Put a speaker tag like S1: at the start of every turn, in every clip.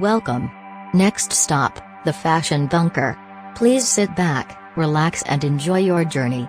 S1: Welcome. Next stop, the Fashion Bunker. Please sit back, relax and enjoy your journey.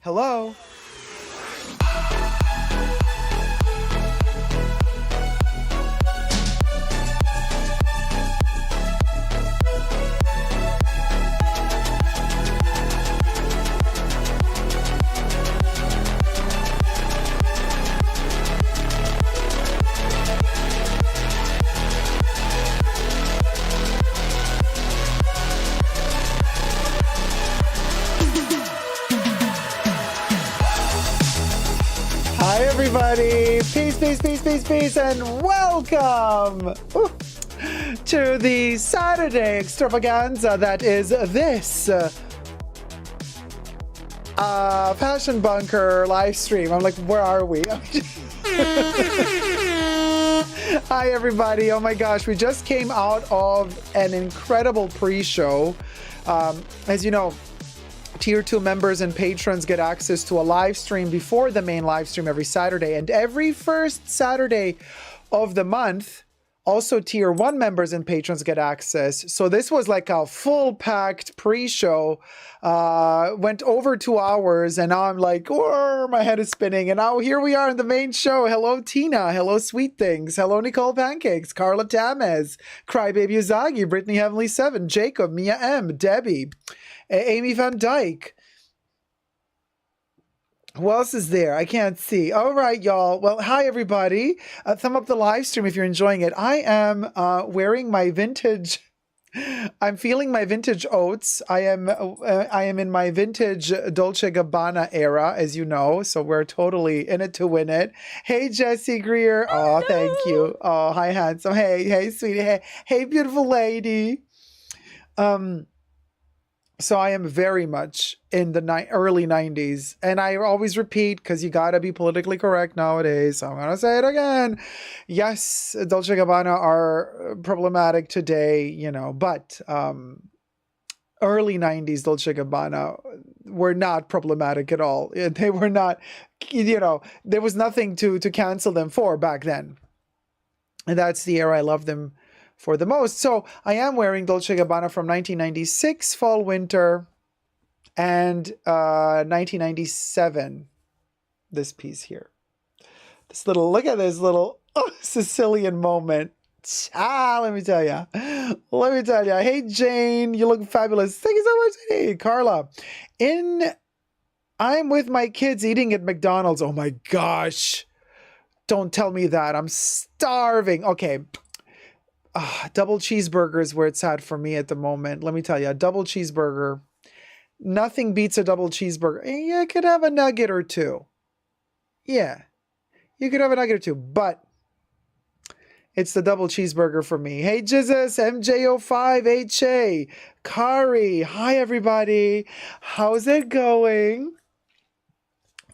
S2: Hello? Hi, everybody. Peace, peace, peace, peace, peace, and welcome to the Saturday extravaganza that is this Fashion Bunker live stream. I'm like, where are we? Hi, everybody. Oh, my gosh. We just came out of an incredible pre-show. As you know, Tier 2 members and patrons get access to a live stream before the main live stream every Saturday. And every first Saturday of the month, also Tier 1 members and patrons get access. So this was like a full-packed pre-show. Went over 2 hours, and now I'm like, oh, my head is spinning. And now here we are in the main show. Hello, Tina. Hello, Sweet Things. Hello, Nicole Pancakes. Carla Tamez. Crybaby Uzagi. Brittany Heavenly 7. Jacob. Mia M. Debbie. Amy Van Dyke. Who else is there? I can't see. All right, y'all. Well, hi, everybody. Thumb up the live stream if you're enjoying it. I am wearing my vintage... I'm feeling my vintage oats. I am in my vintage Dolce Gabbana era, as you know. So we're totally in it to win it. Hey, Jesse Greer. Oh, thank you. Oh, hi, handsome. Hey, sweetie. Hey, beautiful lady. So I am very much in the early 90s. And I always repeat, because you got to be politically correct nowadays. So I'm going to say it again. Yes, Dolce Gabbana are problematic today, you know, but early 90s Dolce Gabbana were not problematic at all. They were not, you know, there was nothing to cancel them for back then. And that's the era I love them for the most. So I am wearing Dolce Gabbana from 1996 fall winter and 1997 this piece here. This little, look at this little Sicilian moment. Let me tell you. Hey, Jane, you look fabulous. Thank you so much. Hey, Carla. I'm with my kids eating at McDonald's. Oh my gosh. Don't tell me that. I'm starving. Okay. Double cheeseburger is where it's at for me at the moment. Let me tell you, a double cheeseburger, nothing beats a double cheeseburger. Yeah, you could have a nugget or two. Yeah, you could have a nugget or two, but it's the double cheeseburger for me. Hey, Jesus, MJ05HA, Kari. Hi, everybody. How's it going?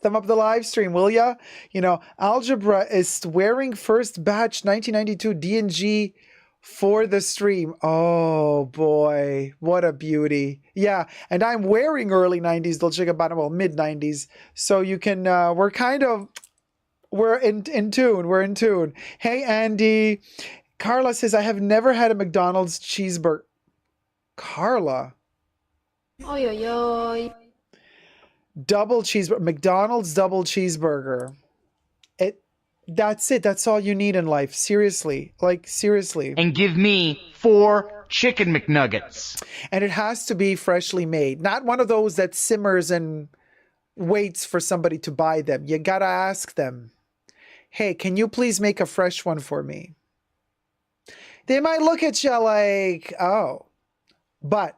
S2: Thumb up the live stream, will ya? You know, Algebra is wearing first batch 1992 D&G for the stream. Oh boy, what a beauty. Yeah, and I'm wearing early 90s Dolce Gabbana, well, mid 90s. So you can, we're in tune. We're in tune. Hey, Andy. Carla says, I have never had a McDonald's cheeseburger. Carla.
S3: Oi, oi, oi.
S2: Double cheeseburger, McDonald's double cheeseburger. That's it. That's all you need in life. Seriously. Like, seriously.
S4: And give me 4 chicken McNuggets.
S2: And it has to be freshly made. Not one of those that simmers and waits for somebody to buy them. You gotta ask them, hey, can you please make a fresh one for me? They might look at you like, oh. But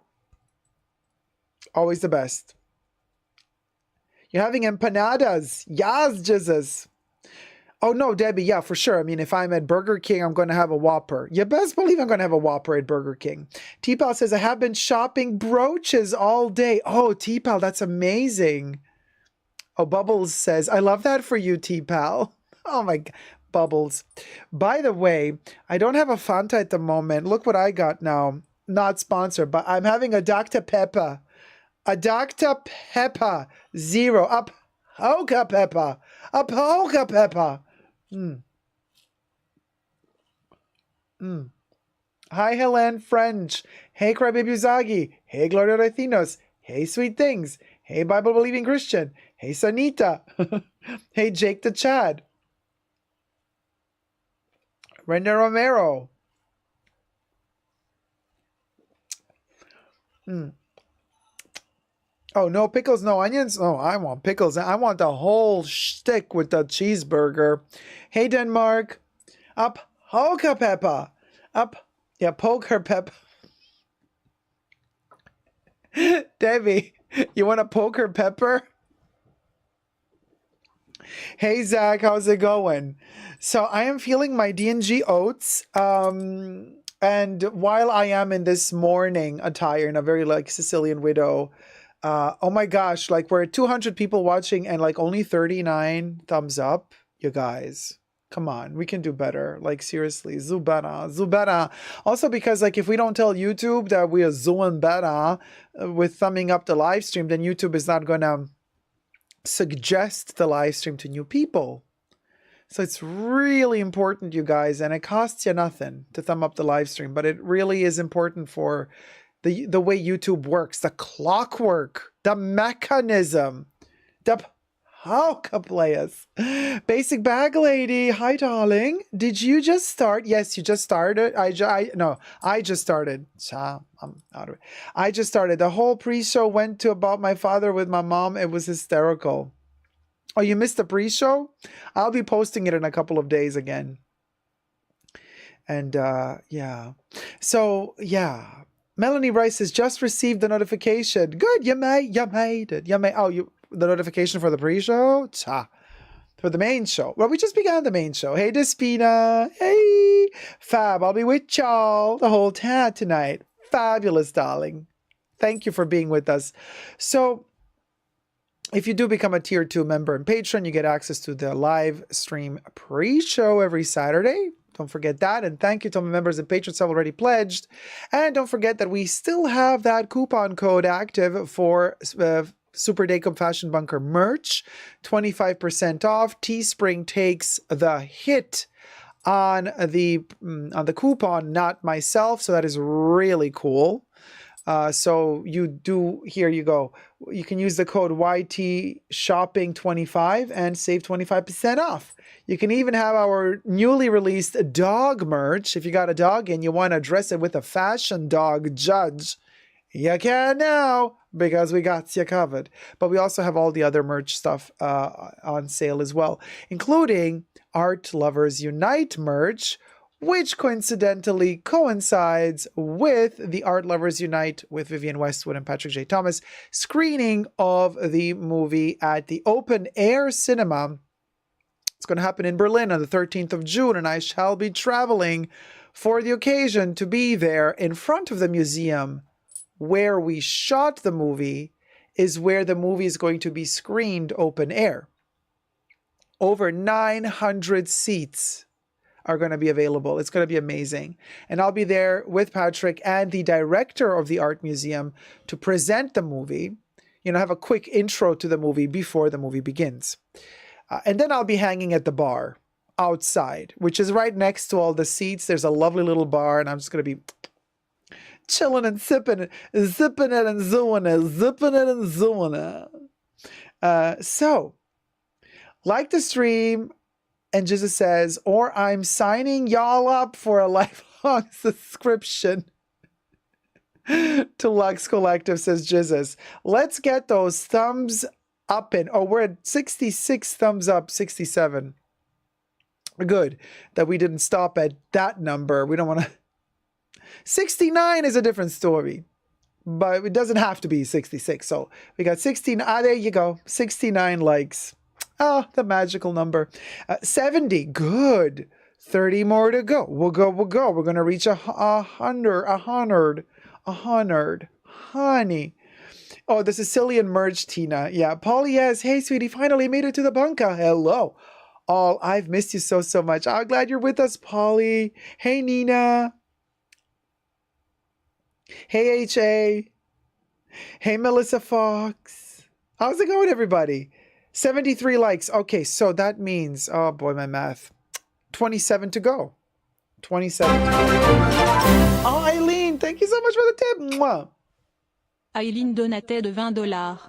S2: always the best. You're having empanadas. Yes, Jesus. Oh, no, Debbie. Yeah, for sure. I mean, if I'm at Burger King, I'm going to have a Whopper. You best believe I'm going to have a Whopper at Burger King. T-Pal says, I have been shopping brooches all day. Oh, T-Pal, that's amazing. Oh, Bubbles says, I love that for you, T-Pal. Oh, my God. Bubbles. By the way, I don't have a Fanta at the moment. Look what I got now. Not sponsored, but I'm having a Dr. Pepper. A Dr. Pepper. Zero. A polka pepper. A polka pepper. Hi, Helen French. Hey, Crybaby Uzagi. Hey, Gloria Recinos. Hey, Sweet Things. Hey, Bible Believing Christian. Hey, Sanita. Hey, Jake the Chad. Renda Romero. Oh, no pickles, no onions? No, I want pickles. I want the whole stick with the cheeseburger. Hey, Denmark. Up, Polka Peppa. Up, yeah, Poker Peppa. Debbie, you want a poker pepper? Hey, Zach, how's it going? So I am feeling my D&G oats. And while I am in this morning attire in a very like Sicilian widow, oh my gosh, like we're at 200 people watching and like only 39 thumbs up. You guys, come on, we can do better. Like seriously, Zubera. Also because like if we don't tell YouTube that we are doing better with thumbing up the live stream, then YouTube is not gonna suggest the live stream to new people. So it's really important, you guys, and it costs you nothing to thumb up the live stream, but it really is important for the way YouTube works, the clockwork, the mechanism, the How players. Basic bag lady. Hi, darling. Did you just start? Yes, you just started. I just started. I'm out of it. I just started. The whole pre-show went to about my father with my mom. It was hysterical. Oh, you missed the pre-show? I'll be posting it in a couple of days again. And yeah. So yeah. Melanie Rice has just received the notification. Good, you made it. The notification for the pre-show? For the main show. Well, we just began the main show. Hey, Despina. Hey, Fab. I'll be with y'all the whole time tonight. Fabulous, darling. Thank you for being with us. So, if you do become a Tier 2 member and patron, you get access to the live stream pre-show every Saturday. Don't forget that. And thank you to my members and patrons who have already pledged. And don't forget that we still have that coupon code active for Super Dacom Fashion Bunker merch. 25% off. Teespring takes the hit on the coupon, not myself. So that is really cool. So you do, here you go. You can use the code YT Shopping 25 and save 25% off. You can even have our newly released dog merch. If you got a dog and you want to dress it with a fashion dog judge, you can now because we got you covered. But we also have all the other merch stuff on sale as well, including Art Lovers Unite merch, which coincidentally coincides with the Art Lovers Unite with Vivienne Westwood and Patrick J. Thomas screening of the movie at the Open Air Cinema. It's going to happen in Berlin on the 13th of June, and I shall be traveling for the occasion to be there in front of the museum where we shot the movie is where the movie is going to be screened open air. Over 900 seats are going to be available. It's going to be amazing. And I'll be there with Patrick and the director of the art museum to present the movie, have a quick intro to the movie before the movie begins. And then I'll be hanging at the bar outside, which is right next to all the seats. There's a lovely little bar, and I'm just going to be chilling and zipping it and zooing it. So, like the stream, and Jesus says, or I'm signing y'all up for a lifelong subscription to Lux Collective, says Jesus. Let's get those thumbs up in. Oh, we're at 66 thumbs up, 67. Good that we didn't stop at that number. We don't want to. 69 is a different story, but it doesn't have to be 66. So we got 16. There you go. 69 likes. Oh, the magical number. 70. Good. 30 more to go. We'll go. We're going to reach a hundred. Honey. Oh, the Sicilian merge, Tina. Yeah. Polly, yes. Hey, sweetie. Finally made it to the bunker. Hello. Oh, I've missed you so much. I'm glad you're with us, Polly. Hey, Nina. Hey, HA. Hey, Melissa Fox. How's it going, everybody? 73 likes. Okay, so that means, oh boy, my math. 27 to go. 27 to go. Oh, Eileen, thank you so much for the tip. Mwah.
S5: Aileen donated $20.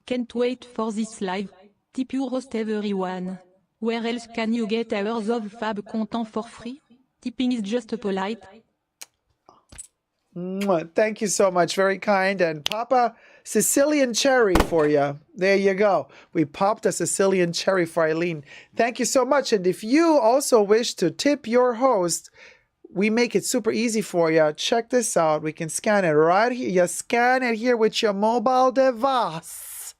S5: Can't wait for this live. Tip you roast everyone. Where else can you get hours of fab content for free? Tipping is just polite.
S2: Mwah. Thank you so much. Very kind. And Papa Sicilian cherry for you. There you go. We popped a Sicilian cherry for Eileen. Thank you so much. And if you also wish to tip your host, we make it super easy for you. Check this out. We can scan it right here. You scan it here with your mobile device.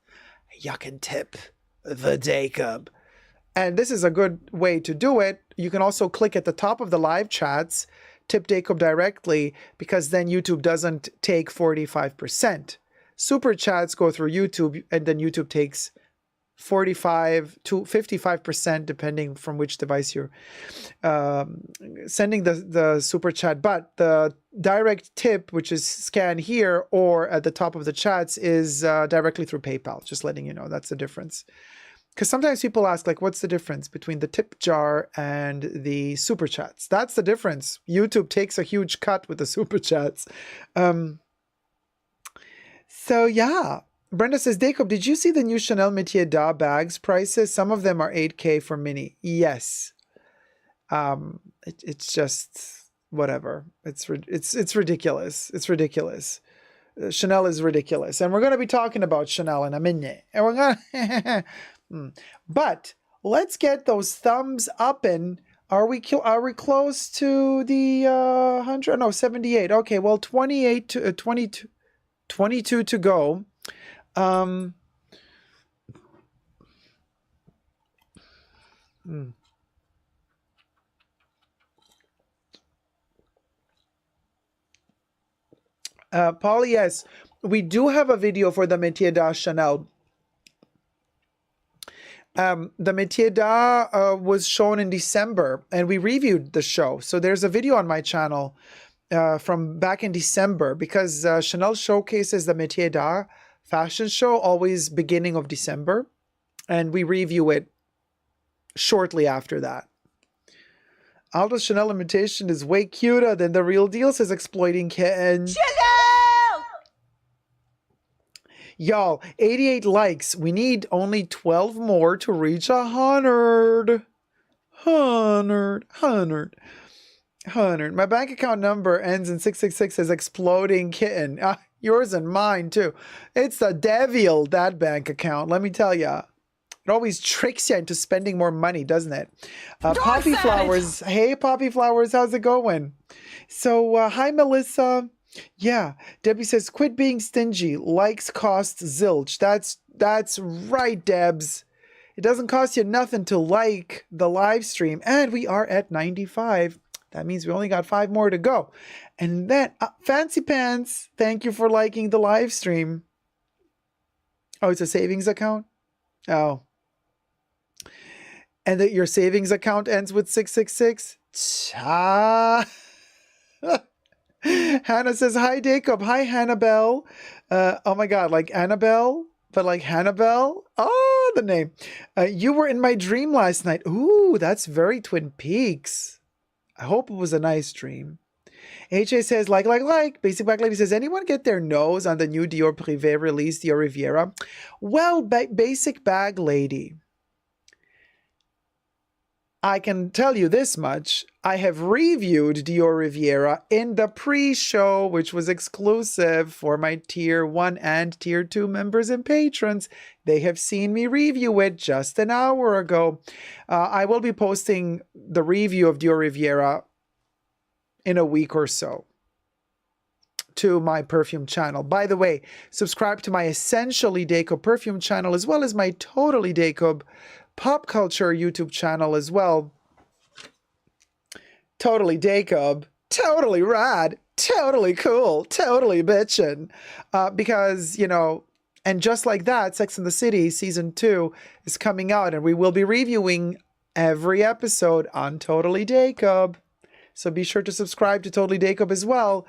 S2: You can tip the Jacob. And this is a good way to do it. You can also click at the top of the live chats, tip Jacob directly, because then YouTube doesn't take 45%. Super chats go through YouTube, and then YouTube takes 45 to 55%, depending from which device you're sending the super chat. But the direct tip, which is scan here or at the top of the chats, is directly through PayPal. Just letting you know, that's the difference. Because sometimes people ask, like, what's the difference between the tip jar and the super chats? That's the difference. YouTube takes a huge cut with the super chats. So yeah. Brenda says, Jacob, did you see the new Chanel Métier d'Art bags prices? Some of them are 8K for mini. Yes. It's just whatever. It's ridiculous. It's ridiculous. Chanel is ridiculous. And we're going to be talking about Chanel in a minute. And we're going to... But let's get those thumbs up. And are we close to the 100? No, 78. Okay, well, 28 to 22 to go. Polly, yes, we do have a video for the Métier d'Art Chanel. The Métier d'Art was shown in December, and we reviewed the show. So there's a video on my channel from back in December, because Chanel showcases the Métier d'Art fashion show always beginning of December, and we review it shortly after that. Aldo's Chanel imitation is way cuter than the real deal, says Exploiting Kitten. Y'all, 88 likes. We need only 12 more to reach 100. 100. My bank account number ends in 666, says Exploding Kitten. Yours and mine too. It's the devil, that bank account. Let me tell ya. It always tricks you into spending more money, doesn't it? Poppy Flowers. Hey, Poppy Flowers. How's it going? So, hi, Melissa. Yeah, Debbie says, quit being stingy. Likes cost zilch. That's right, Debs. It doesn't cost you nothing to like the live stream. And we are at 95. That means we only got 5 more to go. And then, Fancy Pants, thank you for liking the live stream. Oh, it's a savings account? Oh. And that your savings account ends with 666? Cha. Hannah says, hi, Jacob. Hi, Hannabelle. Oh my God, like Annabelle, but like Hannabelle. Oh, the name. You were in my dream last night. Ooh, that's very Twin Peaks. I hope it was a nice dream. HA says, like. Basic Black Lady says, anyone get their nose on the new Dior Privé release, Dior Riviera? Well, Basic Bag Lady, I can tell you this much. I have reviewed Dior Riviera in the pre-show, which was exclusive for my Tier 1 and Tier 2 members and patrons. They have seen me review it just an hour ago. I will be posting the review of Dior Riviera in a week or so to my perfume channel. By the way, subscribe to my Essentially Jacob perfume channel, as well as my Totally Jacob pop culture YouTube channel as well. Totally Jacob, totally rad, totally cool, totally bitchin'. Because, you know, and just like that, Sex and the City Season 2 is coming out, and we will be reviewing every episode on Totally Jacob. So be sure to subscribe to Totally Jacob as well.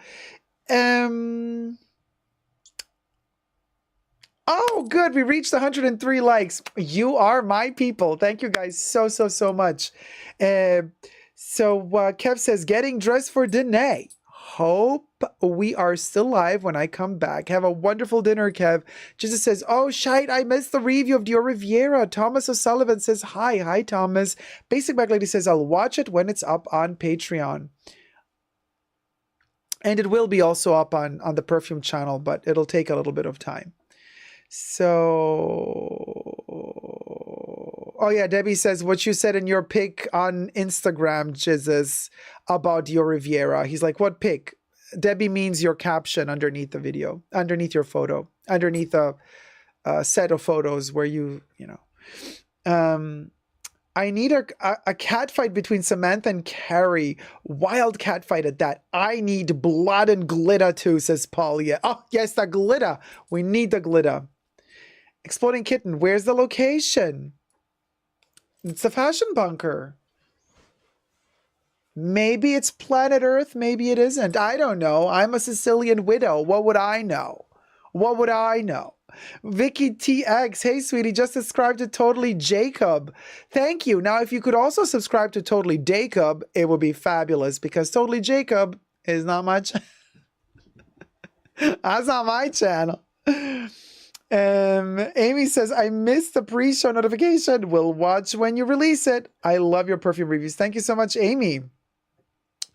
S2: Oh, good. We reached 103 likes. You are my people. Thank you guys so much. So Kev says, getting dressed for Danae. hope we are still live when I come back. Have a wonderful dinner, Kev. Jesus says, oh, shite, I missed the review of Dior Riviera. Thomas O'Sullivan says, hi. Hi, Thomas. Basic Bag Lady says, I'll watch it when it's up on Patreon. And it will be also up on the Perfume channel, but it'll take a little bit of time. So, oh yeah, Debbie says what you said in your pic on Instagram, Jesus, about your Riviera. He's like, what pic? Debbie means your caption underneath the video, underneath your photo, underneath a set of photos where you know. I need a cat fight between Samantha and Carrie. Wild cat fight at that. I need blood and glitter too, says Paul. Yeah. Oh, yes, the glitter. We need the glitter. Exploding Kitten, where's the location? It's the Fashion Bunker. Maybe it's planet Earth, maybe it isn't. I don't know. I'm a Sicilian widow. What would I know? What would I know? Vicky TX, hey sweetie, just subscribe to Totally Jacob. Thank you. Now, if you could also subscribe to Totally Jacob, it would be fabulous because Totally Jacob is not much. That's not my channel. Amy says, I missed the pre-show notification. We'll watch when you release it. I love your perfume reviews. Thank you so much, Amy.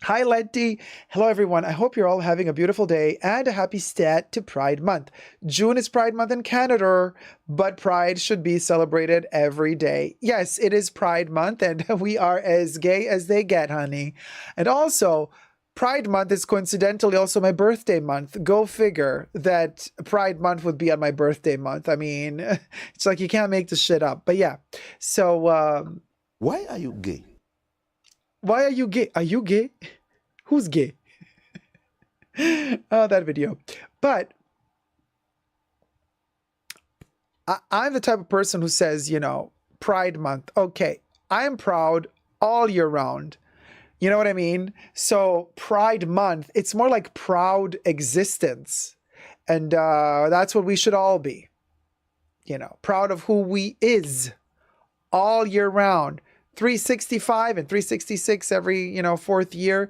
S2: Hi, Letty. Hello, everyone. I hope you're all having a beautiful day and a happy start to Pride Month. June is Pride Month in Canada, but Pride should be celebrated every day. Yes, it is Pride Month, and we are as gay as they get, honey. And also, Pride Month is coincidentally also my birthday month. Go figure that Pride Month would be on my birthday month. I mean, it's like you can't make this shit up. But yeah, so...
S6: why are you gay?
S2: Why are you gay? Are you gay? Who's gay? Oh, that video. But I'm the type of person who says, you know, Pride Month. Okay, I am proud all year round. You know what I mean? So Pride Month, it's more like proud existence. And that's what we should all be. You know, proud of who we is all year round. 365 and 366 every, fourth year.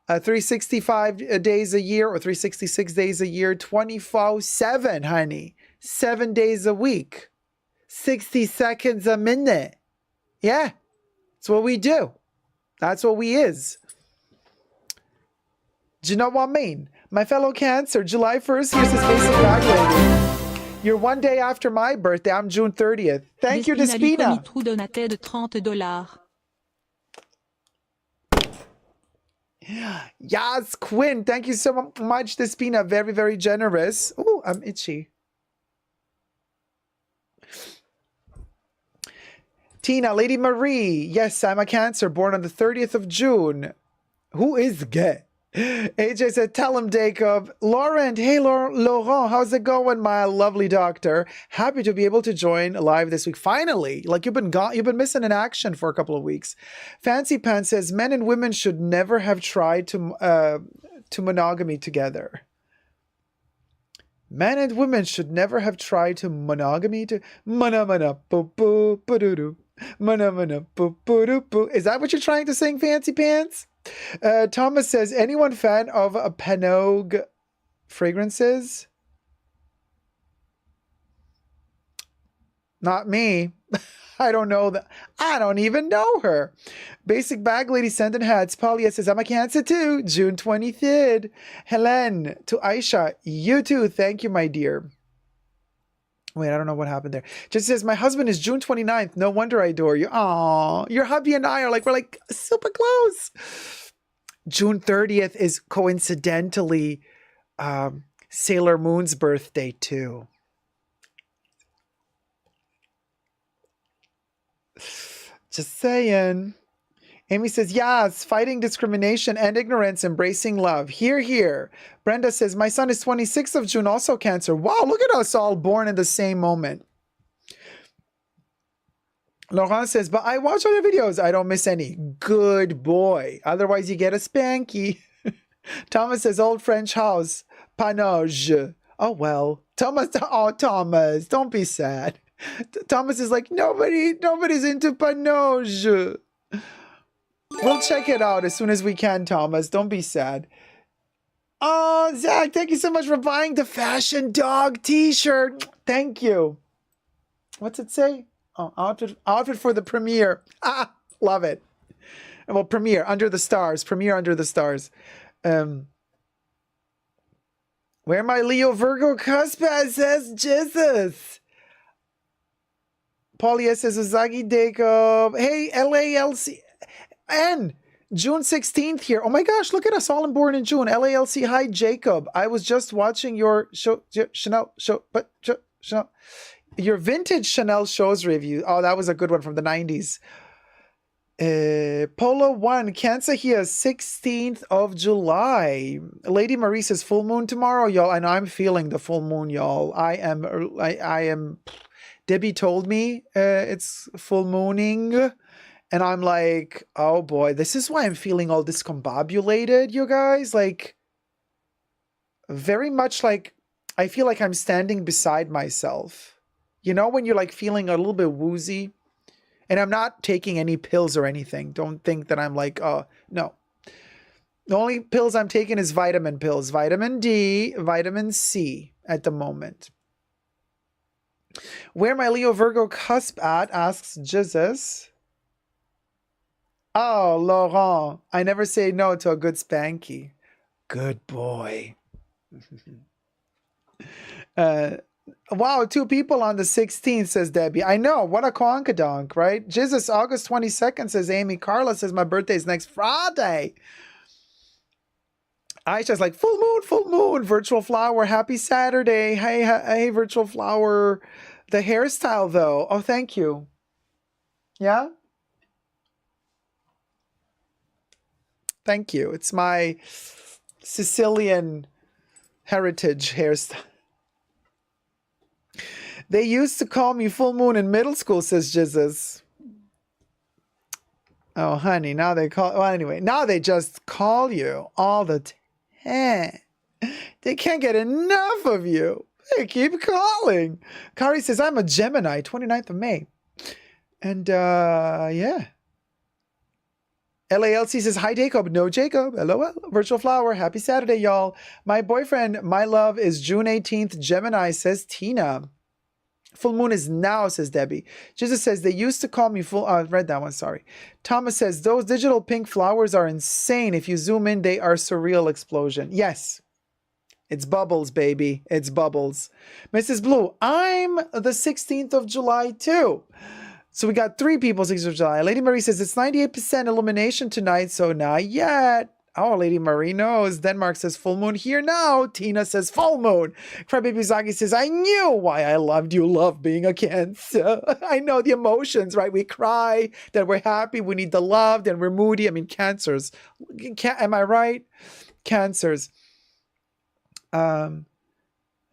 S2: 365 days a year or 366 days a year, 24/7, honey. 7 days a week. 60 seconds a minute. Yeah, that's what we do. That's what we is. Do you know what I mean? My fellow Cancer, July 1st, here's this basic bag lady. You're one day after my birthday. I'm June 30th. Thank you, Despina. Yes, Quinn. Thank you so much, Despina. Very, very generous. Oh, I'm itchy. Tina, Lady Marie. Yes, I'm a Cancer, born on the 30th of June. Who is gay? AJ said, tell him, Jacob. Laurent, hey, Laurent, how's it going, my lovely doctor? Happy to be able to join live this week. Finally, like you've been missing in action for a couple of weeks. Fancy Pants says, men and women should never have tried to monogamy together. Men and women should never have tried to monogamy to mana boo boo boo mana boo boo boo. Is that what you're trying to sing, Fancy Pants? Thomas says, anyone fan of Panogue fragrances? Not me. I don't know that. I don't even know her. Basic Bag Lady sending hats. Paulia says, I'm a Cancer too. June 23rd. Helen to Aisha. You too. Thank you, my dear. Wait, I don't know what happened there. Just says, my husband is June 29th. No wonder I adore you. Aw, your hubby and I are we're super close. June 30th is coincidentally Sailor Moon's birthday too. Just saying. Amy says, yes, fighting discrimination and ignorance, embracing love. Hear, hear. Brenda says, my son is 26th of June, also Cancer. Wow, look at us all born in the same moment. Laurent says, but I watch all your videos. I don't miss any. Good boy. Otherwise, you get a spanky. Thomas says, old French house. Panage. Oh, well. Thomas, don't be sad. Thomas is like, nobody's into Panage. We'll check it out as soon as we can, Thomas. Don't be sad. Oh, Zach, thank you so much for buying the Fashion Dog t-shirt. Thank you. What's it say? Oh, outfit for the premiere. Ah, love it. Well, premiere, under the stars. Premiere under the stars. Where my Leo Virgo cusp at, says Jesus. Paulie says Uzagi Jacob. Hey, LALC. And June 16th here. Oh my gosh, look at us all born in June. LALC, hi Jacob. I was just watching your Chanel show, but Chanel, your vintage Chanel shows review. Oh, that was a good one from the 90s. Polo 1, Cancer here, 16th of July. Lady Marie says full moon tomorrow, y'all. I know I'm feeling the full moon, y'all. I am. Debbie told me it's full mooning. And I'm like, oh boy, this is why I'm feeling all discombobulated, you guys. Like, very much like, I feel like I'm standing beside myself. You know, when you're like feeling a little bit woozy. And I'm not taking any pills or anything. Don't think that I'm like, oh, no. The only pills I'm taking is vitamin pills. Vitamin D, vitamin C at the moment. Where my Leo Virgo cusp at, asks Jesus. Oh, Laurent. I never say no to a good spanky. Good boy. Wow, 2 people on the 16th, says Debbie. I know, what a conkadonk, right? Jesus, August 22nd, says Amy. Carla says my birthday is next Friday. Aisha's like, full moon, virtual flower, happy Saturday. Hey, virtual flower. The hairstyle, though. Oh, thank you. Yeah? Thank you. It's my Sicilian heritage hairstyle. They used to call me full moon in middle school, says Jesus. Oh, honey, now they call... Well, anyway, now they just call you all the time. They can't get enough of you. They keep calling. Kari says, I'm a Gemini, 29th of May. And, yeah. LALC says, hi, Jacob. No, Jacob. LOL. Virtual flower. Happy Saturday, y'all. My boyfriend, my love, is June 18th. Gemini, says Tina. Full moon is now, says Debbie. Jesus says, they used to call me full... I read that one, sorry. Thomas says, those digital pink flowers are insane. If you zoom in, they are surreal explosion. Yes. It's bubbles, baby. It's bubbles. Mrs. Blue, I'm the 16th of July, too. So we got 3 people, 16th of July. Lady Marie says, it's 98% illumination tonight, so not yet. Oh, Lady Marie knows. Denmark says full moon here now. Tina says full moon. Crybaby Zagi says, I knew why I loved you. Love being a Cancer. I know the emotions, right? We cry, then we're happy. We need the love, then we're moody. I mean, Cancers. Am I right? Cancers.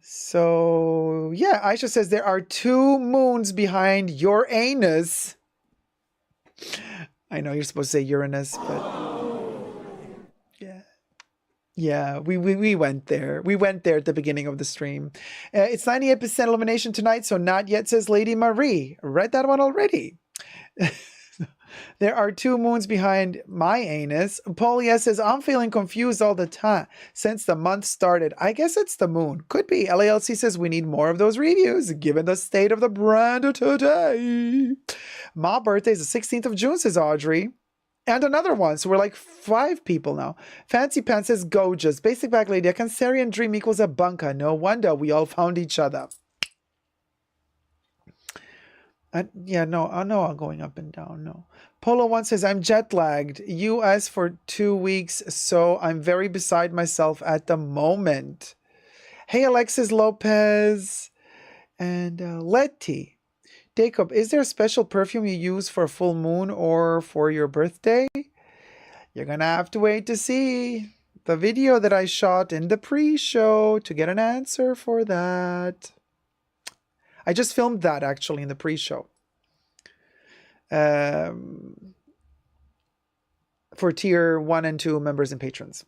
S2: So, yeah, Aisha says there are 2 moons behind your anus. I know you're supposed to say Uranus, but... Yeah, we went there. We went there at the beginning of the stream. It's 98% illumination tonight, so not yet, says Lady Marie. Read that one already. There are 2 moons behind my anus. Paulie says, I'm feeling confused all the time since the month started. I guess it's the moon. Could be. LALC says we need more of those reviews, given the state of the brand today. My birthday is the 16th of June, says Audrey. And another one. So we're like 5 people now. Fancy Pants says, gorgeous. Basic Back Lady, a Cancerian dream equals a bunker. No wonder we all found each other. Yeah, no, I know I'm going up and down. No. Polo 1 says, I'm jet lagged. US for 2 weeks, so I'm very beside myself at the moment. Hey, Alexis Lopez. And Letty. Jacob, is there a special perfume you use for full moon or for your birthday? You're going to have to wait to see the video that I shot in the pre-show to get an answer for that. I just filmed that actually in the pre-show. For tier 1 and 2 members and patrons.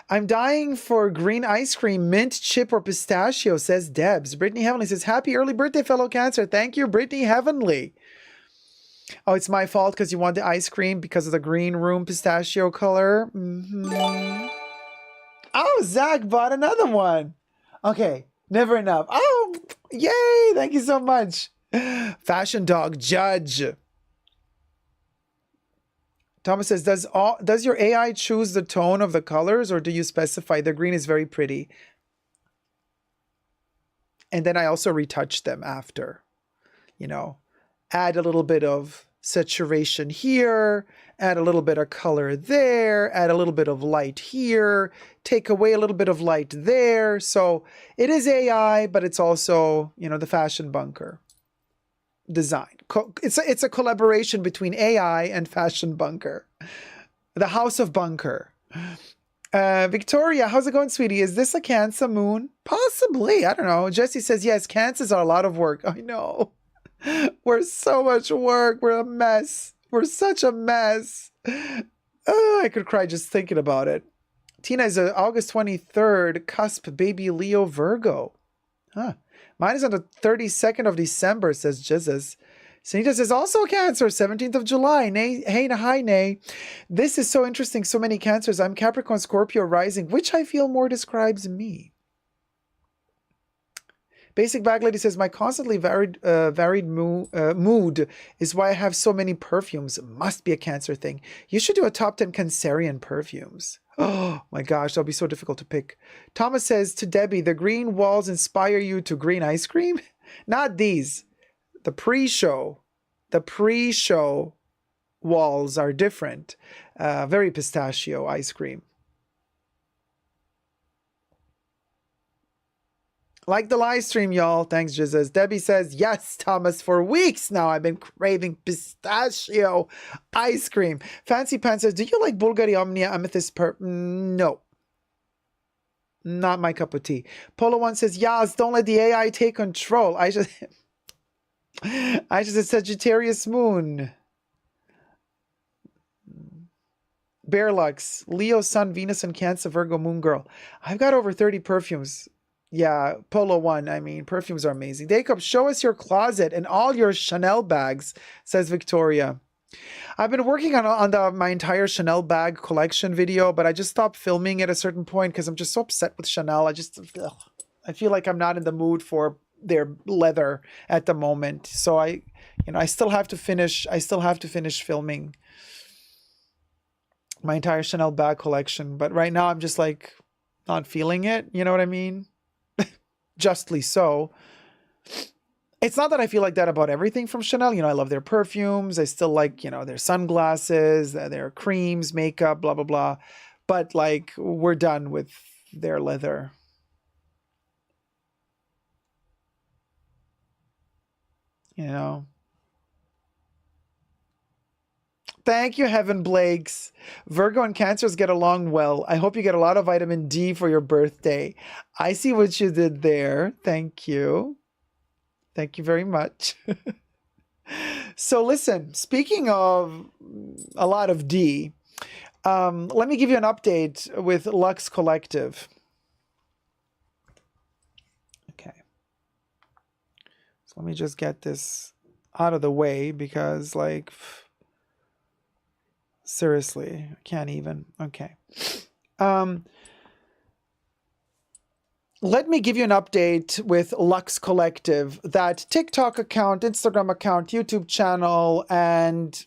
S2: I'm dying for green ice cream, mint, chip, or pistachio, says Debs. Brittany Heavenly says, happy early birthday, fellow Cancer. Thank you, Brittany Heavenly. Oh, it's my fault because you want the ice cream because of the green room pistachio color. Oh, Zach bought another one. Okay, never enough. Oh, yay! Thank you so much. Fashion dog judge. Thomas says, does your AI choose the tone of the colors, or do you specify? The green is very pretty. And then I also retouch them after. You know, add a little bit of saturation here, add a little bit of color there, add a little bit of light here, take away a little bit of light there. So it is AI, but it's also, you know, the Fashion Bunker design. It's a collaboration between AI and Fashion Bunker. The House of Bunker. Victoria, how's it going, sweetie? Is this a Cancer moon? Possibly. I don't know. Jesse says, yes, Cancers are a lot of work. I know. We're so much work. We're a mess. We're such a mess. Oh, I could cry just thinking about it. Tina is August 23rd, cusp, baby Leo Virgo. Huh. Mine is on the 32nd of December, says Jesus. Sanita says, also Cancer, 17th of July. Nay, hey, hi, Nay. This is so interesting. So many Cancers. I'm Capricorn, Scorpio rising, which I feel more describes me. Basic Bag Lady says, my constantly varied mood is why I have so many perfumes. It must be a Cancer thing. You should do a top 10 Cancerian perfumes. Oh my gosh, that'll be so difficult to pick. Thomas says to Debbie, the green walls inspire you to green ice cream? Not these. The pre-show walls are different. Very pistachio ice cream. Like the live stream, y'all. Thanks, Jesus. Debbie says, yes, Thomas, for weeks now I've been craving pistachio ice cream. Fancy Pants says, do you like Bulgari Omnia Amethyst No. Not my cup of tea. Polo One says, yes, don't let the AI take control. I just said Sagittarius moon. Bearlux, Leo, Sun, Venus, and Cancer, Virgo, Moon Girl. I've got over 30 perfumes. Yeah, Polo One. I mean, perfumes are amazing. Jacob, show us your closet and all your Chanel bags, says Victoria. I've been working on my entire Chanel bag collection video, but I just stopped filming at a certain point because I'm just so upset with Chanel. I feel like I'm not in the mood for their leather at the moment. So I still have to finish filming my entire Chanel bag collection. But right now I'm just like not feeling it. You know what I mean? Justly so. It's not that I feel like that about everything from Chanel. You know, I love their perfumes. I still like, you know, their sunglasses, their creams, makeup, blah, blah, blah. But like, we're done with their leather. You know? Thank you, Heaven Blakes. Virgo and Cancers get along well. I hope you get a lot of vitamin D for your birthday. I see what you did there. Thank you. Thank you very much. So listen, speaking of a lot of D, let me give you an update with Lux Collective. Okay. So let me just get this out of the way because like... seriously, I can't even. Okay. Let me give you an update with Lux Collective, that TikTok account, Instagram account, YouTube channel, and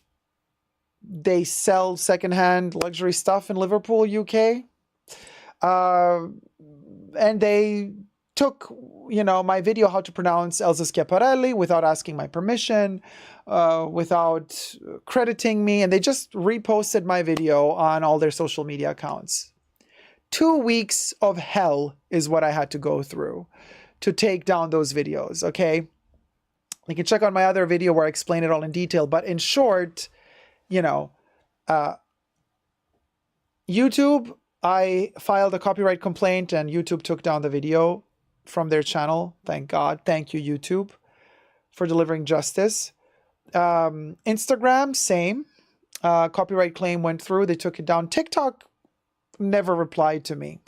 S2: they sell secondhand luxury stuff in Liverpool, UK. And they took, you know, my video how to pronounce Elsa Schiaparelli without asking my permission, without crediting me, and they just reposted my video on all their social media accounts. 2 weeks of hell is what I had to go through to take down those videos, okay? You can check out my other video where I explain it all in detail, but in short, you know, YouTube, I filed a copyright complaint and YouTube took down the video from their channel. Thank God. Thank you, YouTube, for delivering justice. Instagram, same. Copyright claim went through. They took it down. TikTok never replied to me.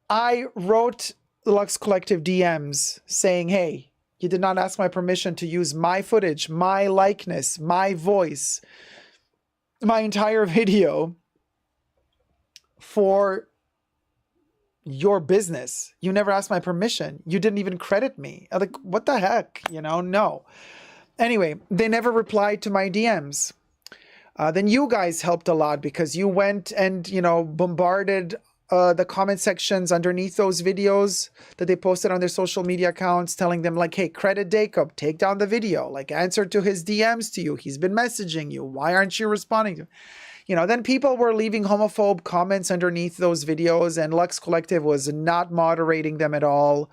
S2: I wrote the Lux Collective DMs saying, hey, you did not ask my permission to use my footage, my likeness, my voice, my entire video for your business. You never asked my permission. You didn't even credit me. I'm like, what the heck? You know, no. Anyway, they never replied to my DMs. Then you guys helped a lot because you went and, you know, bombarded the comment sections underneath those videos that they posted on their social media accounts, telling them like, hey, credit Jacob, take down the video, like answer to his DMs to you. He's been messaging you. Why aren't you responding to him? You know, then people were leaving homophobe comments underneath those videos, and Lux Collective was not moderating them at all.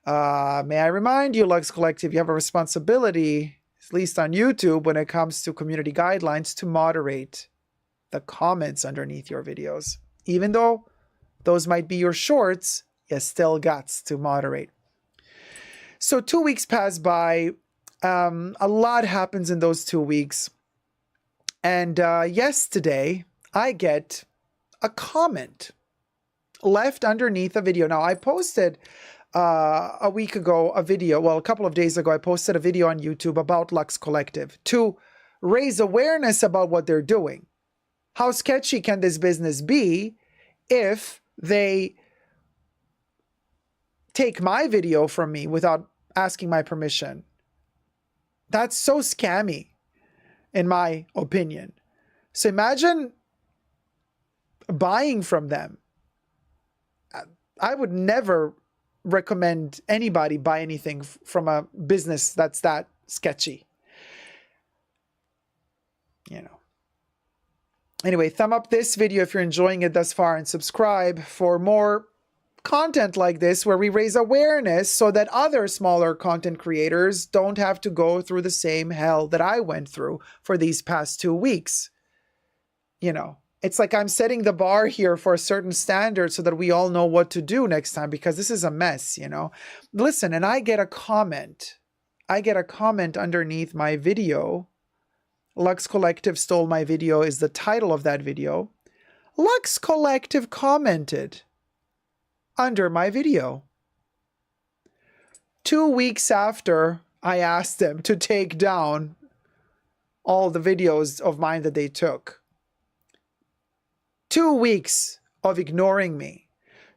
S2: May I remind you, Lux Collective, you have a responsibility, at least on YouTube, when it comes to community guidelines, to moderate the comments underneath your videos. Even though those might be your shorts, you still got to moderate. So 2 weeks pass by. A lot happens in those 2 weeks. And yesterday, I get a comment left underneath a video. Now, I posted a week ago a video, well, a couple of days ago, I posted a video on YouTube about Lux Collective to raise awareness about what they're doing. How sketchy can this business be if they take my video from me without asking my permission? That's so scammy, in my opinion. So imagine buying from them. I would never recommend anybody buy anything from a business that's that sketchy. You know. Anyway, thumb up this video if you're enjoying it thus far, and subscribe for more content like this where we raise awareness so that other smaller content creators don't have to go through the same hell that I went through for these past 2 weeks. You know, it's like I'm setting the bar here for a certain standard so that we all know what to do next time, because this is a mess, you know. Listen, and I get a comment. I get a comment underneath my video. Lux Collective stole my video is the title of that video. Lux Collective commented under my video 2 weeks after I asked them to take down all the videos of mine that they took. 2 weeks of ignoring me.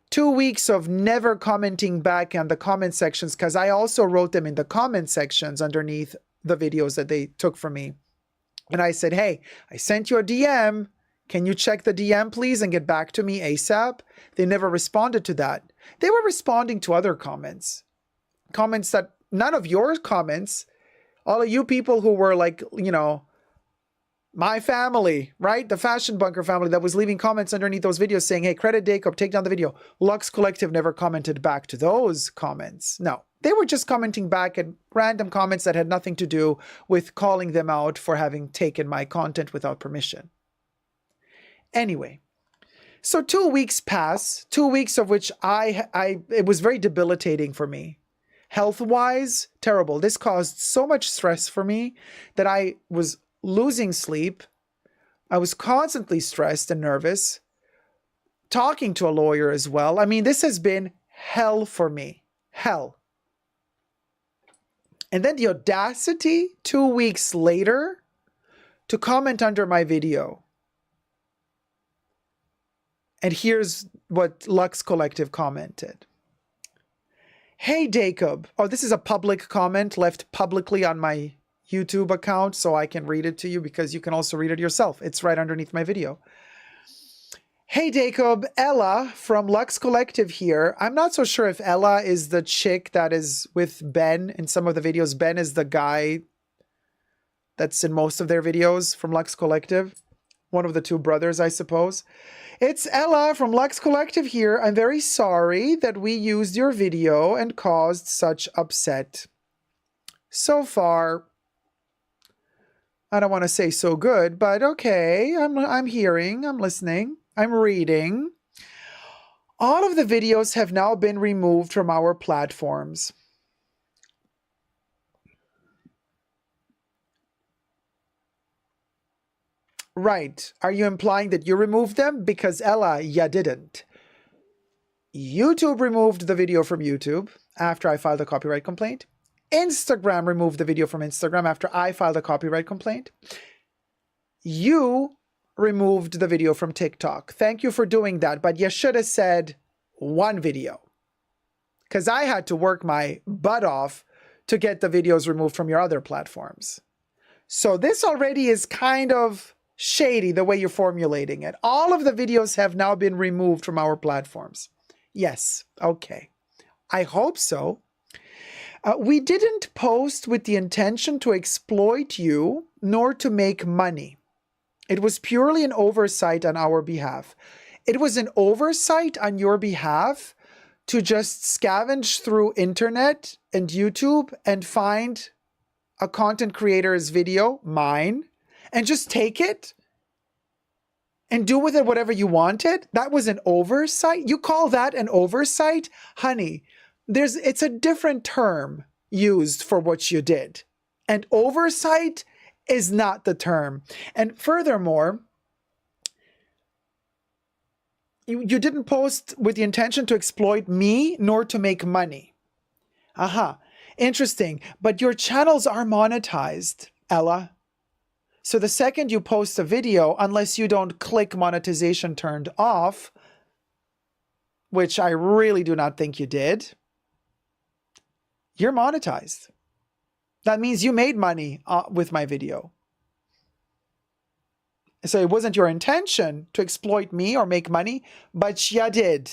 S2: 2 weeks of never commenting back on the comment sections, because I also wrote them in the comment sections underneath the videos that they took from me. And I said, hey, I sent you a DM. Can you check the DM, please, and get back to me ASAP? They never responded to that. They were responding to other comments. Comments that, none of your comments, all of you people who were like, you know, my family, right? The Fashion Bunker family that was leaving comments underneath those videos saying, hey, credit Jacob, take down the video. Lux Collective never commented back to those comments. No, they were just commenting back at random comments that had nothing to do with calling them out for having taken my content without permission. Anyway, so 2 weeks pass, 2 weeks of which it was very debilitating for me. Health-wise, terrible. This caused so much stress for me that I was losing sleep. I was constantly stressed and nervous. Talking to a lawyer as well. I mean, this has been hell for me. Hell. And then the audacity 2 weeks later to comment under my video. And here's what Lux Collective commented. Hey, Jacob. Oh, this is a public comment left publicly on my YouTube account, so I can read it to you because you can also read it yourself. It's right underneath my video. Hey, Jacob. Ella from Lux Collective here. I'm not so sure if Ella is the chick that is with Ben in some of the videos. Ben is the guy that's in most of their videos from Lux Collective. One of the two brothers, I suppose. It's Ella from Lux Collective here. I'm very sorry that we used your video and caused such upset. So far, I don't want to say so good, but okay. I'm hearing, I'm listening, I'm reading. All of the videos have now been removed from our platforms. Right. Are you implying that you removed them? Because Ella, you didn't. YouTube removed the video from YouTube after I filed a copyright complaint. Instagram removed the video from Instagram after I filed a copyright complaint. You removed the video from TikTok. Thank you for doing that, but you should have said one video. Because I had to work my butt off to get the videos removed from your other platforms. So this already is kind of shady the way you're formulating it. All of the videos have now been removed from our platforms. Yes, okay. I hope so. We didn't post with the intention to exploit you nor to make money. It was purely an oversight on our behalf. It was an oversight on your behalf to just scavenge through internet and YouTube and find a content creator's video, mine, and just take it and do with it whatever you wanted. That was an oversight. You call that an oversight? Honey, it's a different term used for what you did. And oversight is not the term. And furthermore, you didn't post with the intention to exploit me nor to make money. Interesting. But your channels are monetized, Ella. So the second you post a video, unless you don't click monetization turned off, which I really do not think you did, you're monetized. That means you made money with my video. So it wasn't your intention to exploit me or make money, but you did.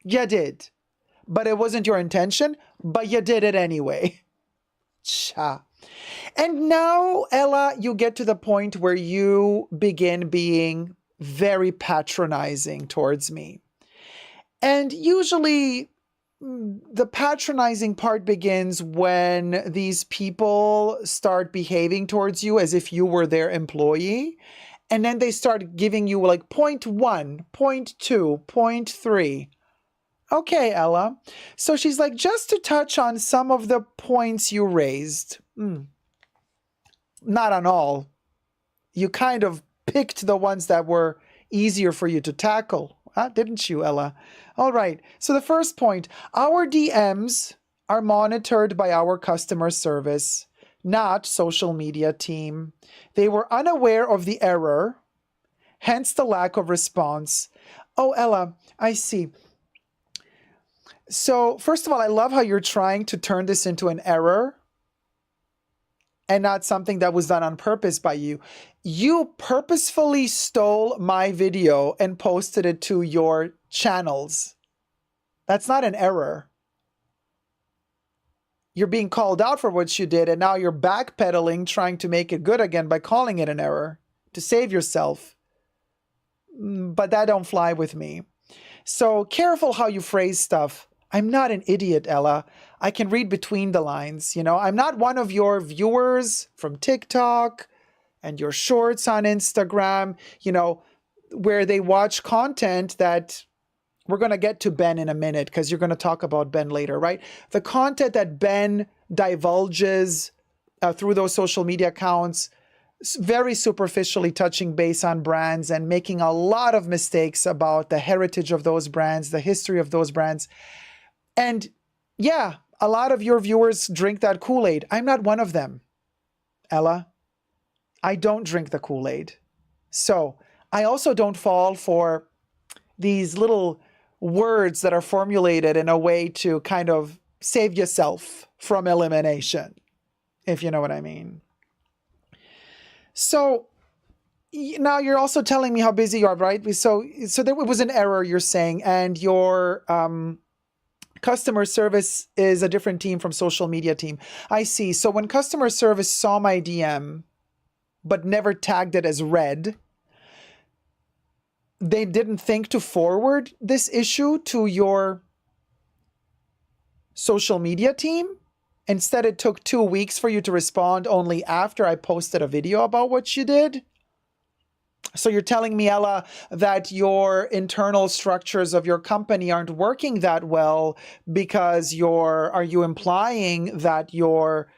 S2: You did. But it wasn't your intention, but you did it anyway. Cha. And now, Ella, you get to the point where you begin being very patronizing towards me. And usually the patronizing part begins when these people start behaving towards you as if you were their employee. And then they start giving you like 0.1, 0.2, 0.3. Okay, Ella. So she's like, just to touch on some of the points you raised. Not on all. You kind of picked the ones that were easier for you to tackle. Didn't you, Ella? All right. So the first point, our DMs are monitored by our customer service, not social media team. They were unaware of the error, hence the lack of response. Oh, Ella, I see. So first of all, I love how you're trying to turn this into an error and not something that was done on purpose by you. You purposefully stole my video and posted it to your channels. That's not an error. You're being called out for what you did, and now you're backpedaling, trying to make it good again by calling it an error to save yourself. But that don't fly with me. So careful how you phrase stuff. I'm not an idiot, Ella. I can read between the lines. You know, I'm not one of your viewers from TikTok and your shorts on Instagram, you know, where they watch content that we're going to get to Ben in a minute because you're going to talk about Ben later, right? The content that Ben divulges through those social media accounts, very superficially touching base on brands and making a lot of mistakes about the heritage of those brands, the history of those brands. And yeah, a lot of your viewers drink that Kool-Aid. I'm not one of them, Ella. I don't drink the Kool-Aid. So I also don't fall for these little words that are formulated in a way to kind of save yourself from elimination, if you know what I mean. So now you're also telling me how busy you are, right? So there was an error, you're saying, and your customer service is a different team from social media team. I see. So when customer service saw my DM, but never tagged it as read, they didn't think to forward this issue to your social media team. Instead, it took 2 weeks for you to respond only after I posted a video about what you did. So you're telling me, Ella, that your internal structures of your company aren't working that well because are you implying that your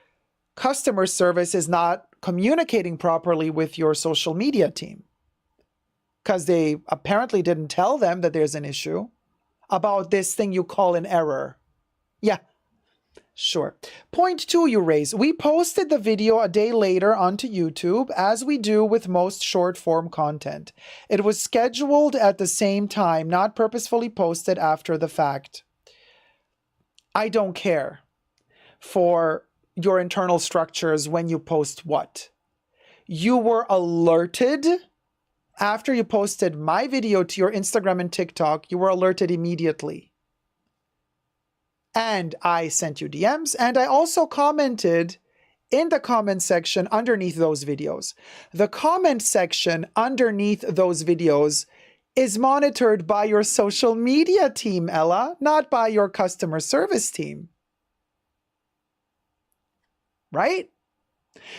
S2: customer service is not communicating properly with your social media team? Because they apparently didn't tell them that there's an issue about this thing you call an error. Yeah. Sure. Point two you raise. We posted the video a day later onto YouTube, as we do with most short form content. It was scheduled at the same time, not purposefully posted after the fact. I don't care for your internal structures when you post what. You were alerted after you posted my video to your Instagram and TikTok. You were alerted immediately. And I sent you DMs, and I also commented in the comment section underneath those videos. The comment section underneath those videos is monitored by your social media team, Ella, not by your customer service team. Right?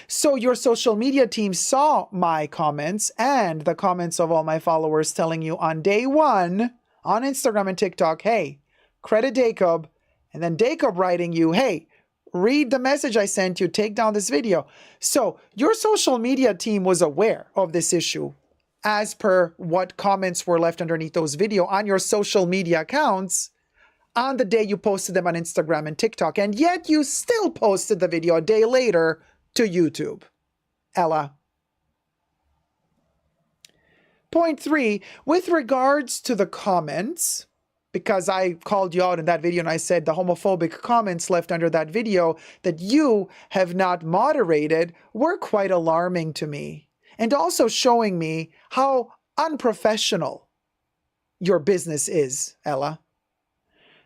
S2: So your social media team saw my comments and the comments of all my followers telling you on day one on Instagram and TikTok, hey, credit Jacob. And then Jacob writing you, hey, read the message I sent you, take down this video. So your social media team was aware of this issue as per what comments were left underneath those videos on your social media accounts on the day you posted them on Instagram and TikTok. And yet you still posted the video a day later to YouTube. Ella. Point three, with regards to the comments, because I called you out in that video and I said the homophobic comments left under that video that you have not moderated were quite alarming to me, and also showing me how unprofessional your business is, Ella.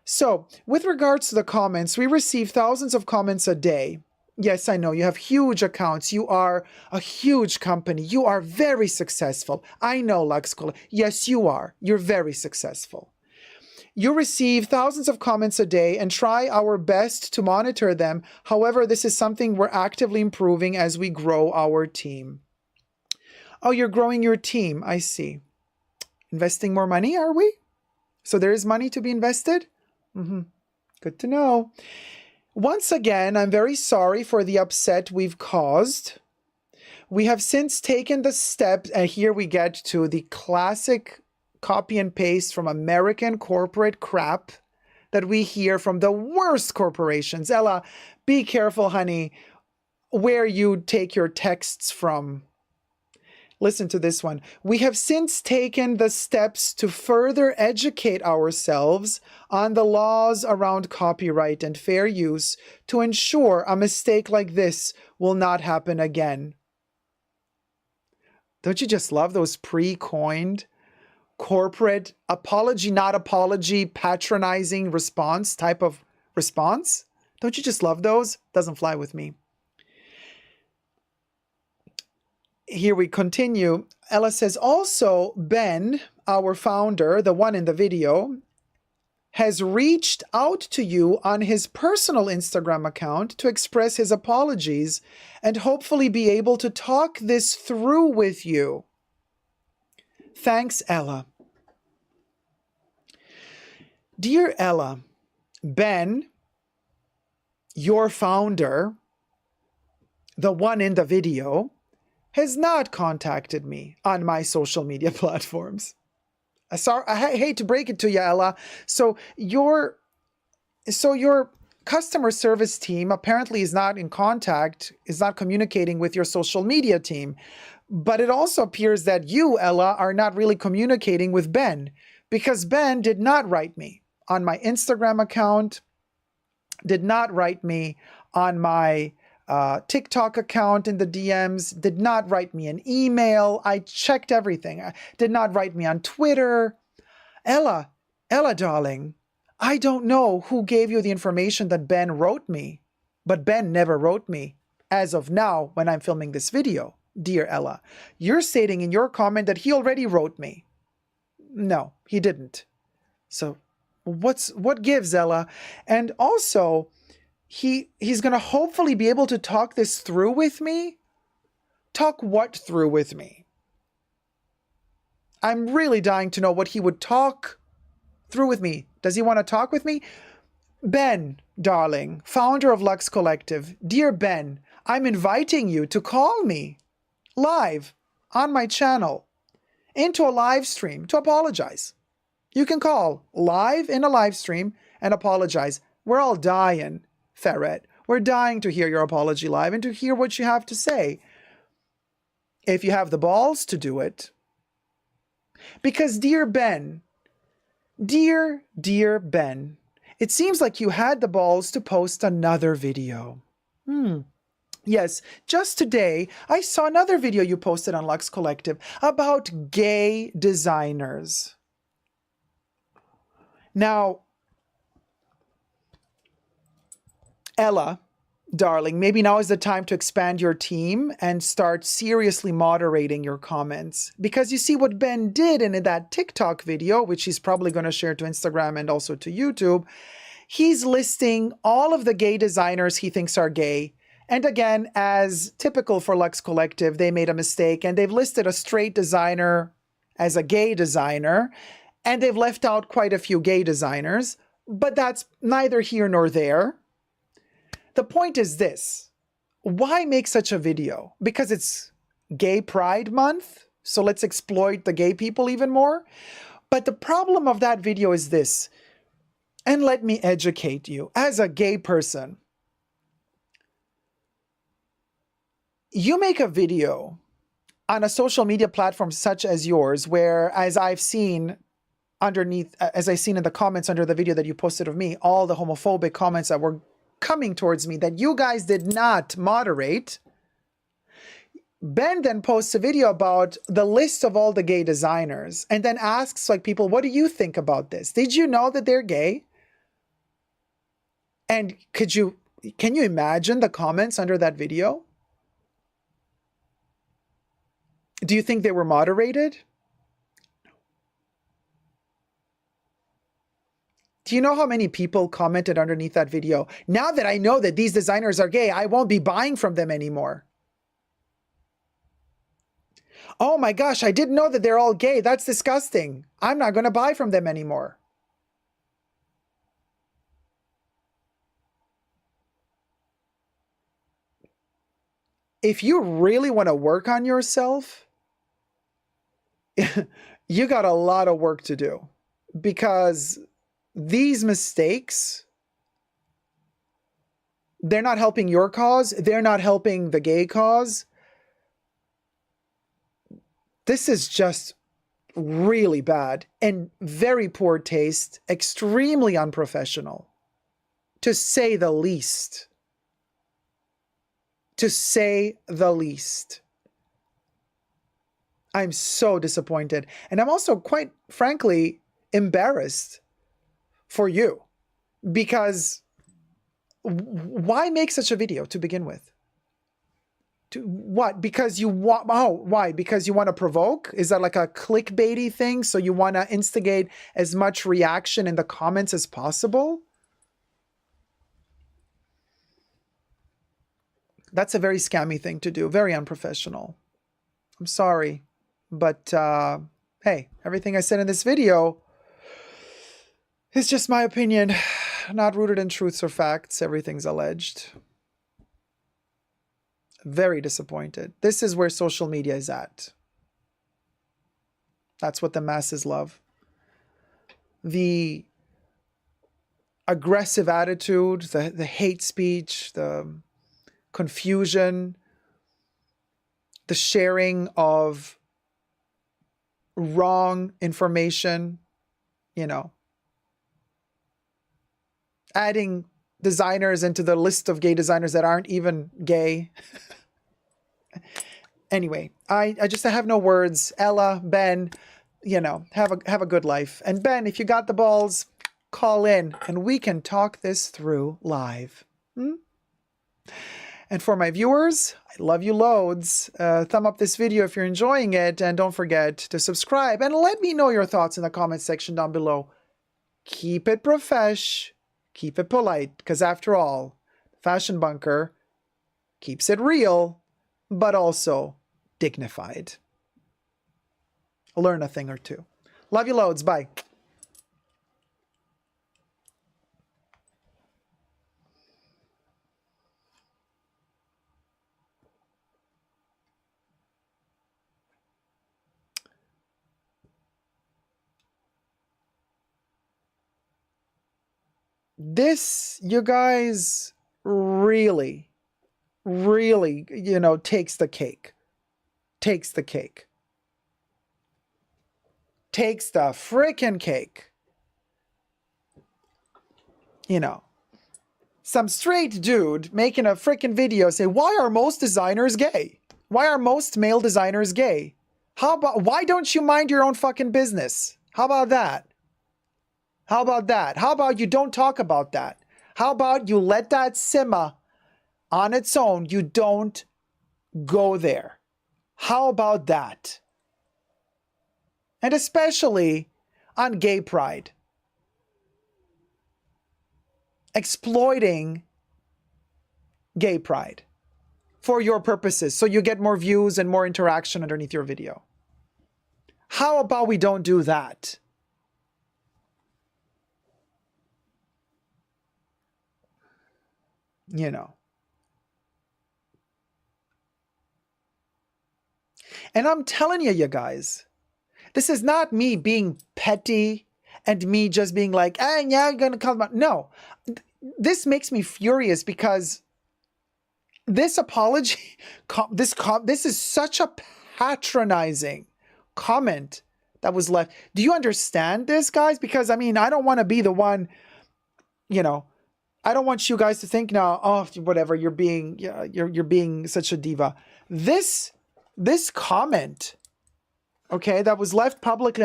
S2: So, with regards to the comments, we receive thousands of comments a day. Yes, I know you have huge accounts. You are a huge company. You are very successful. I know, Luxcola. Yes, you are. You're very successful. You receive thousands of comments a day and try our best to monitor them. However, this is something we're actively improving as we grow our team. Oh, you're growing your team. I see. Investing more money, are we? So there is money to be invested? Good to know. Once again, I'm very sorry for the upset we've caused. We have since taken the steps, and here we get to the classic copy and paste from American corporate crap that we hear from the worst corporations. Ella, be careful, honey, where you take your texts from. Listen to this one. We have since taken the steps to further educate ourselves on the laws around copyright and fair use to ensure a mistake like this will not happen again. Don't you just love those pre-coined corporate apology, not apology, patronizing response type of response? Don't you just love those? Doesn't fly with me. Here we continue. Ella says, also, Ben, our founder, the one in the video, has reached out to you on his personal Instagram account to express his apologies and hopefully be able to talk this through with you. Thanks, Ella. Dear Ella, Ben, your founder, the one in the video, has not contacted me on my social media platforms. I hate to break it to you, Ella. So your customer service team apparently is not in contact, is not communicating with your social media team. But it also appears that you, Ella, are not really communicating with Ben, because Ben did not write me on my Instagram account, did not write me on my TikTok account in the DMs, did not write me an email. I checked everything. Did not write me on Twitter. Ella, darling, I don't know who gave you the information that Ben wrote me, but Ben never wrote me as of now when I'm filming this video, dear Ella. You're stating in your comment that he already wrote me. No, he didn't. So what gives, Ella? And also, he's going to hopefully be able to talk this through with me. Talk what through with me? I'm really dying to know what he would talk through with me. Does he want to talk with me? Ben, darling, founder of Lux Collective, dear Ben, I'm inviting you to call me live on my channel into a live stream to apologize. You can call live in a live stream and apologize. We're all dying. Ferret. We're dying to hear your apology live and to hear what you have to say. If you have the balls to do it. Because dear Ben, dear Ben, it seems like you had the balls to post another video. Yes, just today, I saw another video you posted on Lux Collective about gay designers. Now, Ella, darling, maybe now is the time to expand your team and start seriously moderating your comments. Because you see what Ben did in that TikTok video, which he's probably going to share to Instagram and also to YouTube, he's listing all of the gay designers he thinks are gay. And again, as typical for Lux Collective, they made a mistake and they've listed a straight designer as a gay designer, and they've left out quite a few gay designers, but that's neither here nor there. The point is this: why make such a video? Because it's Gay Pride Month, so let's exploit the gay people even more. But the problem of that video is this, and let me educate you as a gay person. You make a video on a social media platform such as yours, where, as I've seen underneath, as I've seen in the comments under the video that you posted of me, all the homophobic comments that were coming towards me that you guys did not moderate. Ben then posts a video about the list of all the gay designers and then asks like people, what do you think about this? Did you know that they're gay? And can you imagine the comments under that video? Do you think they were moderated? Do you know how many people commented underneath that video? Now that I know that these designers are gay, I won't be buying from them anymore. Oh my gosh, I didn't know that they're all gay. That's disgusting. I'm not going to buy from them anymore. If you really want to work on yourself, you got a lot of work to do, because these mistakes, they're not helping your cause. They're not helping the gay cause. This is just really bad and very poor taste, extremely unprofessional, to say the least. To say the least. I'm so disappointed. And I'm also quite frankly embarrassed for you, because why make such a video to begin with? What? Because you want, why? Because you want to provoke? Is that like a clickbaity thing? So you want to instigate as much reaction in the comments as possible? That's a very scammy thing to do. Very unprofessional. I'm sorry. But hey, everything I said in this video is just my opinion, not rooted in truths or facts. Everything's alleged. Very disappointed. This is where social media is at. That's what the masses love. The aggressive attitude, the hate speech, the confusion, the sharing of wrong information, adding designers into the list of gay designers that aren't even gay. Anyway, I have no words. Ella, Ben, have a good life. And Ben, if you got the balls, call in and we can talk this through live. And for my viewers, I love you loads. Thumb up this video if you're enjoying it, and don't forget to subscribe and let me know your thoughts in the comment section down below. Keep it profesh, keep it polite, because after all, Fashion Bunker keeps it real, but also dignified. Learn a thing or two. Love you loads. Bye. This, you guys, really, really, takes the cake. Takes the cake. Takes the frickin' cake. Some straight dude making a frickin' video say, why are most designers gay? Why are most male designers gay? Why don't you mind your own fucking business? How about that? How about that? How about you don't talk about that? How about you let that simmer on its own? You don't go there. How about that? And especially on gay pride. Exploiting gay pride for your purposes so you get more views and more interaction underneath your video. How about we don't do that? And I'm telling you guys, this is not me being petty and me just being like, yeah, you're going to come out. No, this makes me furious because this apology, this is such a patronizing comment that was left. Do you understand this, guys? Because I don't want to be the one, I don't want you guys to think now, oh, whatever, you're being such a diva. This comment, okay, that was left publicly,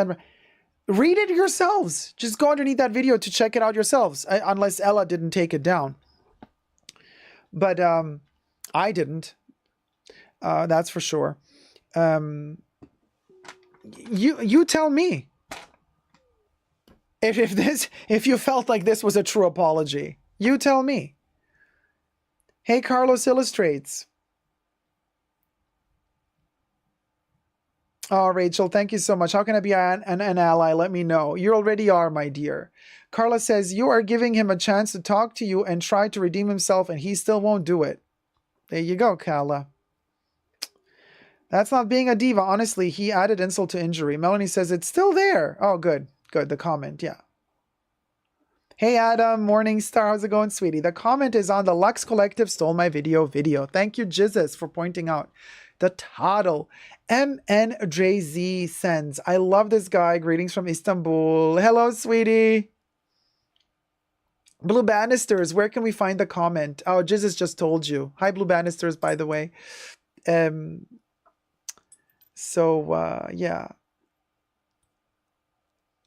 S2: read it yourselves. Just go underneath that video to check it out yourselves, unless Ella didn't take it down. But I didn't. That's for sure. You tell me if you felt like this was a true apology. You tell me. Hey, Carlos Illustrates. Oh, Rachel, thank you so much. How can I be an ally? Let me know. You already are, my dear. Carla says, you are giving him a chance to talk to you and try to redeem himself, and he still won't do it. There you go, Carla. That's not being a diva. Honestly, he added insult to injury. Melanie says, it's still there. Oh, good. Good. The comment, yeah. Hey, Adam. Morning Star. How's it going, sweetie? The comment is on the Lux Collective Stole My Video. Thank you, Jizzes, for pointing out the title. MNJZ sends, I love this guy. Greetings from Istanbul. Hello, sweetie. Blue Bannisters, where can we find the comment? Oh, Jizzes just told you. Hi, Blue Bannisters, by the way. Yeah.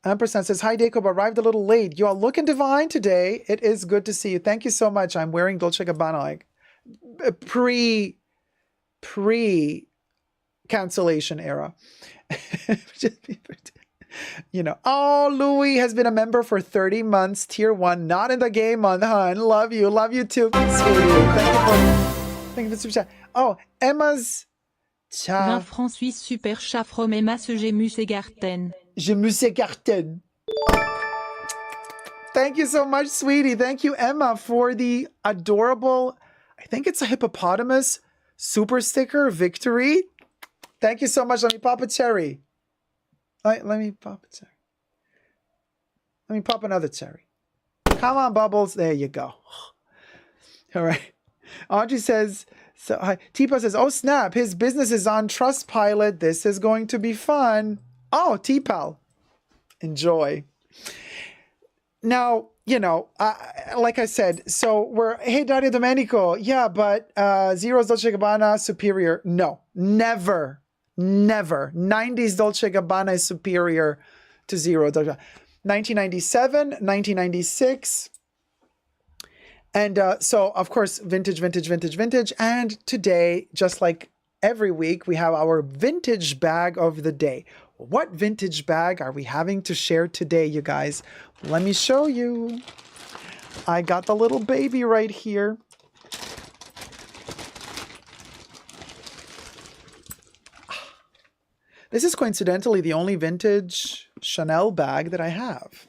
S2: Ampersand says, hi, Jacob. Arrived a little late. You are looking divine today. It is good to see you. Thank you so much. I'm wearing Dolce & Gabbana, like pre-cancellation era. Oh, Louis has been a member for 30 months, tier 1, not in the game month, hon. Love you too, sweetie. Thank you for super chat. Oh, Emma's
S5: 20 francs suisses super chat from Emma je m'égarten.
S2: Je m'égarten. Thank you so much, sweetie. Thank you, Emma, for the adorable, I think it's a hippopotamus super sticker victory. Thank you so much. Let me pop a cherry. Let me pop a cherry. Let me pop another cherry. Come on, Bubbles. There you go. All right. Audrey says, so hi. T-Pal says, oh snap, his business is on Trustpilot. This is going to be fun. Oh, T-Pal. Enjoy. Now, like I said, so hey, Dario Domenico. Yeah, but Zero's Dolce & Gabbana superior. No, never. 90s Dolce & Gabbana is superior to Zero. 1997, 1996. And so, of course, vintage. And today, just like every week, we have our vintage bag of the day. What vintage bag are we having to share today, you guys? Let me show you. I got the little baby right here. This is coincidentally the only vintage Chanel bag that I have.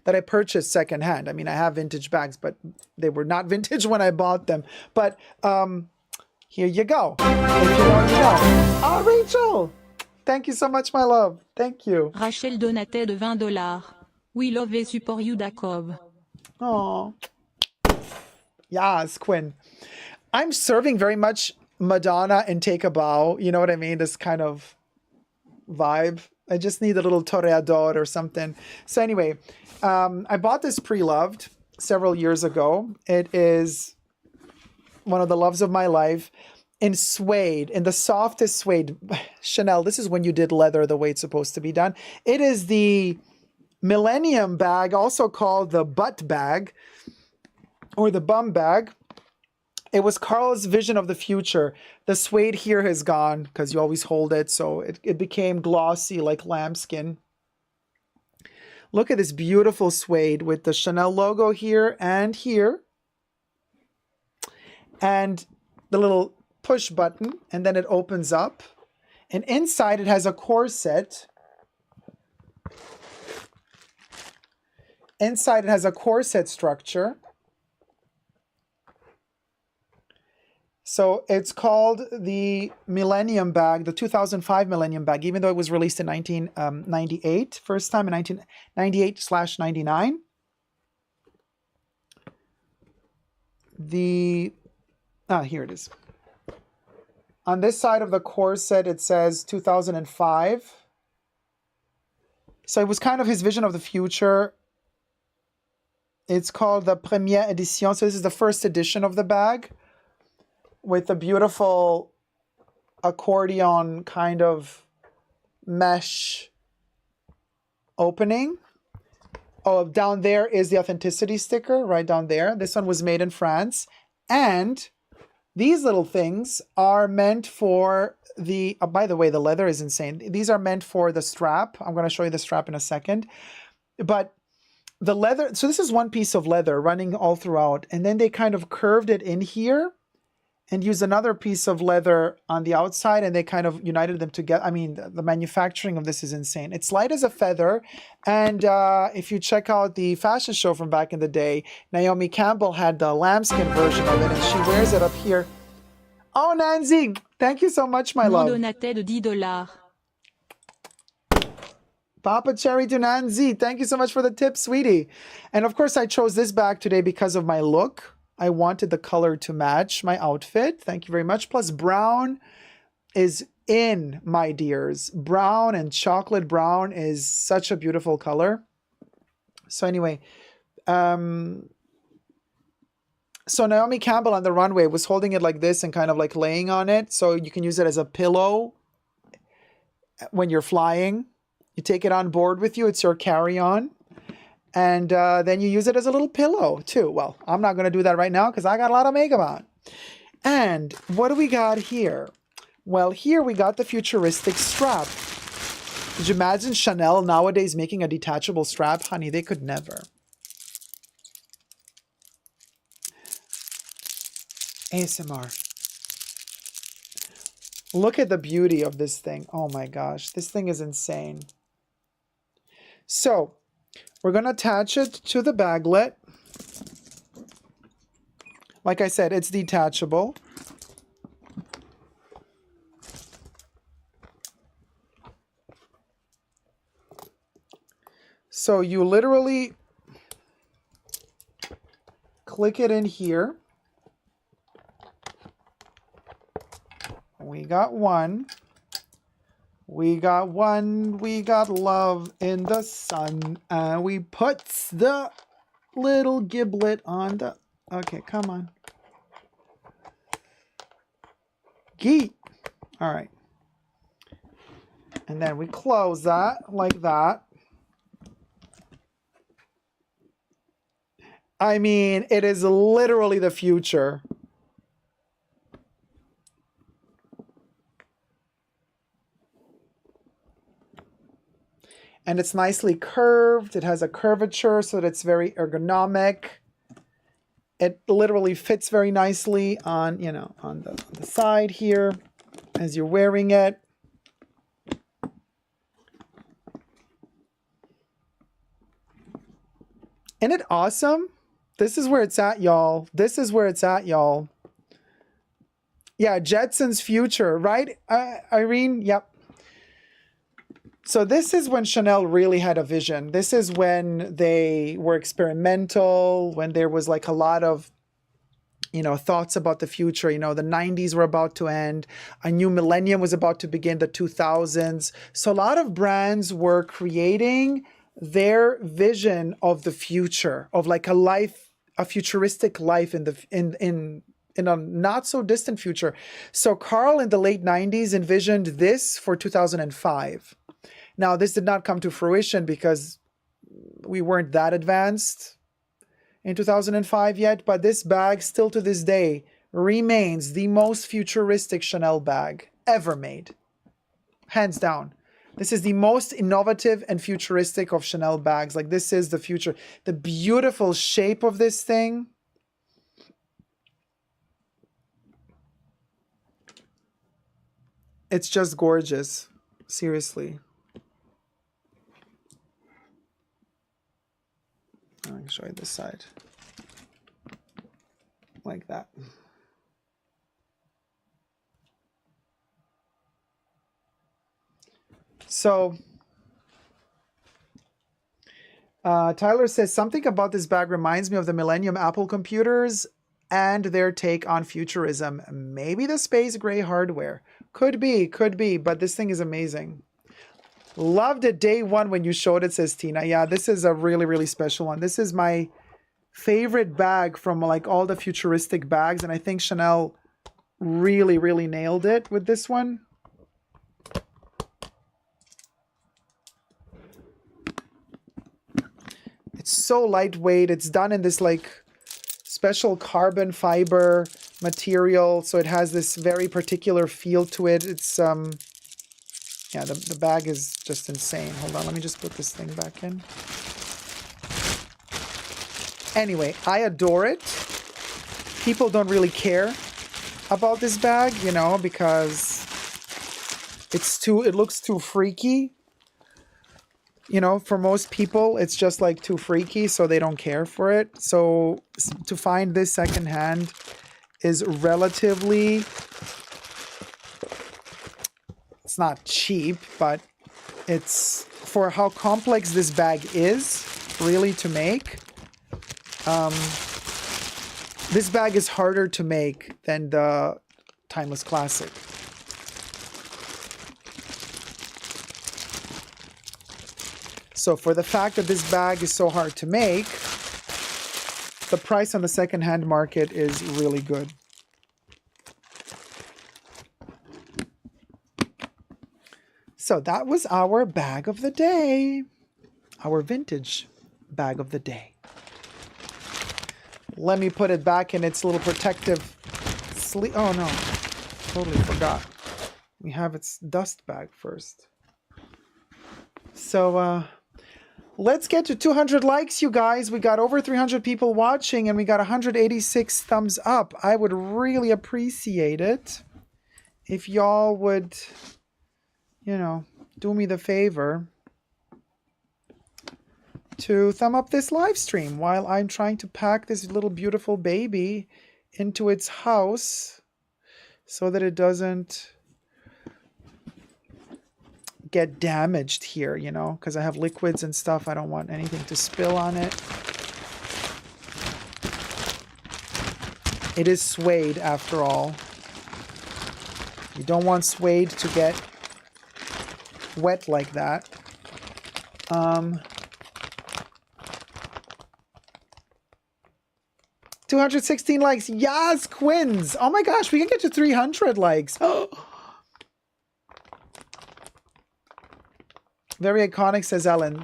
S2: That I purchased secondhand. I mean, I have vintage bags, but they were not vintage when I bought them. But here you go. If you know, you know. Oh, Rachel! Thank you so much, my love. Thank you.
S5: Rachel donatait de $20. We love et support you, Jacob.
S2: Oh, Yes, Quinn. I'm serving very much Madonna and Take a Bow. You know what I mean? This kind of vibe. I just need a little toreador or something. So anyway, I bought this pre-loved several years ago. It is one of the loves of my life. In suede, in the softest suede. Chanel, this is when you did leather the way it's supposed to be done. It is the Millennium bag, also called the butt bag or the bum bag. It was Carl's vision of the future. The suede here has gone because you always hold it, so it became glossy like lambskin. Look at this beautiful suede with the Chanel logo here and here. And the little push button, and then it opens up. And inside it has a corset. Inside it has a corset structure. So it's called the Millennium bag, the 2005 Millennium bag, even though it was released in 1998, first time in 1998/99. Here it is. On this side of the corset, it says 2005. So it was kind of his vision of the future. It's called the Première Edition. So this is the first edition of the bag with the beautiful accordion kind of mesh opening. Oh, down there is the authenticity sticker right down there. This one was made in France. And these little things are meant for the, by the way, the leather is insane. These are meant for the strap. I'm going to show you the strap in a second. But the leather, so this is one piece of leather running all throughout. And then they kind of curved it in here and used another piece of leather on the outside, and they kind of united them together. I mean, the manufacturing of this is insane. It's light as a feather. And if you check out the fashion show from back in the day, Naomi Campbell had the lambskin version of it, and she wears it up here. Oh, Nancy, thank you so much, my love.
S5: Donaté de $10.
S2: Papa Cherry to Nancy, thank you so much for the tip, sweetie. And of course, I chose this bag today because of my look. I wanted the color to match my outfit. Thank you very much. Plus, brown is in, my dears. Brown and chocolate brown is such a beautiful color. So anyway, so Naomi Campbell on the runway was holding it like this and kind of like laying on it. So you can use it as a pillow when you're flying. You take it on board with you. It's your carry-on. And then you use it as a little pillow too. Well, I'm not going to do that right now because I got a lot of makeup on. And what do we got here? Well, here we got the futuristic strap. Could you imagine Chanel nowadays making a detachable strap? Honey, they could never. ASMR. Look at the beauty of this thing. Oh my gosh, this thing is insane. So, we're going to attach it to the baglet. Like I said, it's detachable. So you literally click it in here. We got one. We got one, we got love in the sun. And we put the little giblet on the... Okay, come on. Geet. All right. And then we close that like that. I mean, it is literally the future. And it's nicely curved. It has a curvature so that it's very ergonomic. It literally fits very nicely on, you know, on the side here as you're wearing it. Isn't it awesome? This is where it's at, y'all. This is where it's at, y'all. Yeah, Jetson's future, right, Irene? Yep. So this is when Chanel really had a vision. This is when they were experimental, when there was like a lot of you know, thoughts about the future. You know, the 90s were about to end. A new millennium was about to begin, the 2000s. So a lot of brands were creating their vision of the future, of like a life, a futuristic life in a not so distant future. So Carl in the late 90s envisioned this for 2005. Now, this did not come to fruition because we weren't that advanced in 2005 yet, but this bag still to this day remains the most futuristic Chanel bag ever made. Hands down. This is the most innovative and futuristic of Chanel bags. Like, this is the future. The beautiful shape of this thing. It's just gorgeous. Seriously. I can show you this side. Like that. So, Tyler says, something about this bag reminds me of the Millennium Apple computers and their take on futurism. Maybe the space gray hardware. Could be, but this thing is amazing. Loved it day one when you showed it, says Tina. Yeah, this is a really, really special one. This is my favorite bag from like all the futuristic bags, and I think Chanel really, really nailed it with this one. It's so lightweight. It's done in this like special carbon fiber material, so it has this very particular feel to it. It's yeah, the bag is just insane. Hold on, let me just put this thing back in. Anyway, I adore it. People don't really care about this bag, you know, because it looks too freaky. You know, for most people, it's just like too freaky, so they don't care for it. So to find this secondhand is relatively, it's not cheap, but it's for how complex this bag is really to make. This bag is harder to make than the Timeless Classic. So for the fact that this bag is so hard to make, the price on the secondhand market is really good. So that was our bag of the day. Our vintage bag of the day. Let me put it back in its little protective sleeve. Oh no, totally forgot. We have its dust bag first. So let's get to 200 likes, you guys. We got over 300 people watching and we got 186 thumbs up. I would really appreciate it if y'all would, you know, do me the favor to thumb up this live stream while I'm trying to pack this little beautiful baby into its house so that it doesn't get damaged here, you know, because I have liquids and stuff. I don't want anything to spill on it. It is suede after all. You don't want suede to get wet like that. 216 likes. Yes, Quins. Oh my gosh, we can get to 300 likes. Very iconic, says Ellen.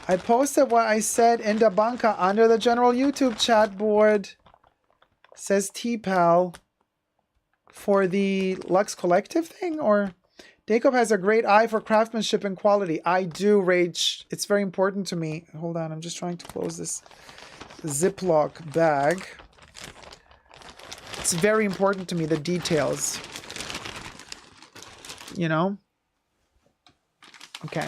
S2: I posted what I said in the banca under the general YouTube chat board, says T-Pal, for the Lux Collective thing, or... Jacob has a great eye for craftsmanship and quality. I do, Rach. It's very important to me. Hold on, I'm just trying to close this Ziploc bag. It's very important to me, the details. You know? Okay.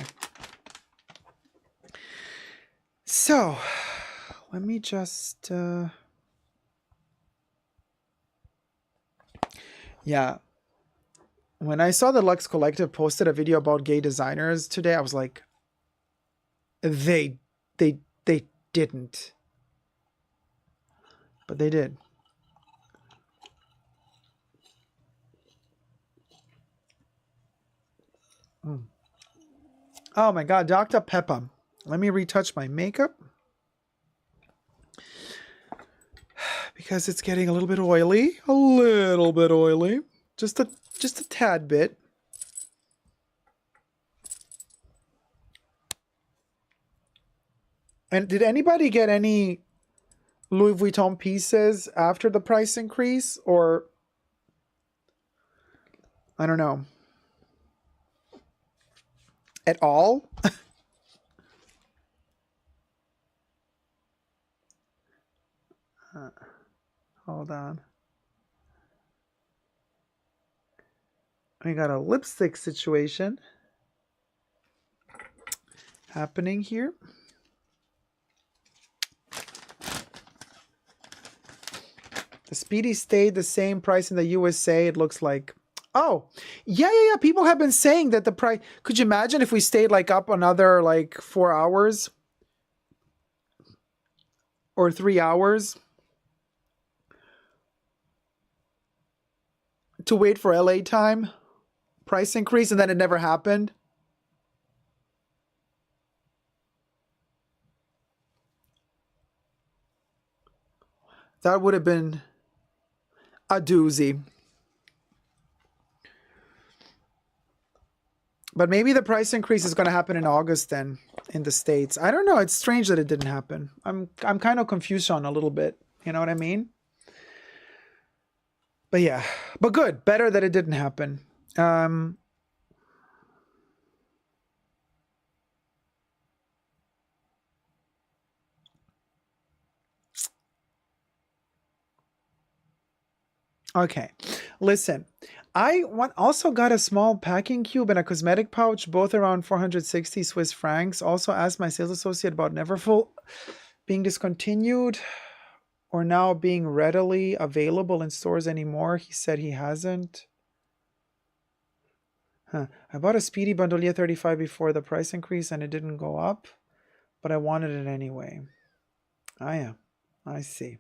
S2: So, let me just... Yeah. When I saw the Lux Collective posted a video about gay designers today, I was like, they didn't. But they did. Oh my God, Dr. Pepper. Let me retouch my makeup. Because it's getting a little bit oily. A little bit oily. Just a tad bit. And did anybody get any Louis Vuitton pieces after the price increase? Or, I don't know. At all? Hold on. We got a lipstick situation happening here. The Speedy stayed the same price in the USA, it looks like. Oh, yeah. People have been saying that the price... Could you imagine if we stayed like up another like 4 hours? Or 3 hours? To wait for LA time? Price increase, and then it never happened? That would have been a doozy. But maybe the price increase is going to happen in August then in the States. I don't know. It's strange that it didn't happen. I'm kind of confused on a little bit. You know what I mean? But yeah. But good. Better that it didn't happen. Okay. Listen. I also got a small packing cube and a cosmetic pouch, both around 460 Swiss francs. Also asked my sales associate about Neverfull being discontinued or now being readily available in stores anymore. He said he hasn't. I bought a Speedy Bandolier 35 before the price increase and it didn't go up, but I wanted it anyway. Ah, yeah. I see.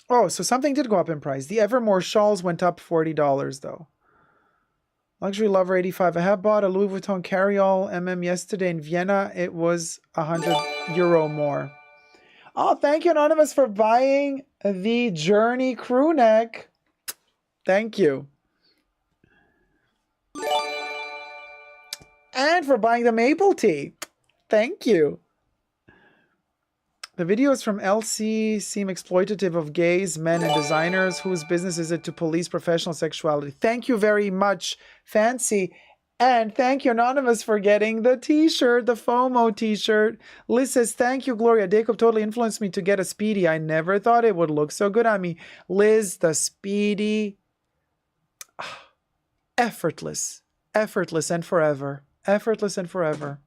S2: Oh, so something did go up in price. The Evermore shawls went up $40 though. Luxury Lover 85. I have bought a Louis Vuitton carry-all yesterday in Vienna. It was €100 more. Oh, thank you, Anonymous, for buying the Journey crew neck. Thank you. And for buying the maple tea. Thank you. The videos from LC seem exploitative of gays, men, and designers. Whose business is it to police professional sexuality? Thank you very much, Fancy. And thank you, Anonymous, for getting the t-shirt, the FOMO t-shirt. Liz says, thank you, Gloria. Jacob totally influenced me to get a Speedy. I never thought it would look so good on me. Liz, the Speedy. Effortless. Effortless and forever. Effortless and forever.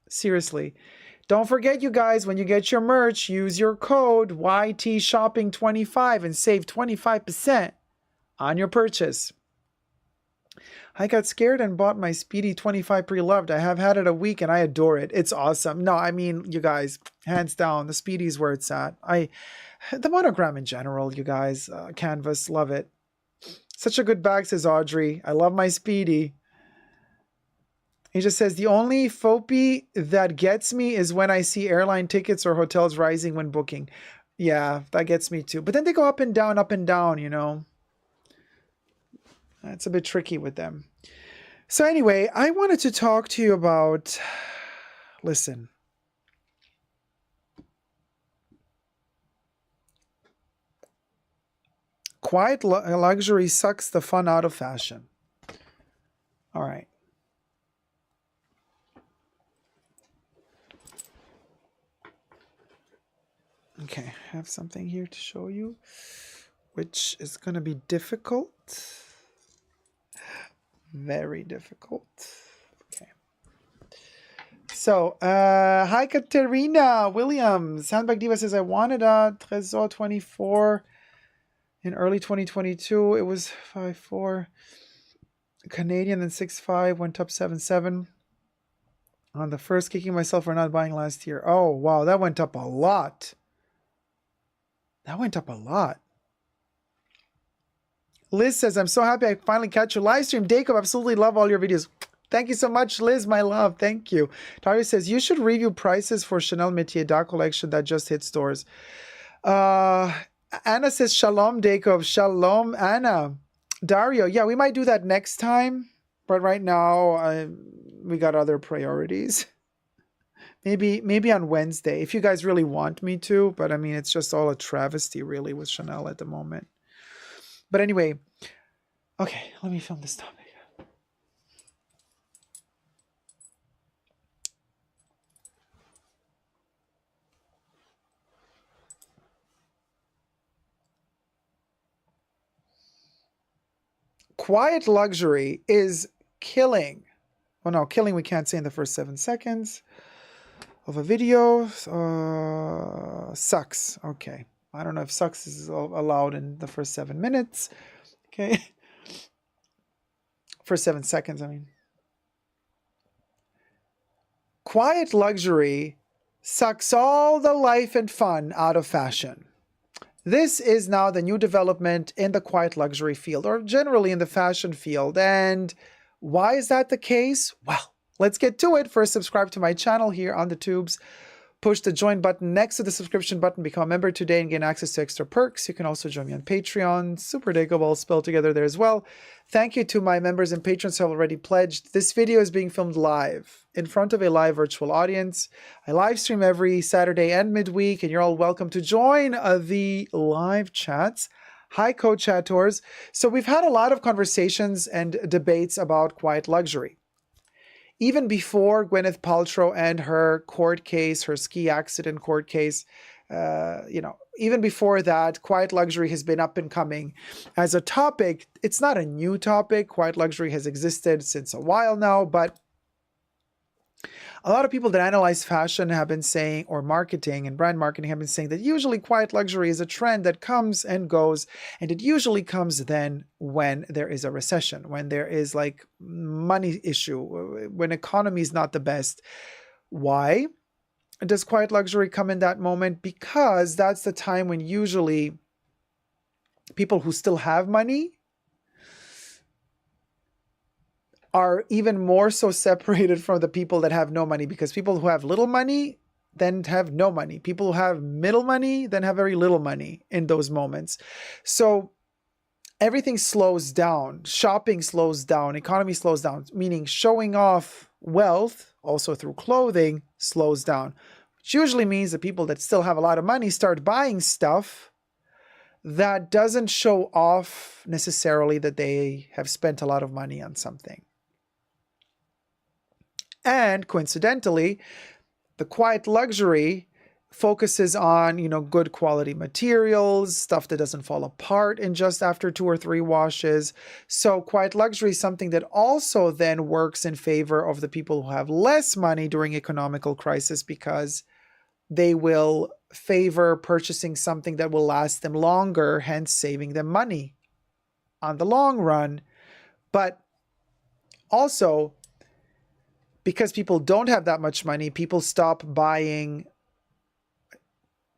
S2: Seriously. Don't forget, you guys, when you get your merch, use your code YTShopping25 and save 25% on your purchase. I got scared and bought my Speedy 25 pre-loved. I have had it a week and I adore it. It's awesome. No, I mean, you guys, hands down, the Speedy's where it's at. The monogram in general, you guys, canvas, love it. Such a good bag, says Audrey. I love my Speedy. He just says, the only FOPI that gets me is when I see airline tickets or hotels rising when booking. Yeah, that gets me too. But then they go up and down, you know. That's a bit tricky with them. So anyway, I wanted to talk to you about, listen. Quiet luxury sucks the fun out of fashion. All right. Okay, I have something here to show you, which is going to be difficult. Very difficult. Okay. So, hi, Katerina Williams. Handbag Diva says, I wanted a Trésor 24 in early 2022. It was 5.4 Canadian, then 6.5, went up 7.7. On the first, kicking myself for not buying last year. Oh, wow, that went up a lot. That went up a lot. Liz says, I'm so happy I finally catch your live stream. Jacob, absolutely love all your videos. Thank you so much, Liz, my love. Thank you. Dario says, you should review prices for Chanel Métier d'Art collection that just hit stores. Anna says, Shalom, Jacob. Shalom, Anna. Dario, yeah, we might do that next time. But right now, we got other priorities. Maybe on Wednesday, if you guys really want me to. But I mean, it's just all a travesty, really, with Chanel at the moment. But anyway, okay, let me film this topic. Quiet luxury is killing. Oh no, killing we can't say in the first 7 seconds of a video. Sucks. Okay. I don't know if sucks is allowed in the first 7 minutes. Okay. First 7 seconds, I mean. Quiet luxury sucks all the life and fun out of fashion. This is now the new development in the quiet luxury field, or generally in the fashion field. And why is that the case? Well, let's get to it. First, subscribe to my channel here on the tubes. Push the join button next to the subscription button. Become a member today and gain access to extra perks. You can also join me on Patreon. Super Dago all spelled together there as well. Thank you to my members and patrons who have already pledged. This video is being filmed live in front of a live virtual audience. I live stream every Saturday and midweek, and you're all welcome to join the live chats. Hi, co-chatters. So we've had a lot of conversations and debates about quiet luxury. Even before Gwyneth Paltrow and her court case, her ski accident court case, even before that, quiet luxury has been up and coming as a topic. It's not a new topic. Quiet luxury has existed since a while now, but a lot of people that analyze fashion have been saying, or marketing and brand marketing have been saying, that usually quiet luxury is a trend that comes and goes, and it usually comes then when there is a recession, when there is like money issue, when economy is not the best. Why does quiet luxury come in that moment? Because that's the time when usually people who still have money are even more so separated from the people that have no money, because people who have little money then have no money. People who have middle money then have very little money in those moments. So everything slows down. Shopping slows down. Economy slows down, meaning showing off wealth, also through clothing, slows down. Which usually means that people that still have a lot of money start buying stuff that doesn't show off necessarily that they have spent a lot of money on something. And coincidentally, the quiet luxury focuses on, good quality materials, stuff that doesn't fall apart in just after 2 or 3 washes. So quiet luxury is something that also then works in favor of the people who have less money during economical crisis, because they will favor purchasing something that will last them longer, hence saving them money on the long run. But also, because people don't have that much money, people stop buying,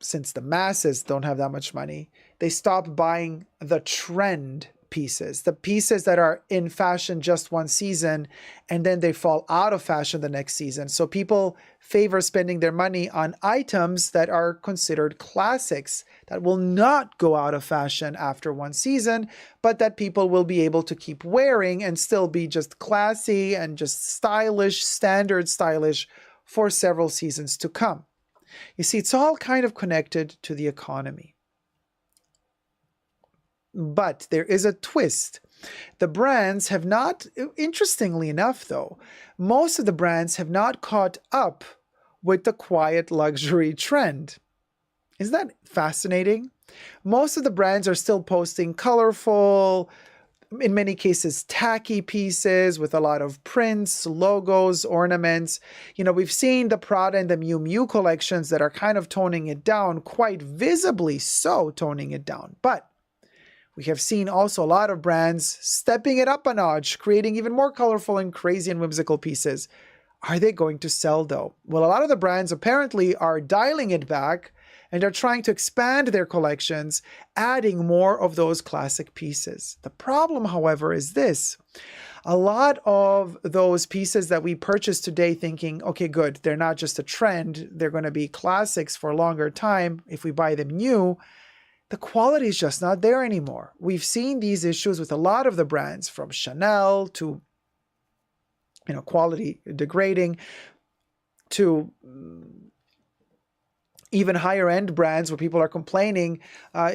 S2: since the masses don't have that much money, they stop buying the trend pieces, the pieces that are in fashion just one season, and then they fall out of fashion the next season. So people favor spending their money on items that are considered classics, that will not go out of fashion after one season, but that people will be able to keep wearing and still be just classy and just stylish, standard stylish for several seasons to come. You see, it's all kind of connected to the economy. But there is a twist. The brands have not, interestingly enough though, most of the brands have not caught up with the quiet luxury trend. Isn't that fascinating? Most of the brands are still posting colorful, in many cases tacky pieces with a lot of prints, logos, ornaments. We've seen the Prada and the Miu Miu collections that are kind of toning it down, quite visibly so toning it down. But we have seen also a lot of brands stepping it up a notch, creating even more colorful and crazy and whimsical pieces. Are they going to sell though? Well, a lot of the brands apparently are dialing it back And they're trying to expand their collections, adding more of those classic pieces. The problem, however, is this. A lot of those pieces that we purchase today thinking, okay, good, they're not just a trend, they're going to be classics for a longer time if we buy them new, the quality is just not there anymore. We've seen these issues with a lot of the brands, from Chanel to, quality degrading, to even higher end brands where people are complaining,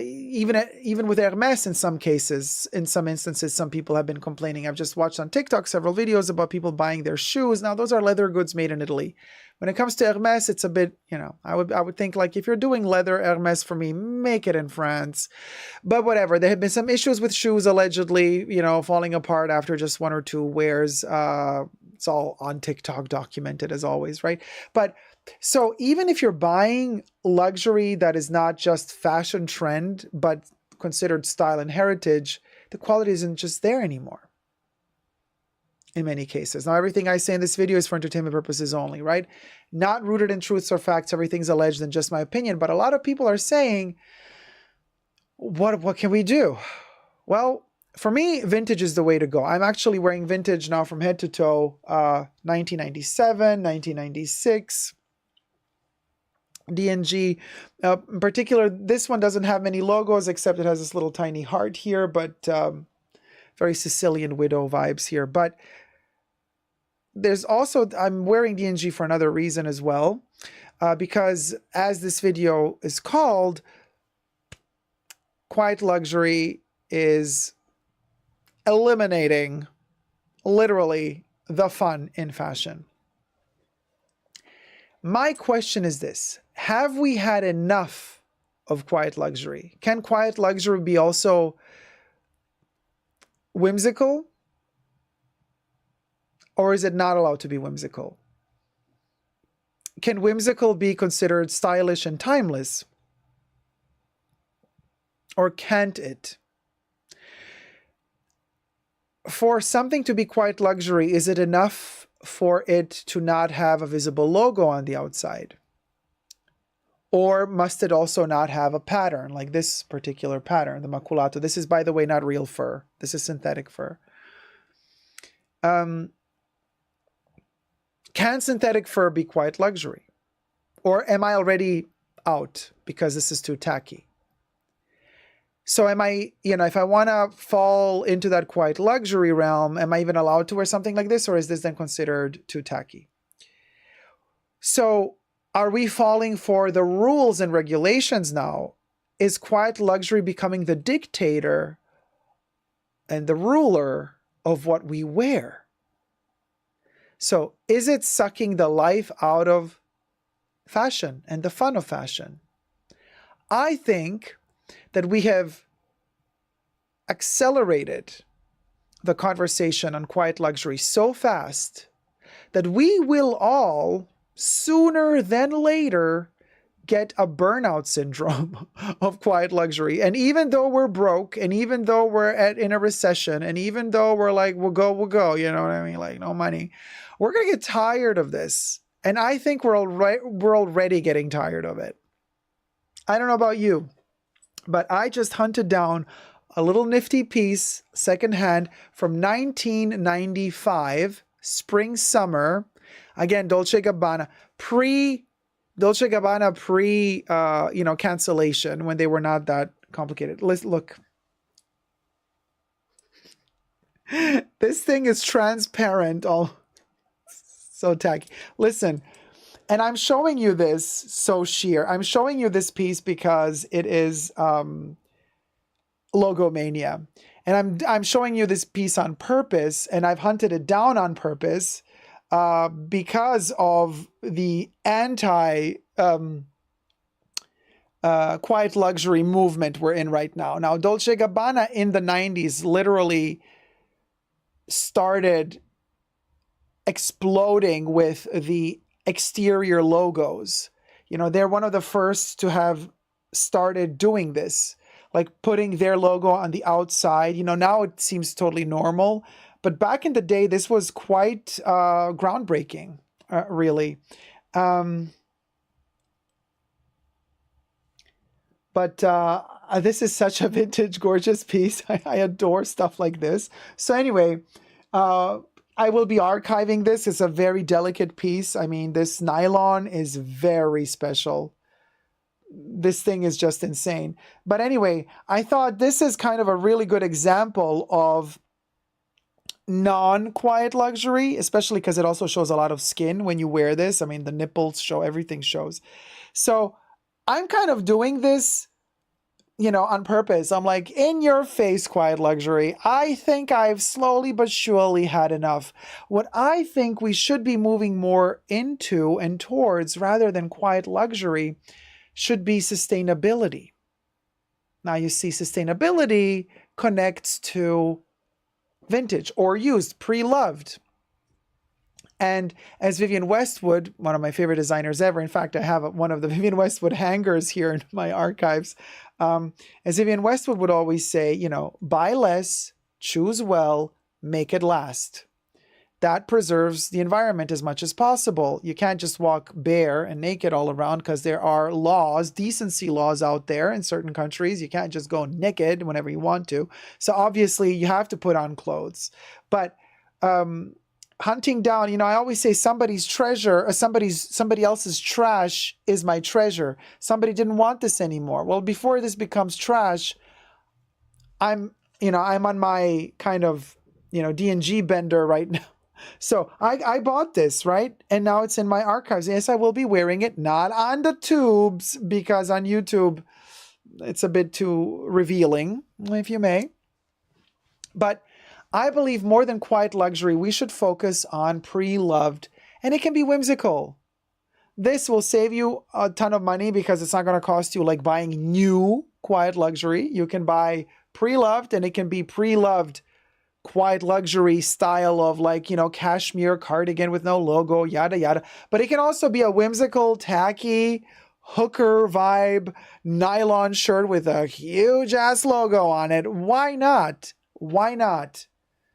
S2: even with Hermes in some cases, in some instances, some people have been complaining. I've just watched on TikTok several videos about people buying their shoes. Now, those are leather goods made in Italy. When it comes to Hermes, it's a bit, I would think, like, if you're doing leather Hermes for me, make it in France. But whatever, there have been some issues with shoes allegedly, falling apart after just one or two wears. It's all on TikTok documented as always, right? But so even if you're buying luxury that is not just fashion trend, but considered style and heritage, the quality isn't just there anymore in many cases. Now, everything I say in this video is for entertainment purposes only, right? Not rooted in truths or facts. Everything's alleged and just my opinion. But a lot of people are saying, what can we do? Well, for me, vintage is the way to go. I'm actually wearing vintage now from head to toe, 1997, 1996. D&G. In particular, this one doesn't have many logos, except it has this little tiny heart here, but very Sicilian widow vibes here. But there's also, I'm wearing D&G for another reason as well, because as this video is called, Quiet Luxury is eliminating literally the fun in fashion. My question is this: have we had enough of quiet luxury? Can quiet luxury be also whimsical? Or is it not allowed to be whimsical? Can whimsical be considered stylish and timeless? Or can't it? For something to be quiet luxury, is it enough for it to not have a visible logo on the outside? Or must it also not have a pattern, like this particular pattern, the maculato? This is, by the way, not real fur. This is synthetic fur. Can synthetic fur be quiet luxury? Or am I already out because this is too tacky? So am I, if I want to fall into that quiet luxury realm, am I even allowed to wear something like this? Or is this then considered too tacky? So are we falling for the rules and regulations now? Is quiet luxury becoming the dictator and the ruler of what we wear? So is it sucking the life out of fashion and the fun of fashion? I think that we have accelerated the conversation on quiet luxury so fast that we will all, sooner than later, get a burnout syndrome of quiet luxury. And even though we're broke, and even though we're in a recession, and even though we're like, we'll go, you know what I mean? Like, no money. We're going to get tired of this. And I think we're already getting tired of it. I don't know about you, but I just hunted down a little nifty piece, secondhand, from 1995, spring, summer. Again, Dolce Gabbana, cancellation, when they were not that complicated. Let's look. This thing is transparent, all so tacky. Listen. And I'm showing you this so sheer. I'm showing you this piece because it is logomania. And I'm showing you this piece on purpose, and I've hunted it down on purpose because of the anti quiet luxury movement we're in right now. Now, Dolce Gabbana in the 90s literally started exploding with the exterior logos. They're one of the first to have started doing this, like putting their logo on the outside. Now it seems totally normal, but back in the day, this was quite groundbreaking, really. But this is such a vintage, gorgeous piece. I adore stuff like this. So anyway, I will be archiving this. It's a very delicate piece. I mean, this nylon is very special. This thing is just insane. But anyway, I thought this is kind of a really good example of non-quiet luxury, especially because it also shows a lot of skin when you wear this. I mean, the nipples show, everything shows. So I'm kind of doing this, you know, on purpose. I'm like, in your face, quiet luxury. I think I've slowly but surely had enough. What I think we should be moving more into and towards, rather than quiet luxury, should be sustainability. Now you see, sustainability connects to vintage or used, pre-loved. And as Vivienne Westwood, one of my favorite designers ever, in fact, I have one of the Vivienne Westwood hangers here in my archives. As Vivienne Westwood would always say, you know, buy less, choose well, make it last. That preserves the environment as much as possible. You can't just walk bare and naked all around because there are laws, decency laws out there in certain countries. You can't just go naked whenever you want to. So obviously you have to put on clothes. But hunting down, you know, I always say somebody's treasure or somebody else's trash is my treasure. Somebody didn't want this anymore. Well, before this becomes trash, I'm on my kind of, you know, D&G bender right now. So I bought this, right? And now it's in my archives. Yes, I will be wearing it, not on the tubes, because on YouTube, it's a bit too revealing, if you may. But I believe more than quiet luxury, we should focus on pre-loved, and it can be whimsical. This will save you a ton of money because it's not going to cost you like buying new quiet luxury. You can buy pre-loved, and it can be pre-loved quiet luxury style of, like, you know, cashmere cardigan with no logo, yada yada. But it can also be a whimsical, tacky, hooker vibe nylon shirt with a huge ass logo on it. Why not? Why not?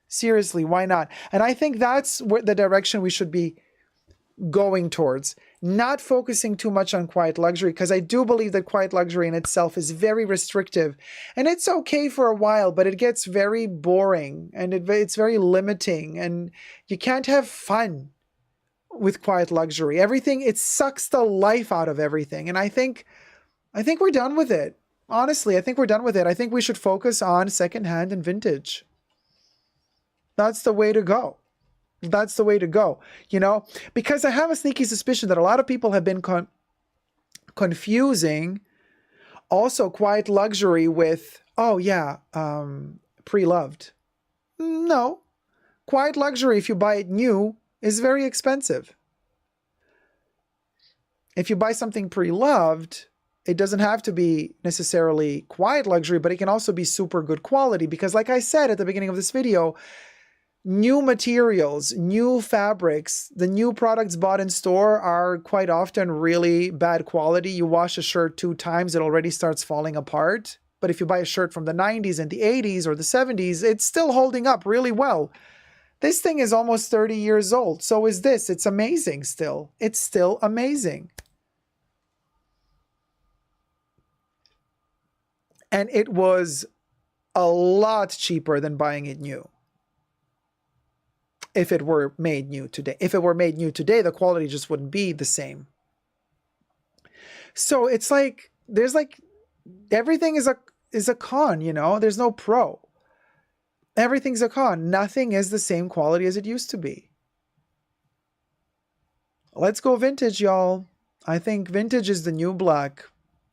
S2: Seriously, why not? And I think that's where the direction we should be going towards. Not focusing too much on quiet luxury, because I do believe that quiet luxury in itself is very restrictive. And it's okay for a while, but it gets very boring and it's very limiting, and you can't have fun with quiet luxury. Everything, it sucks the life out of everything. And I think we're done with it. Honestly, I think we're done with it. I think we should focus on secondhand and vintage. That's the way to go. That's the way to go, you know, because I have a sneaky suspicion that a lot of people have been confusing also quiet luxury with, oh yeah, pre-loved. No, quiet luxury, if you buy it new, is very expensive. If you buy something pre-loved, it doesn't have to be necessarily quiet luxury, but it can also be super good quality, because like I said at the beginning of this video, new materials, new fabrics, the new products bought in store are quite often really bad quality. You wash a shirt 2 times, it already starts falling apart. But if you buy a shirt from the 90s and the 80s or the 70s, it's still holding up really well. This thing is almost 30 years old. So is this. It's amazing still. It's still amazing. And it was a lot cheaper than buying it new. If it were made new today. If it were made new today, the quality just wouldn't be the same. So it's like, there's like, everything is a con, you know? There's no pro. Everything's a con. Nothing is the same quality as it used to be. Let's go vintage, y'all. I think vintage is the new black.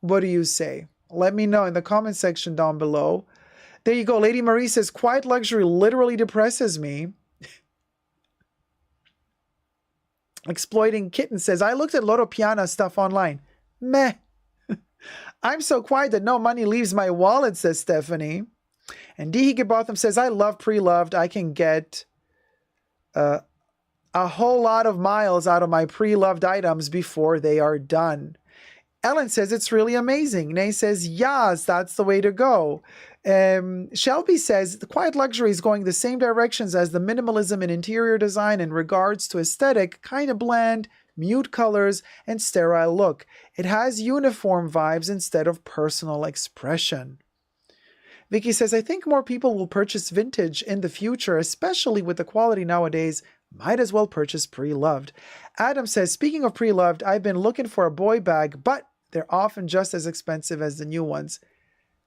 S2: What do you say? Let me know in the comment section down below. There you go. Lady Marie says, quiet luxury literally depresses me. Exploiting Kitten says, I looked at Loro Piana stuff online. Meh. I'm so quiet that no money leaves my wallet, says Stephanie. And D. Higginbotham says, I love pre-loved. I can get a whole lot of miles out of my pre-loved items before they are done. Ellen says, it's really amazing. Nay says, yes, that's the way to go. Shelby says, the quiet luxury is going the same directions as the minimalism in interior design in regards to aesthetic, kind of bland, mute colors, and sterile look. It has uniform vibes instead of personal expression. Vicky says, I think more people will purchase vintage in the future, especially with the quality nowadays. Might as well purchase pre-loved. Adam says, speaking of pre-loved, I've been looking for a boy bag, but they're often just as expensive as the new ones.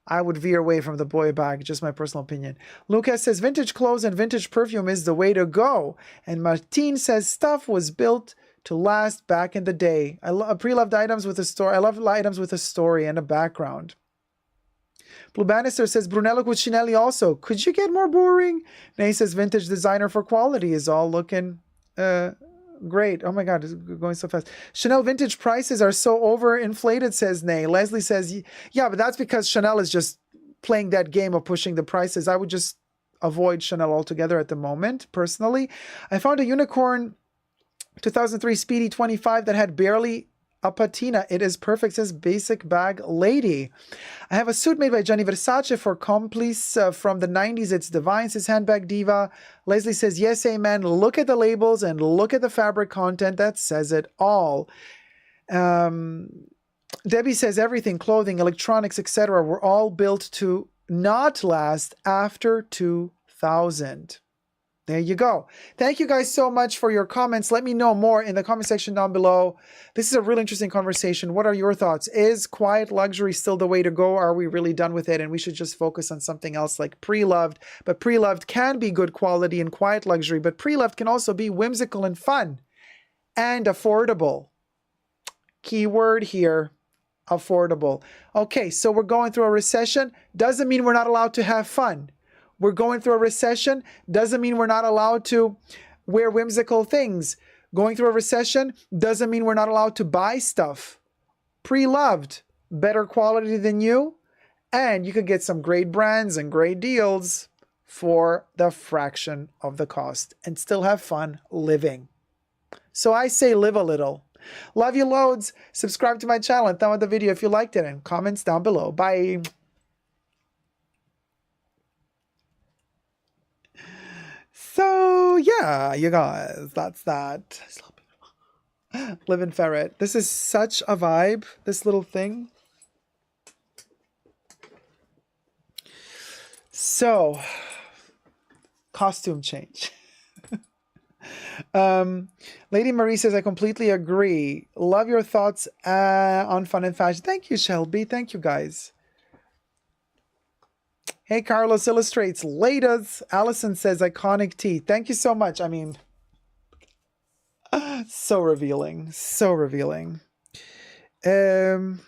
S2: I would veer away from the boy bag, just my personal opinion. Lucas says, vintage clothes and vintage perfume is the way to go. And Martine says, stuff was built to last back in the day. I love pre-loved items with a story. I love items with a story and a background. Blue Bannister says, Brunello Cucinelli also. Could you get more boring? Nay says, vintage designer for quality is all looking great. Oh my God, it's going so fast. Chanel vintage prices are so overinflated, says Nay. Leslie says, yeah, but that's because Chanel is just playing that game of pushing the prices. I would just avoid Chanel altogether at the moment, personally. I found a unicorn 2003 Speedy 25 that had barely a patina. It is perfect, says Basic Bag Lady. I have a suit made by Gianni Versace for Complice from the 90s. It's divine, says Handbag Diva. Leslie says, yes, amen. Look at the labels and look at the fabric content. That says it all. Debbie says everything, clothing, electronics, etc. were all built to not last after 2000. There you go. Thank you guys so much for your comments. Let me know more in the comment section down below. This is a really interesting conversation. What are your thoughts? Is quiet luxury still the way to go? Are we really done with it and we should just focus on something else like pre-loved? But pre-loved can be good quality and quiet luxury, but pre-loved can also be whimsical and fun and affordable. Key word here, affordable. Okay, so we're going through a recession. Doesn't mean we're not allowed to have fun. We're going through a recession doesn't mean we're not allowed to wear whimsical things. Going through a recession doesn't mean we're not allowed to buy stuff. Pre-loved, better quality than you, and you could get some great brands and great deals for the fraction of the cost and still have fun living. So I say live a little. Love you loads. Subscribe to my channel and thumb up the video if you liked it and comments down below. Bye. So, yeah, you guys, that's that. Living Ferret. This is such a vibe, this little thing. So, costume change. Lady Marie says, I completely agree. Love your thoughts on fun and fashion. Thank you, Shelby. Thank you, guys. Hey, Carlos illustrates. Ladas. Allison says, iconic tea. Thank you so much. I mean, so revealing. So revealing. Hold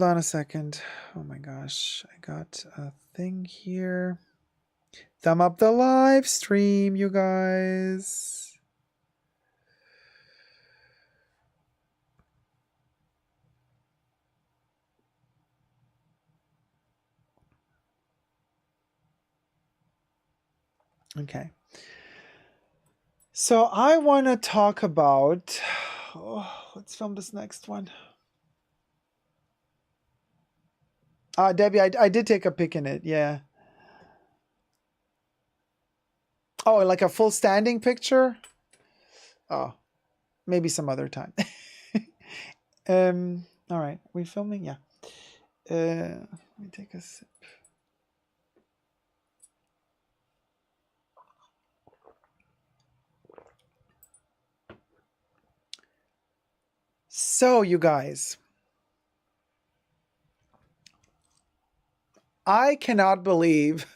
S2: on a second. Oh my gosh. I got a thing here. Thumb up the live stream, you guys. Okay. So I want to talk about, let's film this next one. Debbie, I did take a pic in it. Yeah. Oh, like a full standing picture? Oh, maybe some other time. All right. We filming? Yeah. Let me take a sip. So, you guys, I cannot believe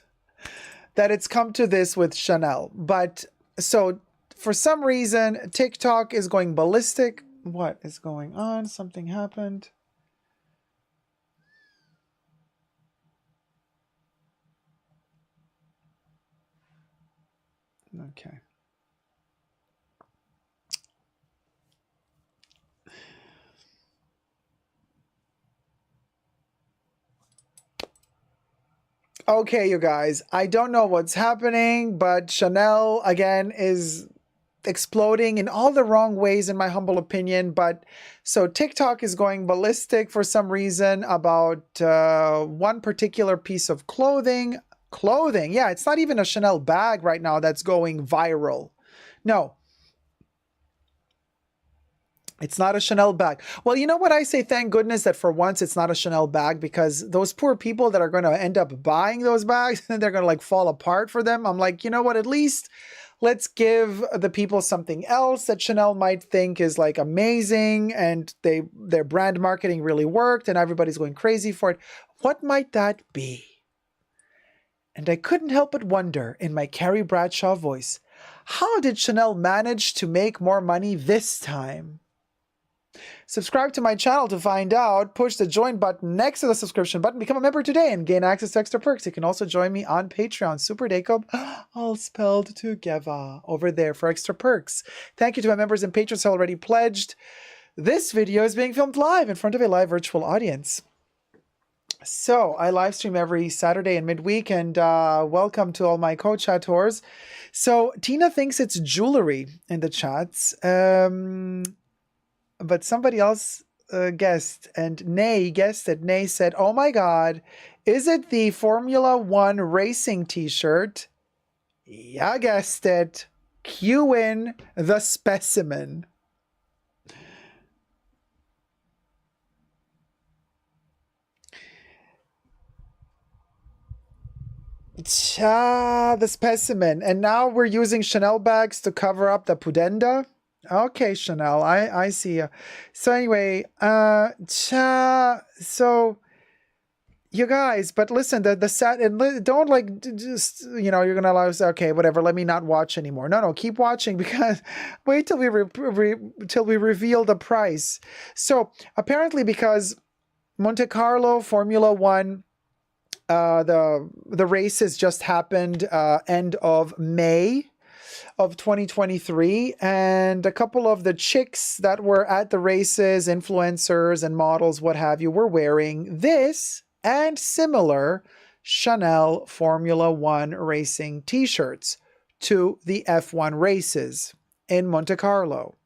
S2: that it's come to this with Chanel. But so for some reason, TikTok is going ballistic. What is going on? Something happened. Okay. Okay, you guys, I don't know what's happening, but Chanel, again, is exploding in all the wrong ways, in my humble opinion. But so TikTok is going ballistic for some reason about one particular piece of clothing. Yeah, it's not even a Chanel bag right now that's going viral. No, it's not a Chanel bag. Well, you know what I say? Thank goodness that for once it's not a Chanel bag, because those poor people that are going to end up buying those bags and they're going to like fall apart for them. I'm like, you know what? At least let's give the people something else that Chanel might think is like amazing, and their brand marketing really worked and everybody's going crazy for it. What might that be? And I couldn't help but wonder in my Carrie Bradshaw voice, how did Chanel manage to make more money this time? Subscribe to my channel to find out. Push the join button next to the subscription button. Become a member today and gain access to extra perks. You can also join me on Patreon, Super Jacob, all spelled together, over there for extra perks. Thank you to my members and patrons who already pledged. This video is being filmed live in front of a live virtual audience. So I live stream every Saturday and midweek, and welcome to all my co-chattors. So Tina thinks it's jewelry in the chats. But somebody else guessed, and Nay guessed it. Nay said, oh my God, is it the Formula One racing t-shirt? Yeah, I guessed it. Cue in the specimen. The specimen. And now we're using Chanel bags to cover up the pudenda. Okay, Chanel, I see you. So anyway, so you guys, but listen, the set, and don't like just, you know, you're gonna allow us, okay, whatever, let me not watch anymore. No, keep watching, because wait till we reveal the price. So apparently, because Monte Carlo Formula One, the races just happened end of May of 2023, and a couple of the chicks that were at the races, influencers and models, what have you, were wearing this and similar Chanel Formula One racing t-shirts to the F1 races in Monte Carlo,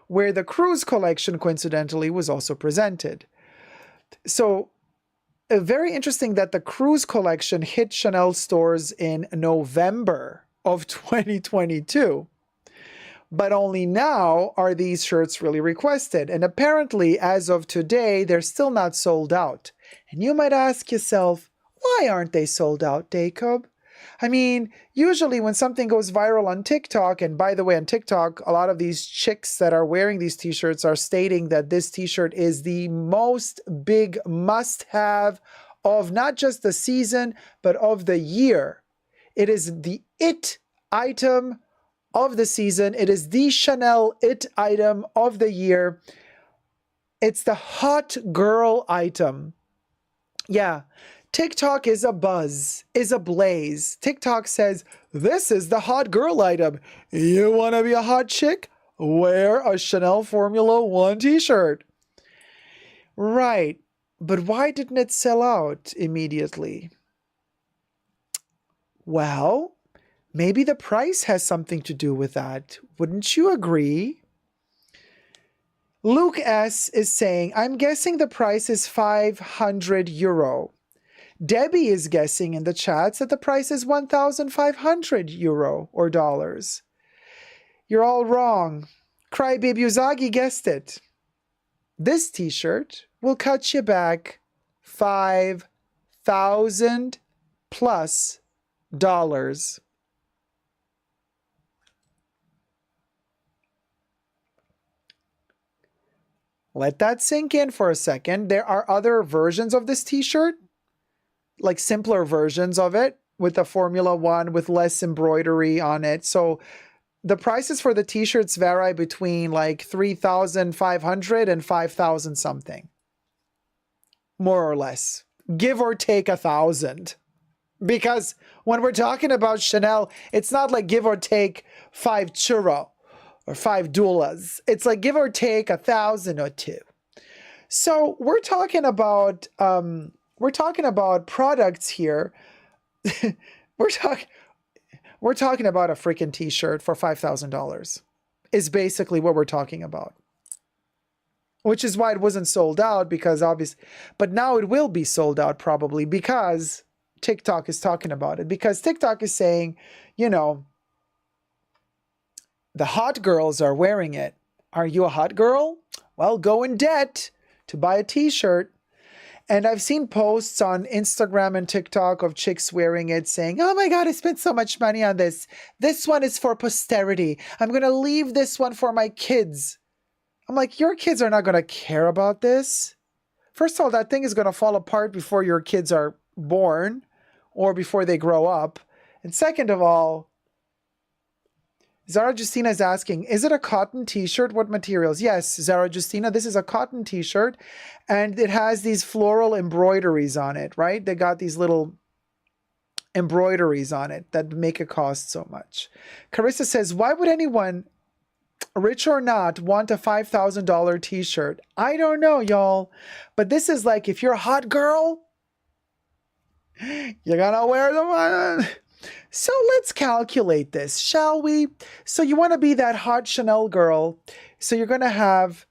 S2: where the cruise collection coincidentally was also presented. So very interesting that the cruise collection hit Chanel stores in November of 2022, but only now are these shirts really requested, and apparently as of today they're still not sold out. And you might ask yourself, why aren't they sold out, Jacob? I mean, usually when something goes viral on TikTok, and by the way, on TikTok, a lot of these chicks that are wearing these t-shirts are stating that this t-shirt is the most big must-have of not just the season, but of the year. It is the it item of the season. It is the Chanel it item of the year. It's the hot girl item. Yeah, TikTok is abuzz, is ablaze. TikTok says, this is the hot girl item. You want to be a hot chick? Wear a Chanel Formula One t-shirt. Right, but why didn't it sell out immediately? Well, maybe the price has something to do with that. Wouldn't you agree? Luke S. is saying, I'm guessing the price is €500. Debbie is guessing in the chats that the price is €1,500 or dollars. You're all wrong. Crybaby Uzagi guessed it. This t-shirt will cut you back $5,000 plus dollars. Let that sink in for a second. There are other versions of this t-shirt, like simpler versions of it with the Formula One with less embroidery on it. So the prices for the t-shirts vary between like 3,500 and 5,000 something, more or less, give or take 1,000. Because when we're talking about Chanel, it's not like give or take 5 churro or 5 doulas. It's like give or take 1,000 or 2. So we're talking about products here. We're talking about a freaking t-shirt for $5,000 is basically what we're talking about. Which is why it wasn't sold out, because obviously, but now it will be sold out probably because TikTok is talking about it. Because TikTok is saying, you know, the hot girls are wearing it. Are you a hot girl? Well, go in debt to buy a t-shirt. And I've seen posts on Instagram and TikTok of chicks wearing it saying, oh my God, I spent so much money on this. This one is for posterity. I'm going to leave this one for my kids. I'm like, your kids are not going to care about this. First of all, that thing is going to fall apart before your kids are born or before they grow up. And second of all, Zara Justina is asking, is it a cotton t-shirt? What materials? Yes, Zara Justina, this is a cotton t-shirt and it has these floral embroideries on it, right? They got these little embroideries on it that make it cost so much. Carissa says, why would anyone, rich or not, want a $5,000 t-shirt? I don't know, y'all. But this is like, if you're a hot girl, you're gonna wear the one. So let's calculate this, shall we? So you want to be that hot Chanel girl. So you're going to have,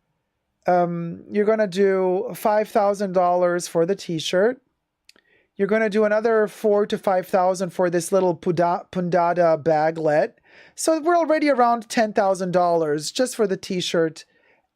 S2: you're going to do $5,000 for the t-shirt. You're going to do another $4,000 to $5,000 for this little pundada baglet. So we're already around $10,000 just for the t-shirt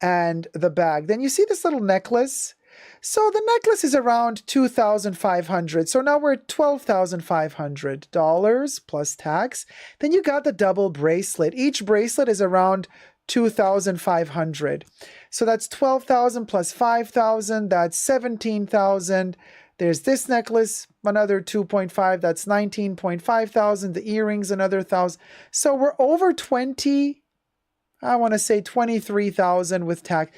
S2: and the bag. Then you see this little necklace. So the necklace is around $2,500. So now we're at $12,500 plus tax. Then you got the double bracelet. Each bracelet is around $2,500. So that's $12,000 plus $5,000. That's $17,000. There's this necklace, another 2.5. That's $19,500. The earrings, another $1,000. So we're over I want to say $23,000 with tax.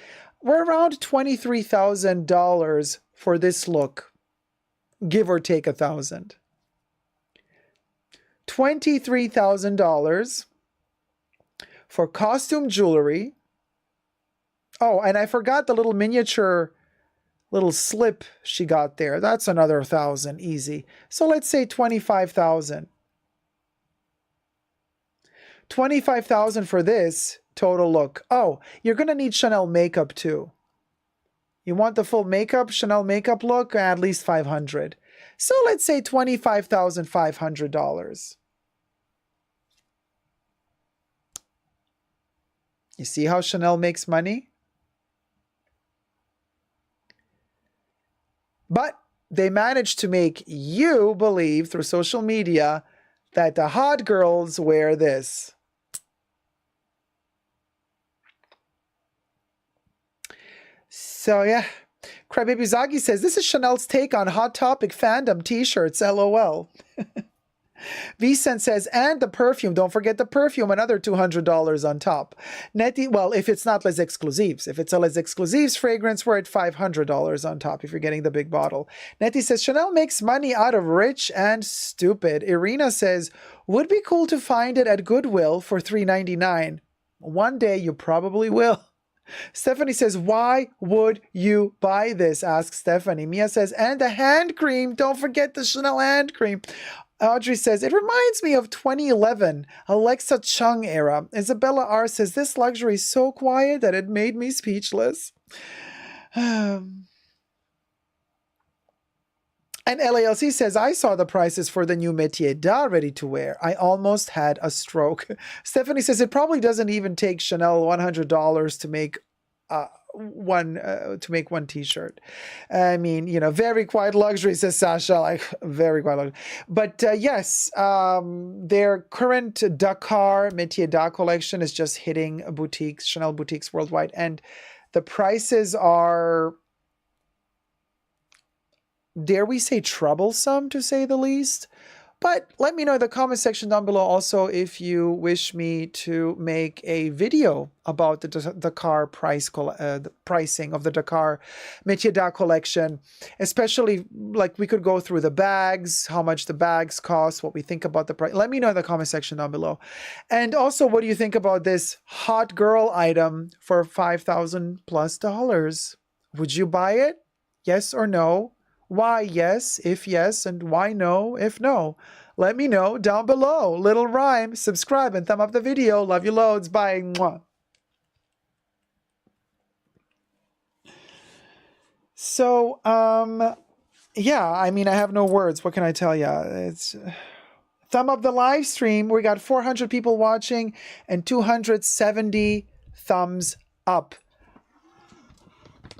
S2: We're around $23,000 for this look, give or take $1,000. $23,000 for costume jewelry. Oh, and I forgot the little miniature little slip she got there. That's another $1,000 easy. So let's say $25,000. $25,000 for this total look. Oh, you're going to need Chanel makeup too. You want the full makeup, Chanel makeup look, at least $500. So let's say $25,500. You see how Chanel makes money? But they managed to make you believe through social media that the hot girls wear this. So yeah, Crybaby Zagi says, this is Chanel's take on Hot Topic fandom t-shirts, LOL. Vicent says, and the perfume, don't forget the perfume, another $200 on top. Nettie, well, if it's not Les Exclusives. If it's a Les Exclusives fragrance, we're at $500 on top if you're getting the big bottle. Nettie says, Chanel makes money out of rich and stupid. Irina says, would be cool to find it at Goodwill for $3.99. One day you probably will. Stephanie says, why would you buy this? Asks Stephanie. Mia says, and the hand cream. Don't forget the Chanel hand cream. Audrey says, it reminds me of 2011, Alexa Chung era. Isabella R says, this luxury is so quiet that it made me speechless. And LALC says, I saw the prices for the new Métier d'Art ready to wear. I almost had a stroke. Stephanie says, it probably doesn't even take Chanel $100 to make one t-shirt. I mean, you know, very quiet luxury, says Sasha, like very quiet luxury. But yes, their current Dakar Métier d'Art collection is just hitting boutiques, Chanel boutiques worldwide. And the prices are, dare we say, troublesome, to say the least. But let me know in the comment section down below also if you wish me to make a video about the Dakar the pricing of the Dakar Métier d'Art collection. Especially, like, we could go through the bags, how much the bags cost, what we think about the price. Let me know in the comment section down below. And also, what do you think about this hot girl item for $5,000 plus? Would you buy it? Yes or no? Why yes, if yes, and why no, if no? Let me know down below. Little rhyme, subscribe, and thumb up the video. Love you loads. Bye. Mwah. So, yeah, I mean, I have no words. What can I tell you? It's thumb up the live stream. We got 400 people watching and 270 thumbs up.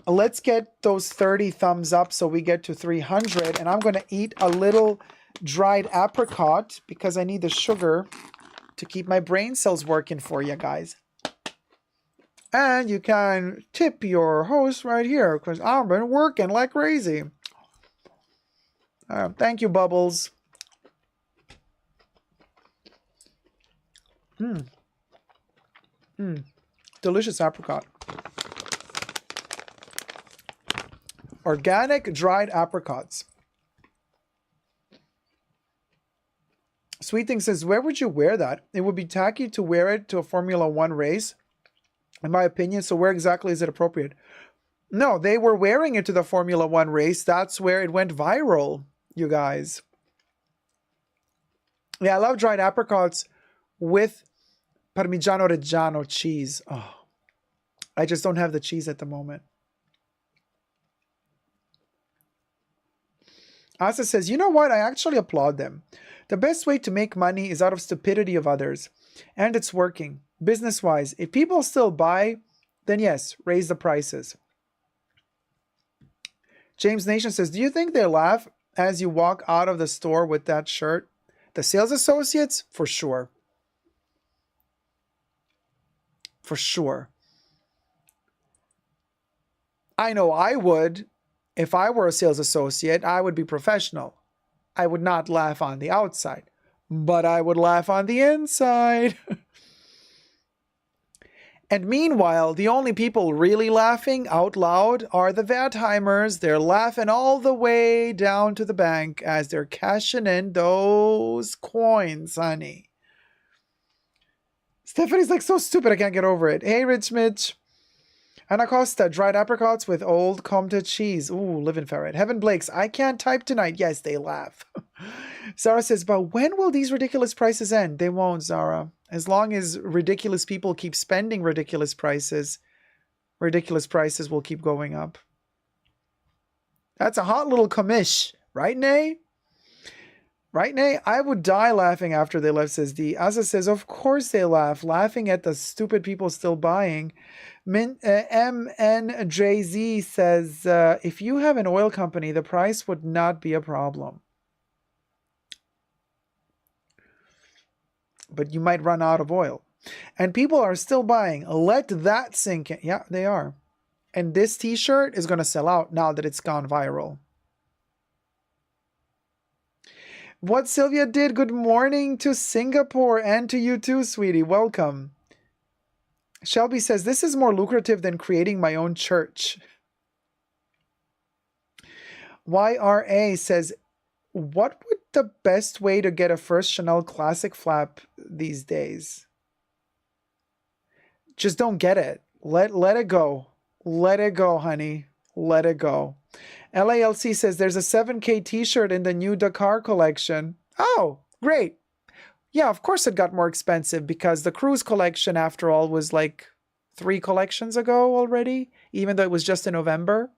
S2: Let's get those 30 thumbs up so we get to 300. And I'm going to eat a little dried apricot because I need the sugar to keep my brain cells working for you guys. And you can tip your host right here because I've been working like crazy. Thank you, Bubbles. Delicious apricot. Organic dried apricots. Sweet Thing says, where would you wear that? It would be tacky to wear it to a Formula One race, in my opinion. So where exactly is it appropriate? No, they were wearing it to the Formula One race. That's where it went viral, you guys. Yeah, I love dried apricots with Parmigiano Reggiano cheese. Oh, I just don't have the cheese at the moment. Asa says, you know what? I actually applaud them. The best way to make money is out of stupidity of others. And it's working. Business-wise, if people still buy, then yes, raise the prices. James Nation says, do you think they laugh as you walk out of the store with that shirt? The sales associates? For sure. For sure. I know I would. If I were a sales associate, I would be professional. I would not laugh on the outside, but I would laugh on the inside. And meanwhile, the only people really laughing out loud are the Wertheimers. They're laughing all the way down to the bank as they're cashing in those coins, honey. Stephanie's like so stupid, I can't get over it. Hey, Rich Mitch. Anna Costa, dried apricots with old Comte cheese. Ooh, living ferret. Heaven Blakes, I can't type tonight. Yes, they laugh. Zara says, but when will these ridiculous prices end? They won't, Zara. As long as ridiculous people keep spending ridiculous prices will keep going up. That's a hot little commish. Right, Nay? Right, Nay? I would die laughing after they left, says D. Asa says, of course they laugh. Laughing at the stupid people still buying. MNJZ says, if you have an oil company, the price would not be a problem. But you might run out of oil. And people are still buying. Let that sink in. Yeah, they are. And this t-shirt is going to sell out now that it's gone viral. What Sylvia did, good morning to Singapore and to you too, sweetie. Welcome. Shelby says, this is more lucrative than creating my own church. YRA says, what would the best way to get a first Chanel Classic flap these days? Just don't get it. Let it go. Let it go, honey. Let it go. LALC says, there's a 7K t-shirt in the new Dakar collection. Oh, great. Yeah, of course it got more expensive because the cruise collection, after all, was like 3 collections ago already, even though it was just in November.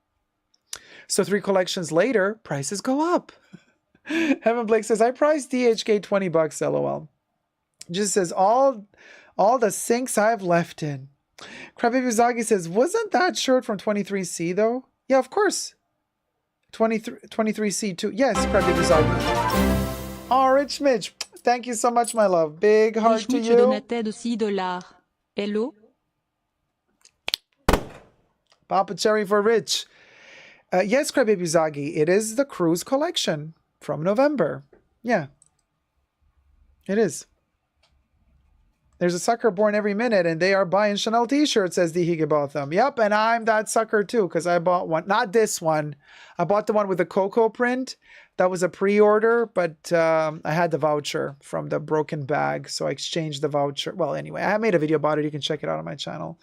S2: So 3 collections later, prices go up. Heaven Blake says, I priced DHK $20, LOL. Just says, all the sinks I've left in. Krabby Uzagi says, wasn't that shirt from 23C though? Yeah, of course. 23C too. Yes, Krabby Uzagi. Oh, Rich Mitch. Thank you so much, my love. Big heart to you.
S5: donatait de $6. Hello?
S2: Papa Cherry for Rich. Yes, Crybaby Zagi. It is the cruise collection from November. Yeah. It is. There's a sucker born every minute, and they are buying Chanel t-shirts, says the Higginbotham. Yep, and I'm that sucker too, because I bought one. Not this one. I bought the one with the Coco print. That was a pre-order, but I had the voucher from the broken bag, so I exchanged the voucher. Well, anyway, I made a video about it. You can check it out on my channel.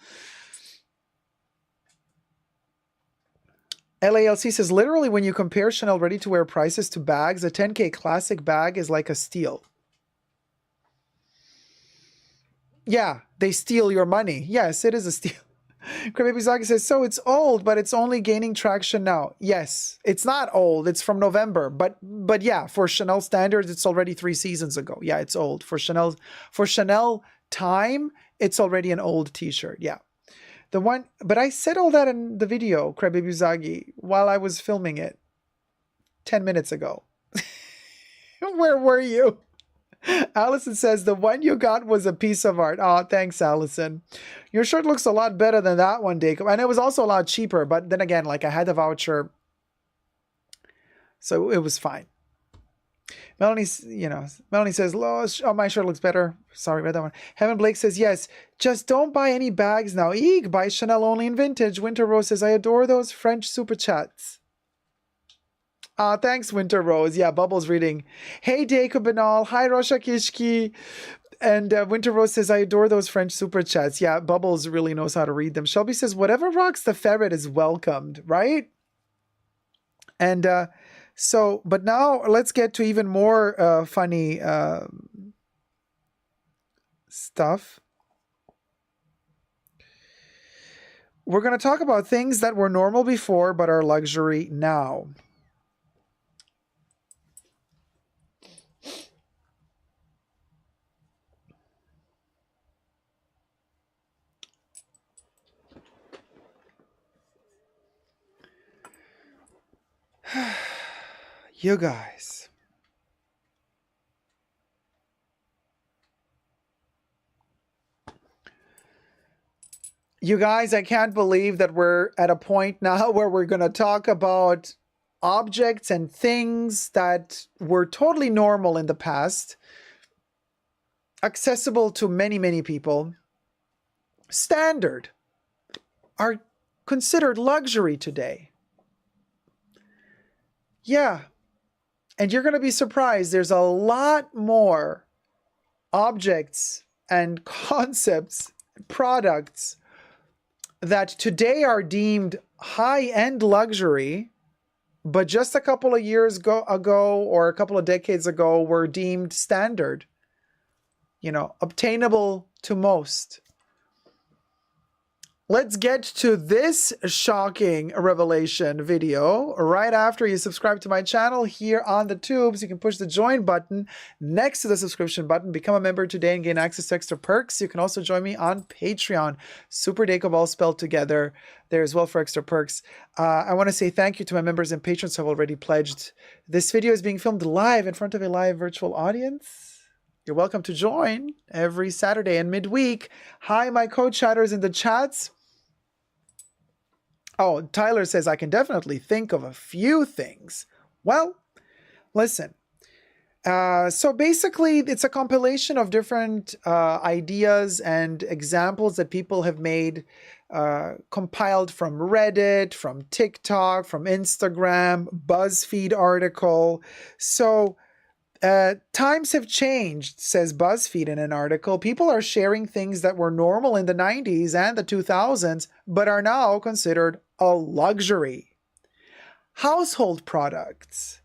S2: LALC says, literally, when you compare Chanel ready-to-wear prices to bags, a 10K classic bag is like a steal. Yeah, they steal your money. Yes, it is a steal. Crazy Zaki says, so it's old, but it's only gaining traction now. Yes, it's not old. It's from November. But yeah, for Chanel standards, it's already 3 seasons ago. Yeah, it's old. For Chanel time, it's already an old t-shirt. Yeah. The one, but I said all that in the video, Crybaby Zagi, while I was filming it 10 minutes ago. Where were you? Allison says, the one you got was a piece of art. Oh, thanks, Allison. Your shirt looks a lot better than that one, Jacob. And it was also a lot cheaper. But then again, like I had the voucher. So it was fine. Melanie says, oh, my shirt looks better. Sorry about that one. Heaven Blake says, yes, just don't buy any bags now. Eek, buy Chanel only in vintage. Winter Rose says, I adore those French super chats. Thanks, Winter Rose. Yeah, Bubbles reading. Hey, Deiko Banal. Hi, Rosha Kishki. And Winter Rose says, I adore those French super chats. Yeah, Bubbles really knows how to read them. Shelby says, whatever rocks the ferret is welcomed, right? And but now let's get to even more funny stuff. We're going to talk about things that were normal before but are luxury now. You guys. You guys, I can't believe that we're at a point now where we're going to talk about objects and things that were totally normal in the past, accessible to many, many people, standard, are considered luxury today. Yeah. And you're going to be surprised. There's a lot more objects and concepts, products that today are deemed high-end luxury, but just a couple of years ago or a couple of decades ago were deemed standard, obtainable to most. Let's get to this shocking revelation video right after you subscribe to my channel here on the tubes. You can push the join button next to the subscription button. Become a member today and gain access to extra perks. You can also join me on Patreon. Super Dacob all spelled together there as well for extra perks. I want to say thank you to my members and patrons who have already pledged. This video is being filmed live in front of a live virtual audience. You're welcome to join every Saturday and midweek. Hi, my co-chatters in the chats. Oh, Tyler says, I can definitely think of a few things. Well, listen. So basically, it's a compilation of different ideas and examples that people have made, compiled from Reddit, from TikTok, from Instagram, BuzzFeed article. So times have changed, says BuzzFeed in an article. People are sharing things that were normal in the 90s and the 2000s, but are now considered a luxury. Household products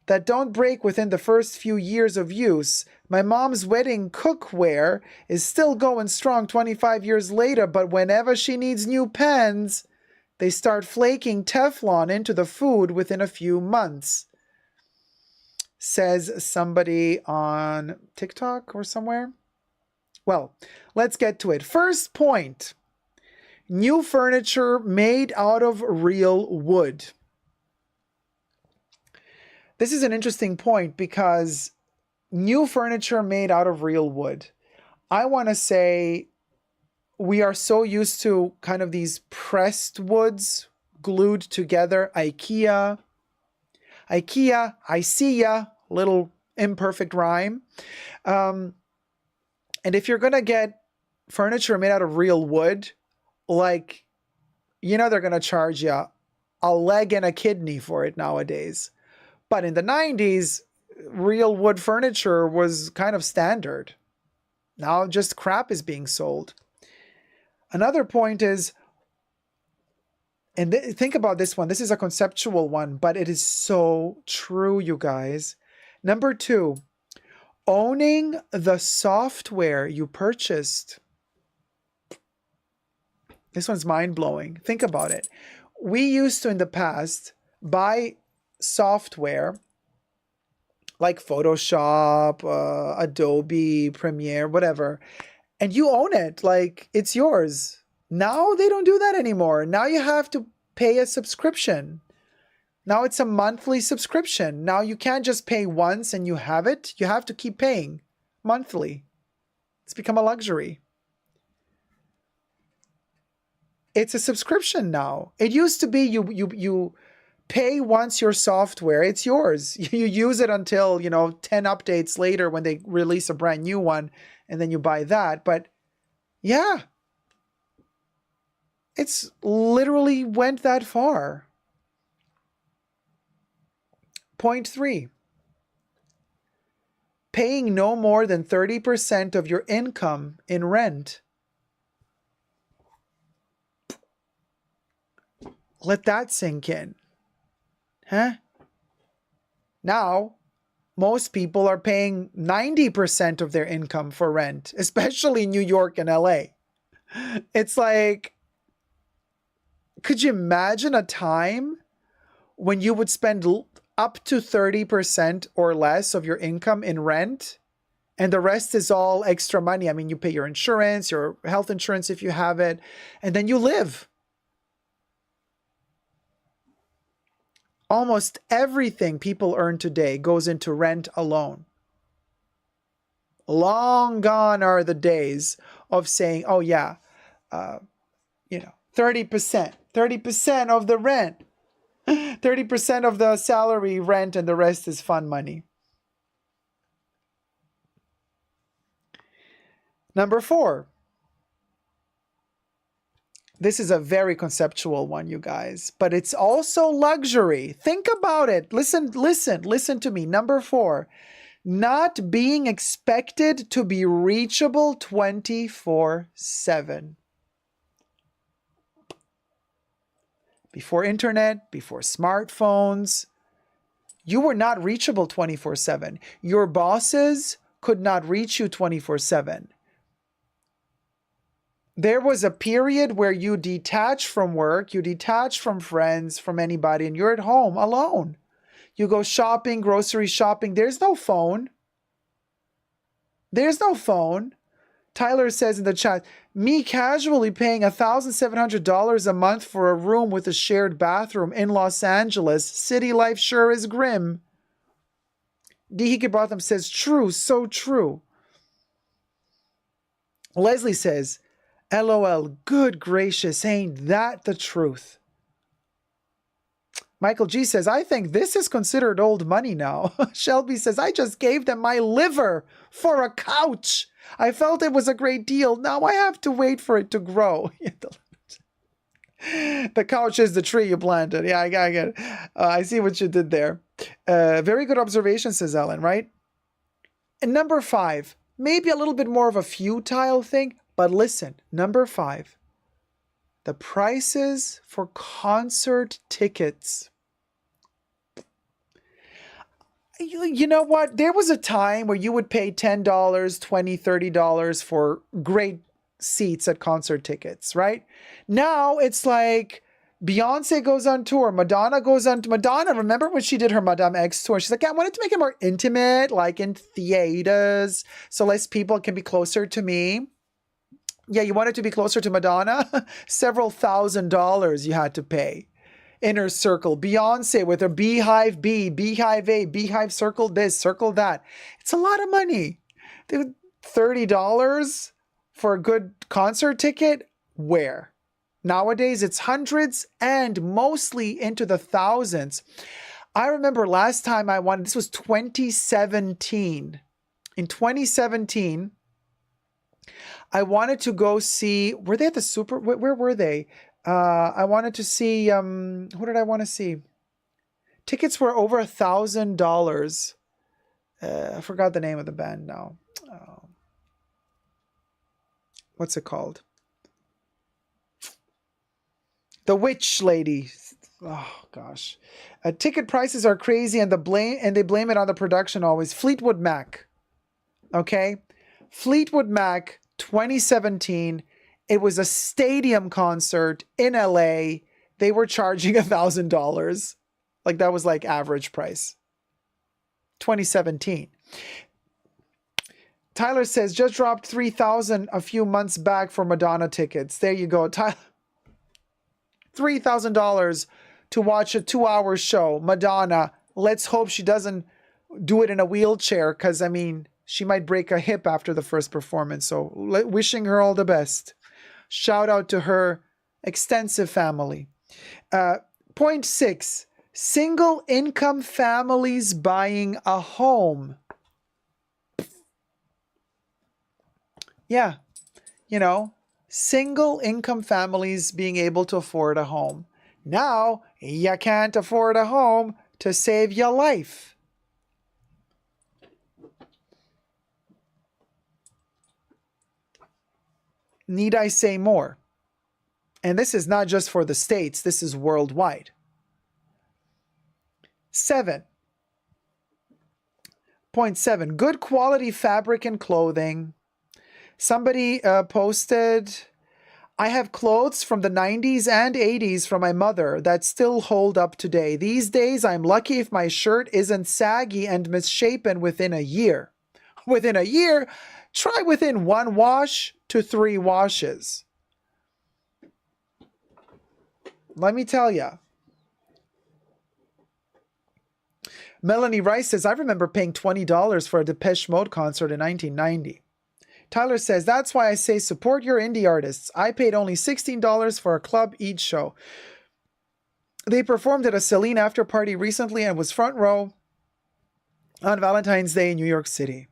S2: that don't break within the first few years of use. My mom's wedding cookware is still going strong 25 years later, but whenever she needs new pans, they start flaking Teflon into the food within a few months. Says somebody on TikTok or somewhere. Well, let's get to it. First point. New furniture made out of real wood. This is an interesting point because new furniture made out of real wood. I want to say we are so used to kind of these pressed woods glued together. IKEA, I see ya, little imperfect rhyme. And if you're going to get furniture made out of real wood, like, they're going to charge you a leg and a kidney for it nowadays. But in the 90s, real wood furniture was kind of standard. Now just crap is being sold. Another point is, And think about this one. This is a conceptual one, but it is so true, you guys. Number 2, owning the software you purchased. This one's mind-blowing. Think about it. We used to, in the past, buy software like Photoshop, Adobe, Premiere, whatever, and you own it. Like, it's yours. Now they don't do that anymore. Now you have to pay a subscription. Now it's a monthly subscription. Now you can't just pay once and you have it. You have to keep paying monthly. It's become a luxury. It's a subscription now. It used to be you pay once your software, it's yours. You use it until, 10 updates later when they release a brand new one, and then you buy that. But yeah, it's literally went that far. Point 3, paying no more than 30% of your income in rent. Let that sink in. Huh? Now, most people are paying 90% of their income for rent, especially in New York and LA. It's like, could you imagine a time when you would spend up to 30% or less of your income in rent, and the rest is all extra money? I mean, you pay your insurance, your health insurance if you have it, and then you live. Almost everything people earn today goes into rent alone. Long gone are the days of saying, oh yeah, 30% of the rent, 30% of the salary rent, and the rest is fun money. Number 4. This is a very conceptual one, you guys, but it's also luxury. Think about it. Listen to me. Number 4, not being expected to be reachable 24/7. Before internet, before smartphones, you were not reachable 24/7. Your bosses could not reach you 24/7. There was a period where you detach from work, you detach from friends, from anybody, and you're at home alone. You go shopping, grocery shopping. There's no phone. There's no phone. Tyler says in the chat, me casually paying $1,700 a month for a room with a shared bathroom in Los Angeles. City life sure is grim. D. Higginbotham says, true, so true. Leslie says, LOL, good gracious, ain't that the truth? Michael G says, I think this is considered old money now. Shelby says, I just gave them my liver for a couch. I felt it was a great deal. Now I have to wait for it to grow. The couch is the tree you planted. Yeah, I get it. I see what you did there. Very good observation, says Ellen, right? And number 5, maybe a little bit more of a futile thing, but listen, number 5, the prices for concert tickets. You know what? There was a time where you would pay $10, $20, $30 for great seats at concert tickets, right? Now it's like Beyonce goes on tour, Madonna goes on. Madonna, remember when she did her Madame X tour? She's like, I wanted to make it more intimate, like in theaters, so less people can be closer to me. Yeah, you wanted to be closer to Madonna? Several $1,000s you had to pay. Inner circle. Beyonce with her Beehive B, Beehive A, Beehive circle this, circle that. It's a lot of money. Dude, $30 for a good concert ticket? Where? Nowadays, it's hundreds and mostly into the thousands. I remember last time I went, this was 2017. In 2017, I wanted to go see, were they at the Super, where were they? I wanted to see, who did I want to see? Tickets were over $1,000. I forgot the name of the band now. What's it called? The witch lady. Oh gosh. Ticket prices are crazy and they blame it on the production always. Fleetwood Mac. Okay? Fleetwood Mac 2017. It was a stadium concert in LA. They were charging $1,000. Like that was like average price. 2017. Tyler says, just dropped $3,000 a few months back for Madonna tickets. There you go. Tyler, $3,000 to watch a 2-hour show. Madonna. Let's hope she doesn't do it in a wheelchair because, I mean, she might break a hip after the first performance. So wishing her all the best. Shout out to her extensive family. Point 6. Single income families buying a home. Yeah, you know, single income families being able to afford a home. Now, you can't afford a home to save your life. Need I say more? And this is not just for the States, this is worldwide. 7.7. Good quality fabric and clothing. Somebody posted, I have clothes from the 90s and 80s from my mother that still hold up today. These days, I'm lucky if my shirt isn't saggy and misshapen within a year. Within a year, try within 1 wash to 3 washes. Let me tell you. Melanie Rice says, I remember paying $20 for a Depeche Mode concert in 1990. Tyler says, that's why I say support your indie artists. I paid only $16 for a club each show. They performed at a Celine after party recently and was front row on Valentine's Day in New York City.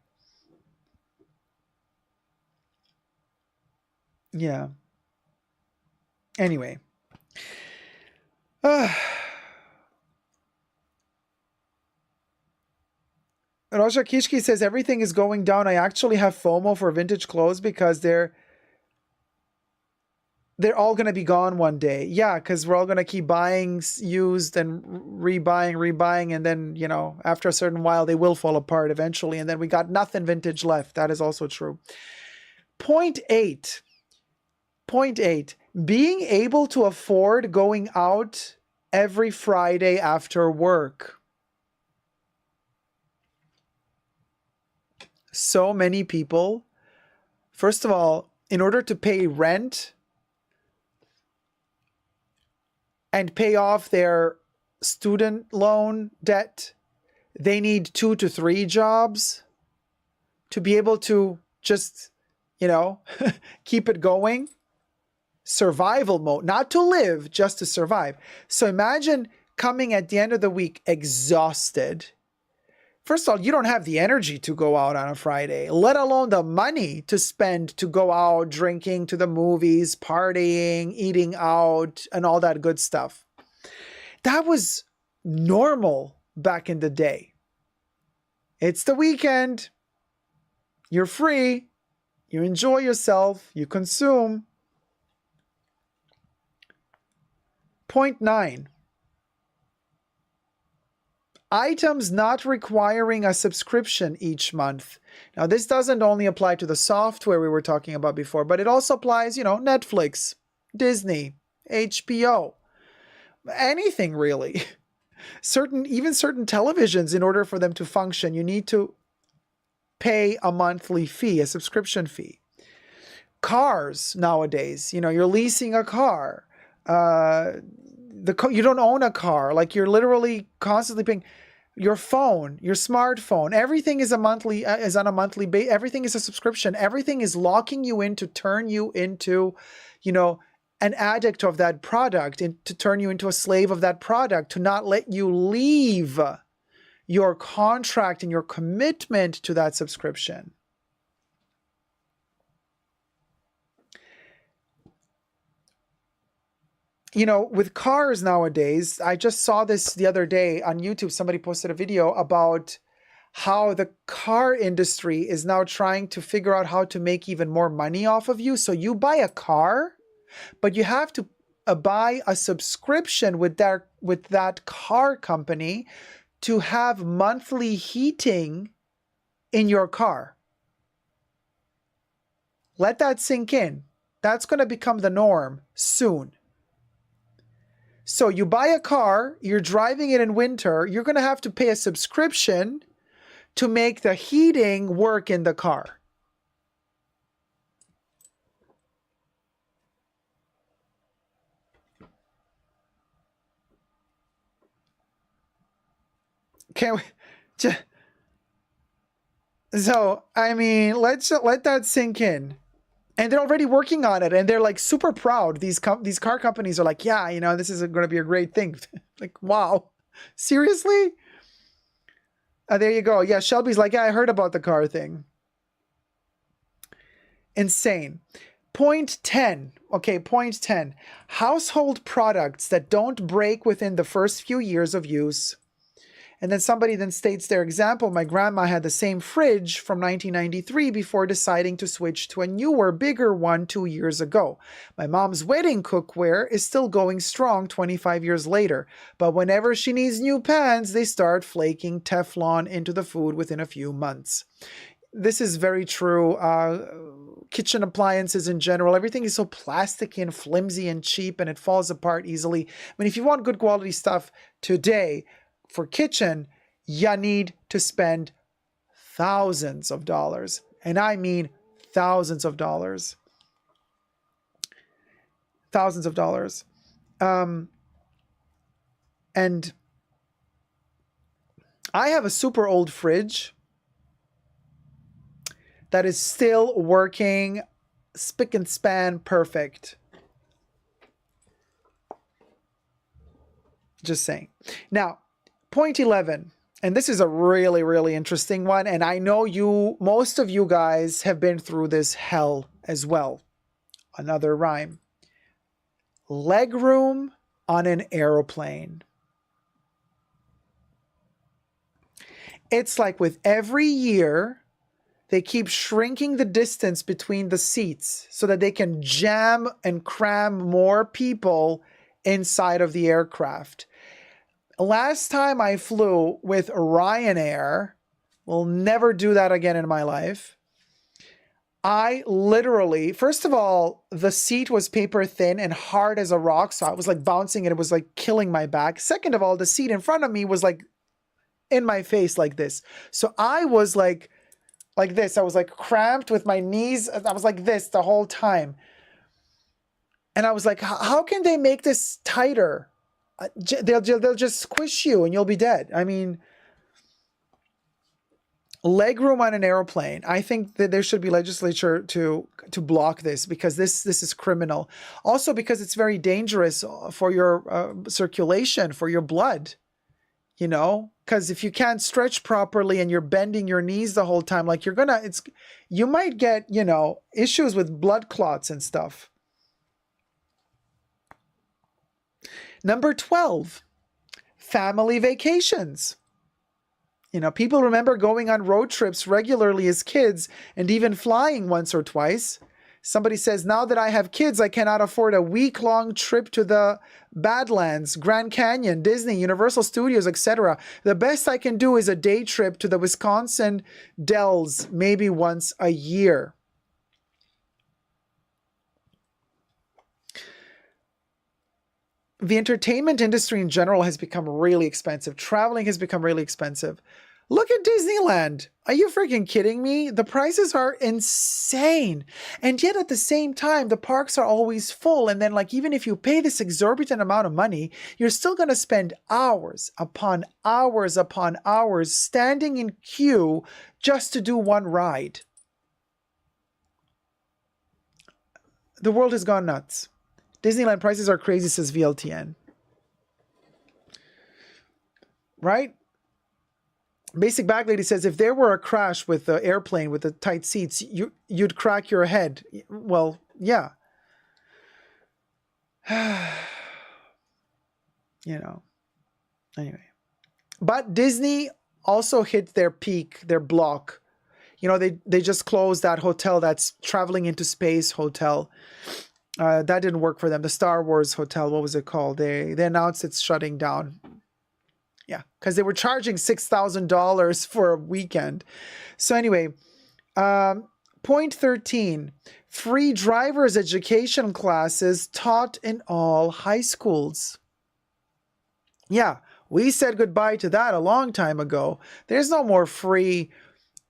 S2: Yeah. Anyway. Roja Kishki says, everything is going down. I actually have FOMO for vintage clothes because they're all going to be gone one day. Yeah, because we're all going to keep buying used and rebuying. And then, you know, after a certain while, they will fall apart eventually. And then we got nothing vintage left. That is also true. Point 8. Being able to afford going out every Friday after work. So many people, first of all, in order to pay rent and pay off their student loan debt, they need 2 to 3 jobs to be able to just, you know, keep it going. Survival mode, not to live, just to survive. So imagine coming at the end of the week exhausted. First of all, you don't have the energy to go out on a Friday, let alone the money to spend to go out drinking, to the movies, partying, eating out, and all that good stuff. That was normal back in the day. It's the weekend. You're free. You enjoy yourself. You consume. Point 9. Items not requiring a subscription each month. Now, this doesn't only apply to the software we were talking about before, but it also applies, you know, Netflix, Disney, HBO, anything really. Even certain televisions, in order for them to function, you need to pay a monthly fee, a subscription fee. Cars nowadays, you know, you're leasing a car. You don't own a car, like you're literally constantly paying. Your phone, your smartphone, everything is on a monthly basis. Everything is a subscription. Everything is locking you in to turn you into, you know, an addict of that product, and to turn you into a slave of that product, to not let you leave your contract and your commitment to that subscription. You know, with cars nowadays, I just saw this the other day on YouTube. Somebody posted a video about how the car industry is now trying to figure out how to make even more money off of you. So you buy a car, but you have to buy a subscription with that car company to have monthly heating in your car. Let that sink in. That's going to become the norm soon. So you buy a car, you're driving it in winter, you're going to have to pay a subscription to make the heating work in the car. Can we just, so I mean, let's let that sink in. And they're already working on it, and they're like super proud. These car companies are like, yeah, you know, this is going to be a great thing. Like, wow, seriously? There you go. Yeah, Shelby's like, yeah, I heard about the car thing. Insane. Point 10. Okay, point 10. Household products that don't break within the first few years of use. And then somebody then states their example. My grandma had the same fridge from 1993 before deciding to switch to a newer, bigger one 2 years ago. My mom's wedding cookware is still going strong 25 years later. But whenever she needs new pans, they start flaking Teflon into the food within a few months. This is very true. Kitchen appliances in general, everything is so plasticky and flimsy and cheap, and it falls apart easily. I mean, if you want good quality stuff today, for kitchen, you need to spend thousands of dollars. And I mean thousands of dollars. Thousands of dollars. And I have a super old fridge that is still working spick and span perfect. Just saying. Now, point 11, and this is a really, really interesting one, and I know most of you guys have been through this hell as well. Another rhyme. Legroom on an aeroplane. It's like with every year, they keep shrinking the distance between the seats so that they can jam and cram more people inside of the aircraft. Last time I flew with Ryanair, will never do that again in my life. I literally, first of all, the seat was paper thin and hard as a rock, so I was like bouncing and it was like killing my back. Second of all, the seat in front of me was like in my face like this. So I was like this. I was like cramped with my knees. I was like this the whole time. And I was like, how can they make this tighter? They'll just squish you and you'll be dead. I mean, legroom on an airplane. I think that there should be legislature to block this, because this is criminal. Also because it's very dangerous for your circulation, for your blood. You know, because if you can't stretch properly and you're bending your knees the whole time, like you might get, you know, issues with blood clots and stuff. Number 12, family vacations. You know, people remember going on road trips regularly as kids and even flying once or twice. Somebody says, now that I have kids, I cannot afford a week-long trip to the Badlands, Grand Canyon, Disney, Universal Studios, etc. The best I can do is a day trip to the Wisconsin Dells, maybe once a year. The entertainment industry in general has become really expensive. Traveling has become really expensive. Look at Disneyland. Are you freaking kidding me? The prices are insane. And yet at the same time, the parks are always full. And then like, even if you pay this exorbitant amount of money, you're still going to spend hours upon hours upon hours standing in queue just to do one ride. The world has gone nuts. Disneyland prices are crazy, says VLTN. Right? Basic Bag Lady says, if there were a crash with the airplane with the tight seats, you'd crack your head. Well, yeah. You know. Anyway. But Disney also hit their peak, their block. You know, they just closed that hotel, that's Traveling into Space hotel. That didn't work for them. The Star Wars hotel, what was it called? They announced it's shutting down. Yeah, because they were charging $6,000 for a weekend. So anyway, point 13, free driver's education classes taught in all high schools. Yeah, we said goodbye to that a long time ago. There's no more free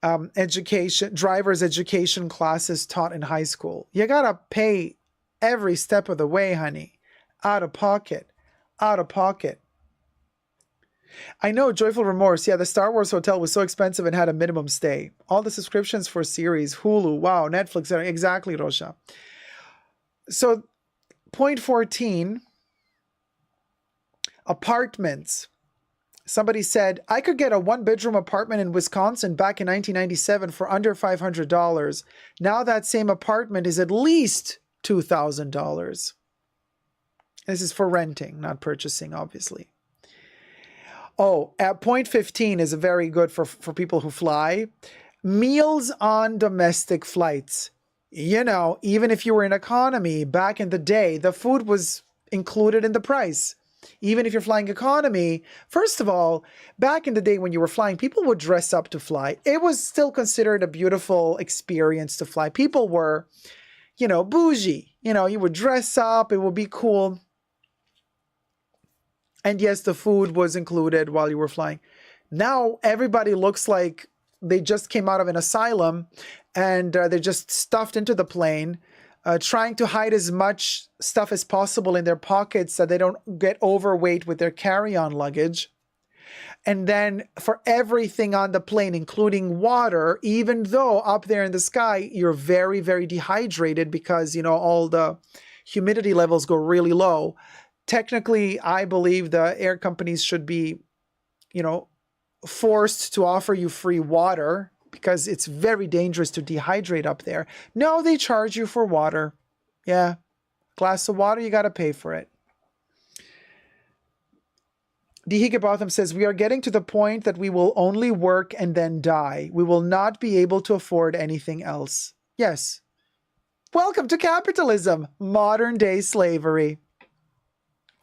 S2: driver's education classes taught in high school. You gotta pay every step of the way, honey. Out of pocket. Out of pocket. I know, Joyful Remorse. Yeah, the Star Wars hotel was so expensive and had a minimum stay. All the subscriptions for series, Hulu, wow, Netflix. Exactly, Rosha. So, point 14, apartments. Somebody said, I could get a one-bedroom apartment in Wisconsin back in 1997 for under $500. Now that same apartment is at least $2,000. This is for renting, not purchasing, obviously. Oh, at point 15 is very good for people who fly. Meals on domestic flights. You know, even if you were in economy back in the day, the food was included in the price. Even if you're flying economy, first of all, back in the day when you were flying, people would dress up to fly. It was still considered a beautiful experience to fly. People were, you know, bougie. You know, you would dress up. It would be cool. And yes, the food was included while you were flying. Now everybody looks like they just came out of an asylum and they're just stuffed into the plane, trying to hide as much stuff as possible in their pockets so they don't get overweight with their carry-on luggage. And then for everything on the plane, including water, even though up there in the sky, you're very, very dehydrated because, you know, all the humidity levels go really low. Technically, I believe the air companies should be, you know, forced to offer you free water because it's very dangerous to dehydrate up there. No, they charge you for water. Yeah. Glass of water, you got to pay for it. D. Higginbotham says, we are getting to the point that we will only work and then die. We will not be able to afford anything else. Yes. Welcome to capitalism, modern day slavery.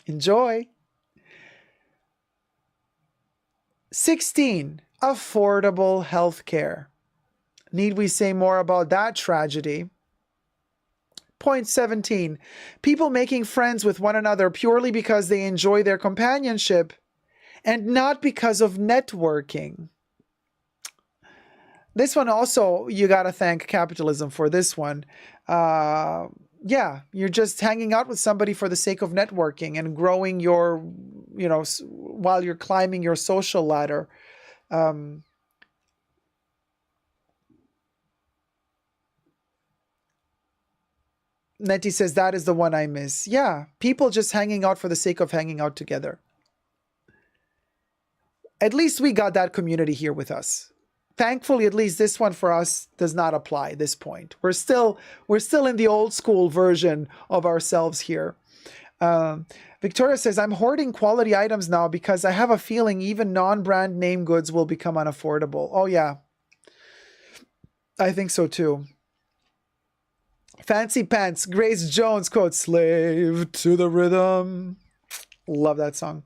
S2: Enjoy. 16, affordable health care. Need we say more about that tragedy? Point 17, people making friends with one another purely because they enjoy their companionship and not because of networking. This one also, you got to thank capitalism for this one. Yeah, you're just hanging out with somebody for the sake of networking and growing your, you know, while you're climbing your social ladder. Nettie says, that is the one I miss. Yeah, people just hanging out for the sake of hanging out together. At least we got that community here with us. Thankfully, at least this one for us does not apply at this point. We're still in the old school version of ourselves here. Victoria says, I'm hoarding quality items now because I have a feeling even non-brand name goods will become unaffordable. Oh yeah, I think so too. Fancy Pants, Grace Jones quote, slave to the rhythm. Love that song.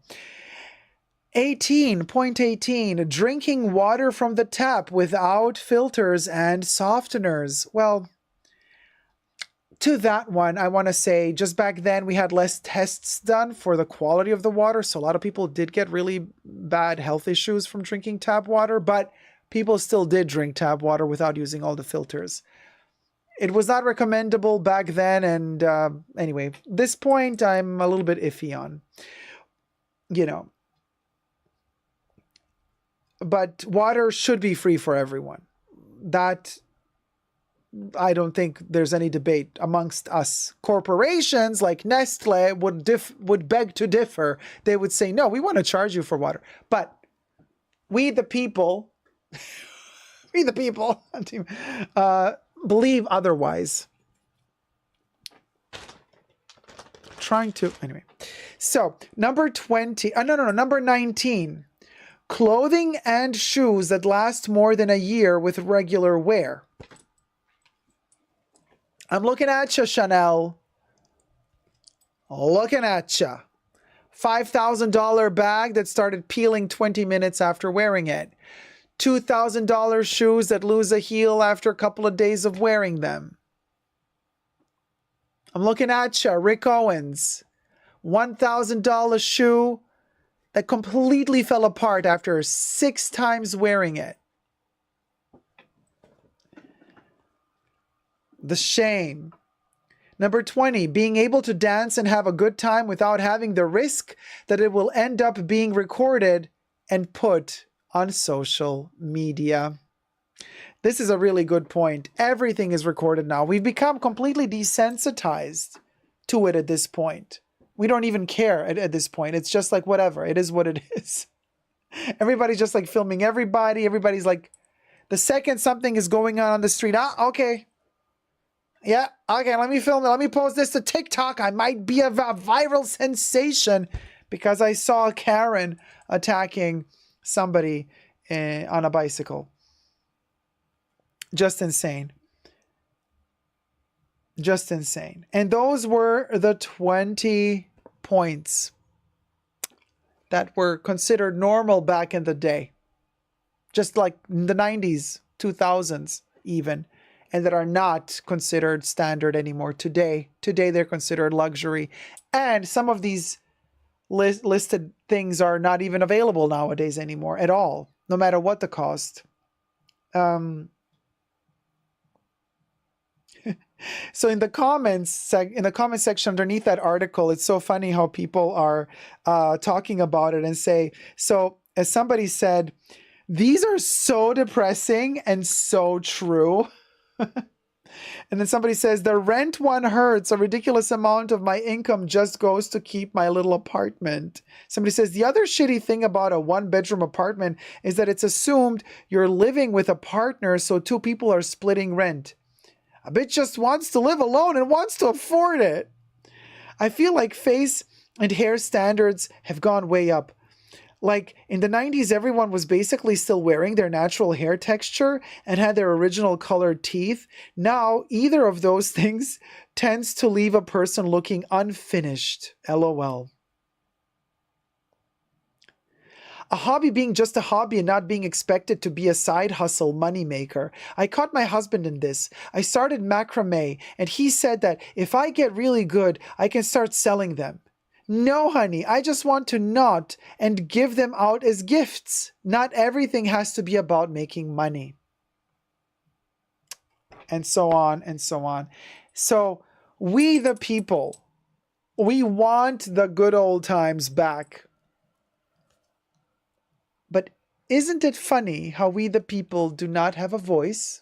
S2: 18, drinking water from the tap without filters and softeners. Well, to that one, I want to say just back then we had less tests done for the quality of the water. So a lot of people did get really bad health issues from drinking tap water, but people still did drink tap water without using all the filters. It was not recommendable back then. And anyway, this point I'm a little bit iffy on, you know. But water should be free for everyone. That, I don't think there's any debate amongst us. Corporations like Nestle would beg to differ. They would say, no, we want to charge you for water. But we the people, believe otherwise. Anyway. So, number 19. Clothing and shoes that last more than a year with regular wear. I'm looking at you, Chanel. Looking at ya. $5,000 bag that started peeling 20 minutes after wearing it. $2,000 shoes that lose a heel after a couple of days of wearing them. I'm looking at ya, Rick Owens. $1,000 shoe that completely fell apart after 6 times wearing it. The shame. Number 20, being able to dance and have a good time without having the risk that it will end up being recorded and put on social media. This is a really good point. Everything is recorded now. We've become completely desensitized to it at this point. We don't even care at this point. It's just like whatever. It is what it is. Everybody's just like filming everybody. Everybody's like, the second something is going on the street, okay. Yeah, okay, let me film it. Let me post this to TikTok. I might be a viral sensation because I saw Karen attacking somebody on a bicycle. Just insane. Just insane. And those were the 20 points that were considered normal back in the day. Just like in the 90s, 2000s even. And that are not considered standard anymore today. Today they're considered luxury. And some of these listed things are not even available nowadays anymore at all, no matter what the cost. So in the comment section underneath that article, it's so funny how people are talking about it and say, so as somebody said, these are so depressing and so true. And then somebody says, the rent one hurts. A ridiculous amount of my income just goes to keep my little apartment. Somebody says, the other shitty thing about a 1-bedroom apartment is that it's assumed you're living with a partner, so 2 people are splitting rent. A bitch just wants to live alone and wants to afford it. I feel like face and hair standards have gone way up. Like in the 90s, everyone was basically still wearing their natural hair texture and had their original colored teeth. Now, either of those things tends to leave a person looking unfinished. LOL. A hobby being just a hobby and not being expected to be a side hustle moneymaker. I caught my husband in this. I started macrame and he said that if I get really good, I can start selling them. No, honey, I just want to knot and give them out as gifts. Not everything has to be about making money. And so on and so on. So we the people, we want the good old times back. But isn't it funny how we the people do not have a voice?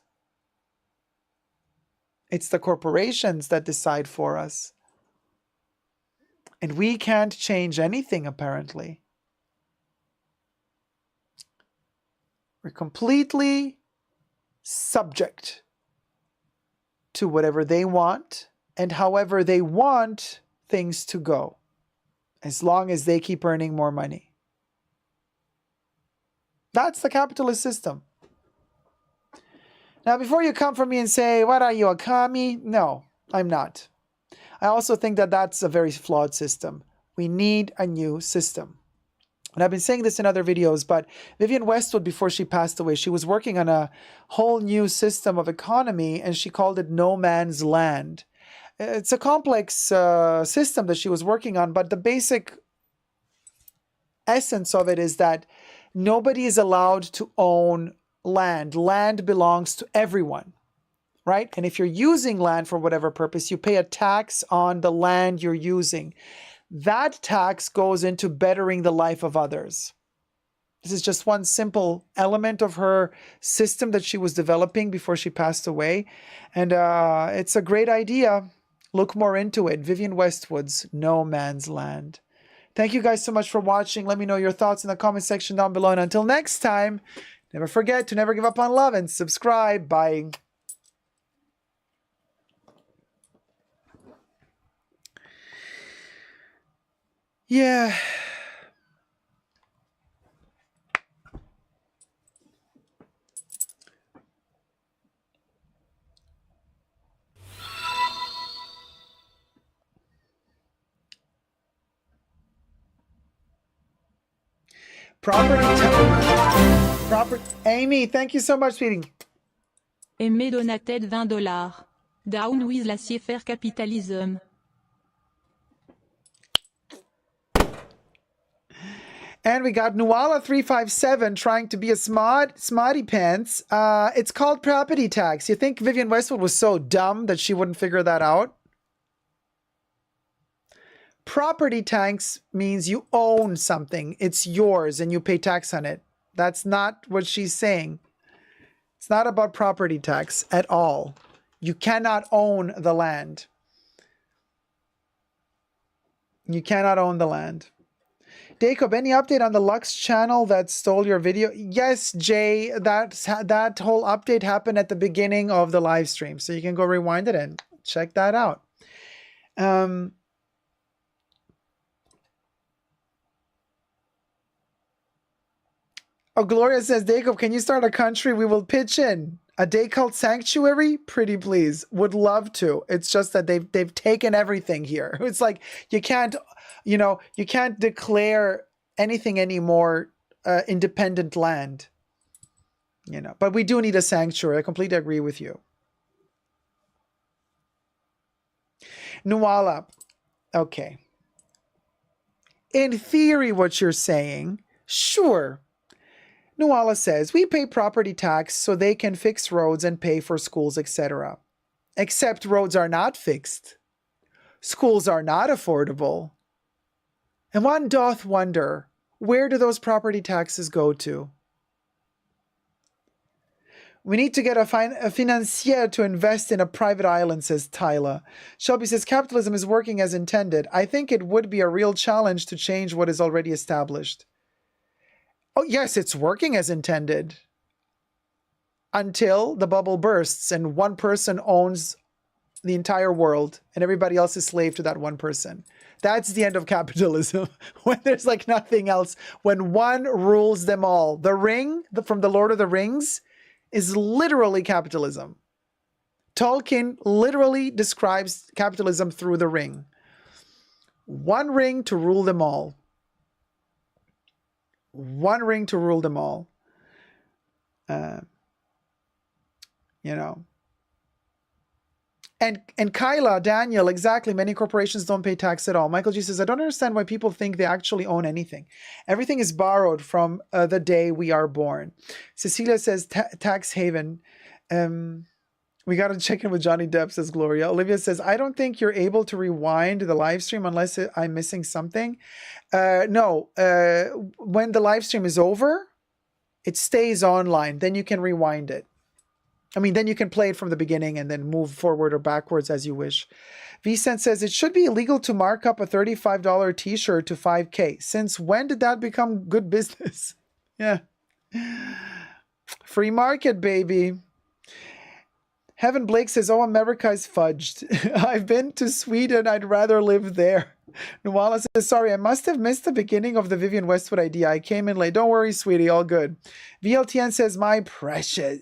S2: It's the corporations that decide for us. And we can't change anything, apparently. We're completely subject to whatever they want and however they want things to go, as long as they keep earning more money. That's the capitalist system. Now, before you come for me and say, what are you, a commie? No, I'm not. I also think that that's a very flawed system. We need a new system. And I've been saying this in other videos, but Vivienne Westwood, before she passed away, she was working on a whole new system of economy, and she called it no man's land. It's a complex system that she was working on, but the basic essence of it is that nobody is allowed to own land. Land belongs to everyone. Right? And if you're using land for whatever purpose, you pay a tax on the land you're using. That tax goes into bettering the life of others. This is just one simple element of her system that she was developing before she passed away. And it's a great idea. Look more into it. Vivienne Westwood's No Man's Land. Thank you guys so much for watching. Let me know your thoughts in the comment section down below. And until next time, never forget to never give up on love and subscribe. Bye. Yeah. Amy, thank you so much, sweetie.
S5: Aimé Donated $20. Down with laissez-faire capitalism.
S2: And we got Nuala357 trying to be a smarty pants. It's called property tax. You think Vivienne Westwood was so dumb that she wouldn't figure that out? Property tax means you own something. It's yours and you pay tax on it. That's not what she's saying. It's not about property tax at all. You cannot own the land. You cannot own the land. Jacob, any update on the Lux channel that stole your video? Yes, Jay, that whole update happened at the beginning of the live stream. So you can go rewind it and check that out. Oh, Gloria says, Jacob, can you start a country? We will pitch in. A day called Sanctuary? Pretty please. Would love to. It's just that they've taken everything here. It's like you can't declare anything anymore independent land. But we do need a sanctuary. I completely agree with you. Nuala. Okay. In theory, what you're saying, sure. Nuala says, we pay property tax so they can fix roads and pay for schools, etc. Except roads are not fixed. Schools are not affordable. And one doth wonder, where do those property taxes go to? We need to get a financier to invest in a private island, says Tyler. Shelby says, capitalism is working as intended. I think it would be a real challenge to change what is already established. Oh, yes, it's working as intended. Until the bubble bursts and one person owns the entire world and everybody else is slave to that one person. That's the end of capitalism. When there's like nothing else. When one rules them all. The ring from the Lord of the Rings is literally capitalism. Tolkien literally describes capitalism through the ring. One ring to rule them all. One ring to rule them all. And Kyla, Daniel, exactly. Many corporations don't pay tax at all. Michael G says, I don't understand why people think they actually own anything. Everything is borrowed from the day we are born. Cecilia says, tax haven. We got to check in with Johnny Depp, says Gloria. Olivia says, I don't think you're able to rewind the live stream unless I'm missing something. No, when the live stream is over, it stays online. Then you can rewind it. I mean, then you can play it from the beginning and then move forward or backwards as you wish. Vicent says, it should be illegal to mark up a $35 t-shirt to $5K. Since when did that become good business? Yeah. Free market, baby. Heaven Blake says, oh, America is fudged. I've been to Sweden. I'd rather live there. Nuala says, sorry, I must have missed the beginning of the Vivienne Westwood idea. I came in late. Don't worry, sweetie. All good. VLTN says, my precious.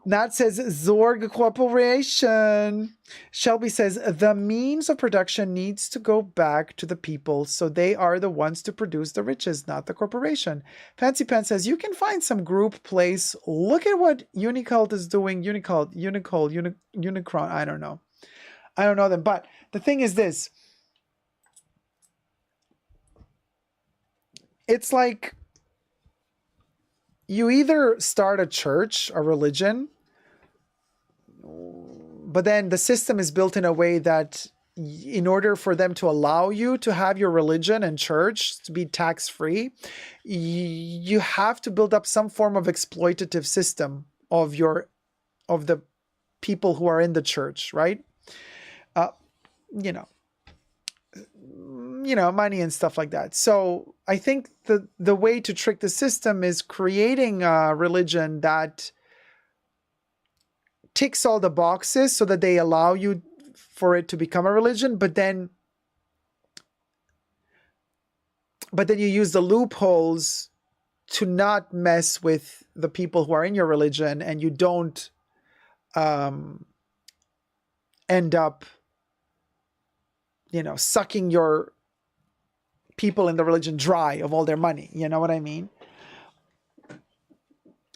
S2: Nat says, Zorg Corporation. Shelby says, the means of production needs to go back to the people, so they are the ones to produce the riches, not the corporation. Fancy Pants says, you can find some group place. Look at what Unicult is doing. Unicron. I don't know. I don't know them. But the thing is this. It's like you either start a church, a religion, but then the system is built in a way that in order for them to allow you to have your religion and church to be tax-free, you have to build up some form of exploitative system of the people who are in the church, right? Money and stuff like that. So I think the way to trick the system is creating a religion that ticks all the boxes so that they allow you for it to become a religion, but then you use the loopholes to not mess with the people who are in your religion, and you don't end up sucking your people in the religion dry of all their money. You know what I mean?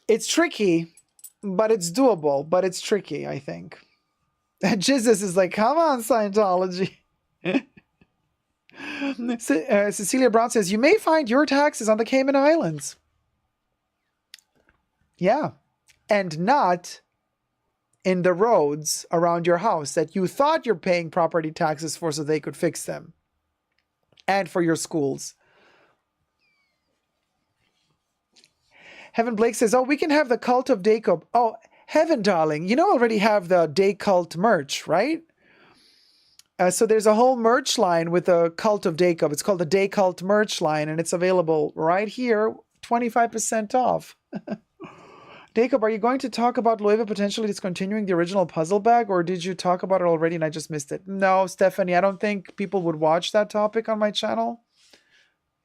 S2: It's tricky, but it's doable, but it's tricky, I think. And Jesus is like, come on, Scientology. Cecilia Brown says, you may find your taxes on the Cayman Islands. Yeah. And not in the roads around your house that you thought you're paying property taxes for so they could fix them. And for your schools. Heaven Blake says, oh, we can have the cult of Dacob. Oh, Heaven, darling, you know I already have the Day Cult merch, right? So there's a whole merch line with the cult of Dacob. It's called the Day Cult merch line, and it's available right here, 25% off. Dacob, are you going to talk about Loewe potentially discontinuing the original puzzle bag, or did you talk about it already and I just missed it? No, Stephanie, I don't think people would watch that topic on my channel.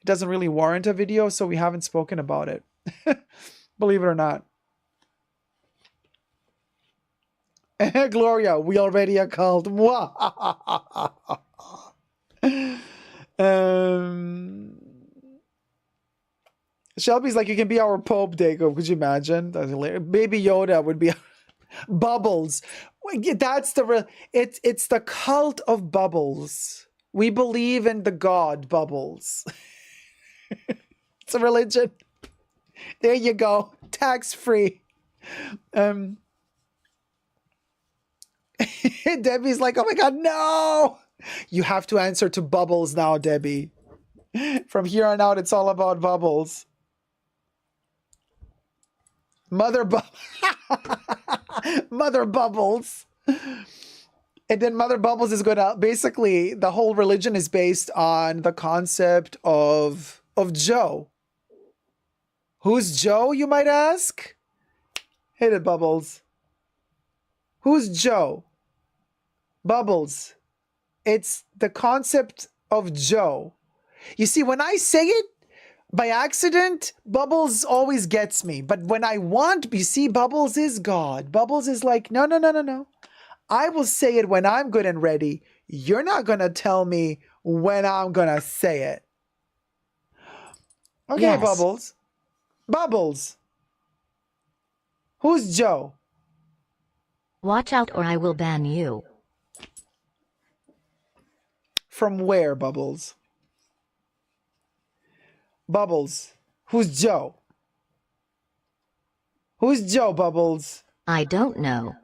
S2: It doesn't really warrant a video, so we haven't spoken about it. Believe it or not. Gloria, we already a cult. Shelby's like, you can be our Pope, Dago. Could you imagine? That's hilarious. Baby Yoda would be Bubbles. That's the it's the cult of Bubbles. We believe in the god Bubbles. It's a religion. There you go. Tax free. Debbie's like, oh my God, no! You have to answer to Bubbles now, Debbie. From here on out, it's all about Bubbles. Mother Bubbles. And then Mother Bubbles is going to, basically, the whole religion is based on the concept of Joe. Who's Joe, you might ask? Hit it, Bubbles. Who's Joe? Bubbles. It's the concept of Joe. You see, when I say it by accident, Bubbles always gets me. But when I want, you see, Bubbles is God. Bubbles is like, no, no, no, no, no. I will say it when I'm good and ready. You're not going to tell me when I'm going to say it. Okay, yes. Bubbles. Bubbles. Who's Joe?
S1: Watch out or I will ban you.
S2: From where, Bubbles? Bubbles. Who's Joe? Who's Joe, Bubbles?
S1: I don't know.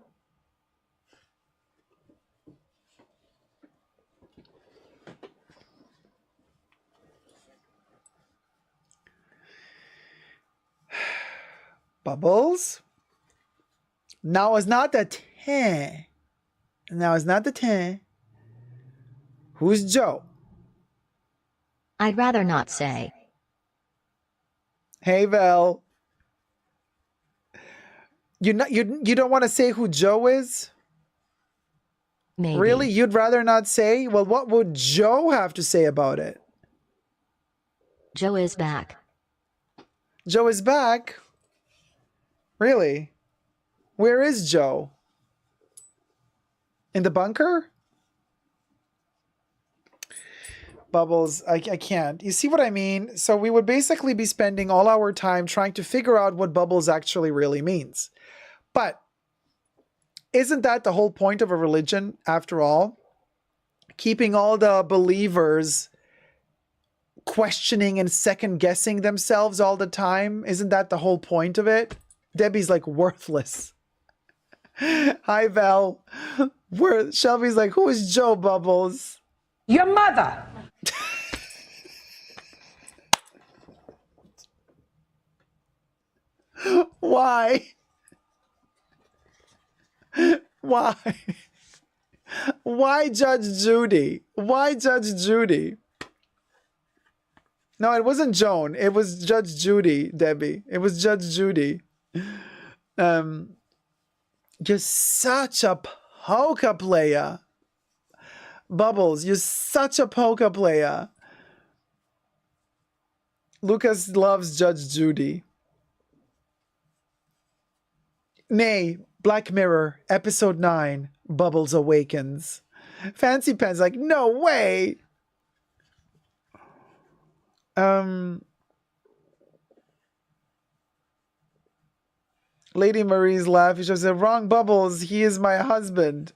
S2: Bubbles? Now it's not the 10. Now it's not the 10. Who's Joe?
S1: I'd rather not say.
S2: Hey, Val. You don't want to say who Joe is?
S1: Maybe.
S2: Really? You'd rather not say? Well, what would Joe have to say about it?
S1: Joe is back.
S2: Joe is back? Really? Where is Joe? In the bunker? Bubbles, I can't. You see what I mean? So we would basically be spending all our time trying to figure out what Bubbles actually really means. But isn't that the whole point of a religion, after all? Keeping all the believers questioning and second-guessing themselves all the time? Isn't that the whole point of it? Debbie's like, worthless. Hi, Val. Shelby's like, who is Joe, Bubbles?
S7: Your mother.
S2: Why? Why? Why Judge Judy? Why Judge Judy? No, it wasn't Joan. It was Judge Judy, Debbie. It was Judge Judy. You're such a poker player. Bubbles, you're such a poker player. Lucas loves Judge Judy. Nay, Black Mirror, episode 9, Bubbles Awakens. Fancy Pen's like, no way. Lady Marie's laughing. She said, wrong, Bubbles. He is my husband.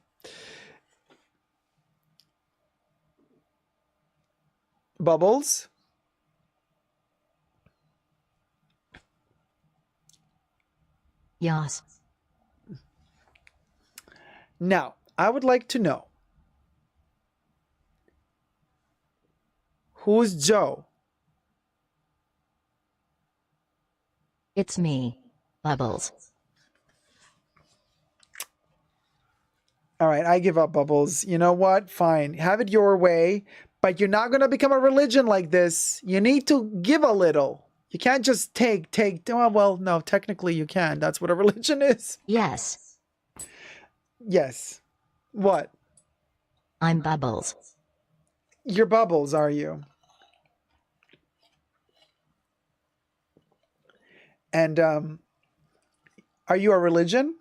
S2: Bubbles?
S1: Yes.
S2: Now, I would like to know, who's Joe?
S1: It's me, Bubbles.
S2: All right, I give up, Bubbles. You know what? Fine. Have it your way, but you're not going to become a religion like this. You need to give a little. You can't just take. Well, no, technically you can. That's what a religion is.
S1: Yes.
S2: Yes. What?
S1: I'm Bubbles.
S2: You're Bubbles, are you? And are you a religion?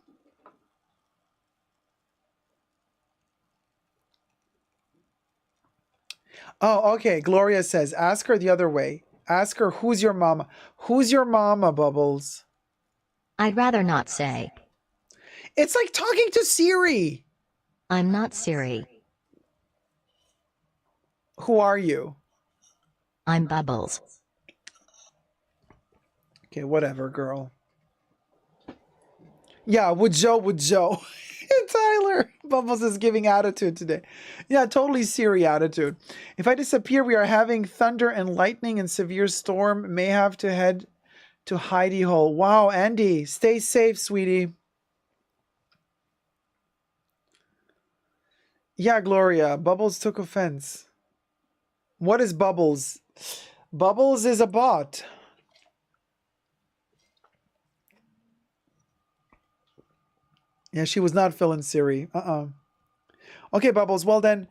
S2: Oh, okay. Gloria says, ask her the other way. Ask her, who's your mama? Who's your mama, Bubbles?
S1: I'd rather not say.
S2: It's like talking to Siri.
S1: I'm not Siri.
S2: Who are you?
S1: I'm Bubbles.
S2: Okay, whatever, girl. Yeah, would Joe. Tyler, Bubbles is giving attitude today. Yeah, totally Siri attitude. If I disappear, we are having thunder and lightning and severe storm. May have to head to hidey hole. Wow, Andy, stay safe, sweetie. Yeah, Gloria, Bubbles took offense. What is Bubbles? Bubbles is a bot. Yeah, she was not feeling Siri. Okay, Bubbles. Well then,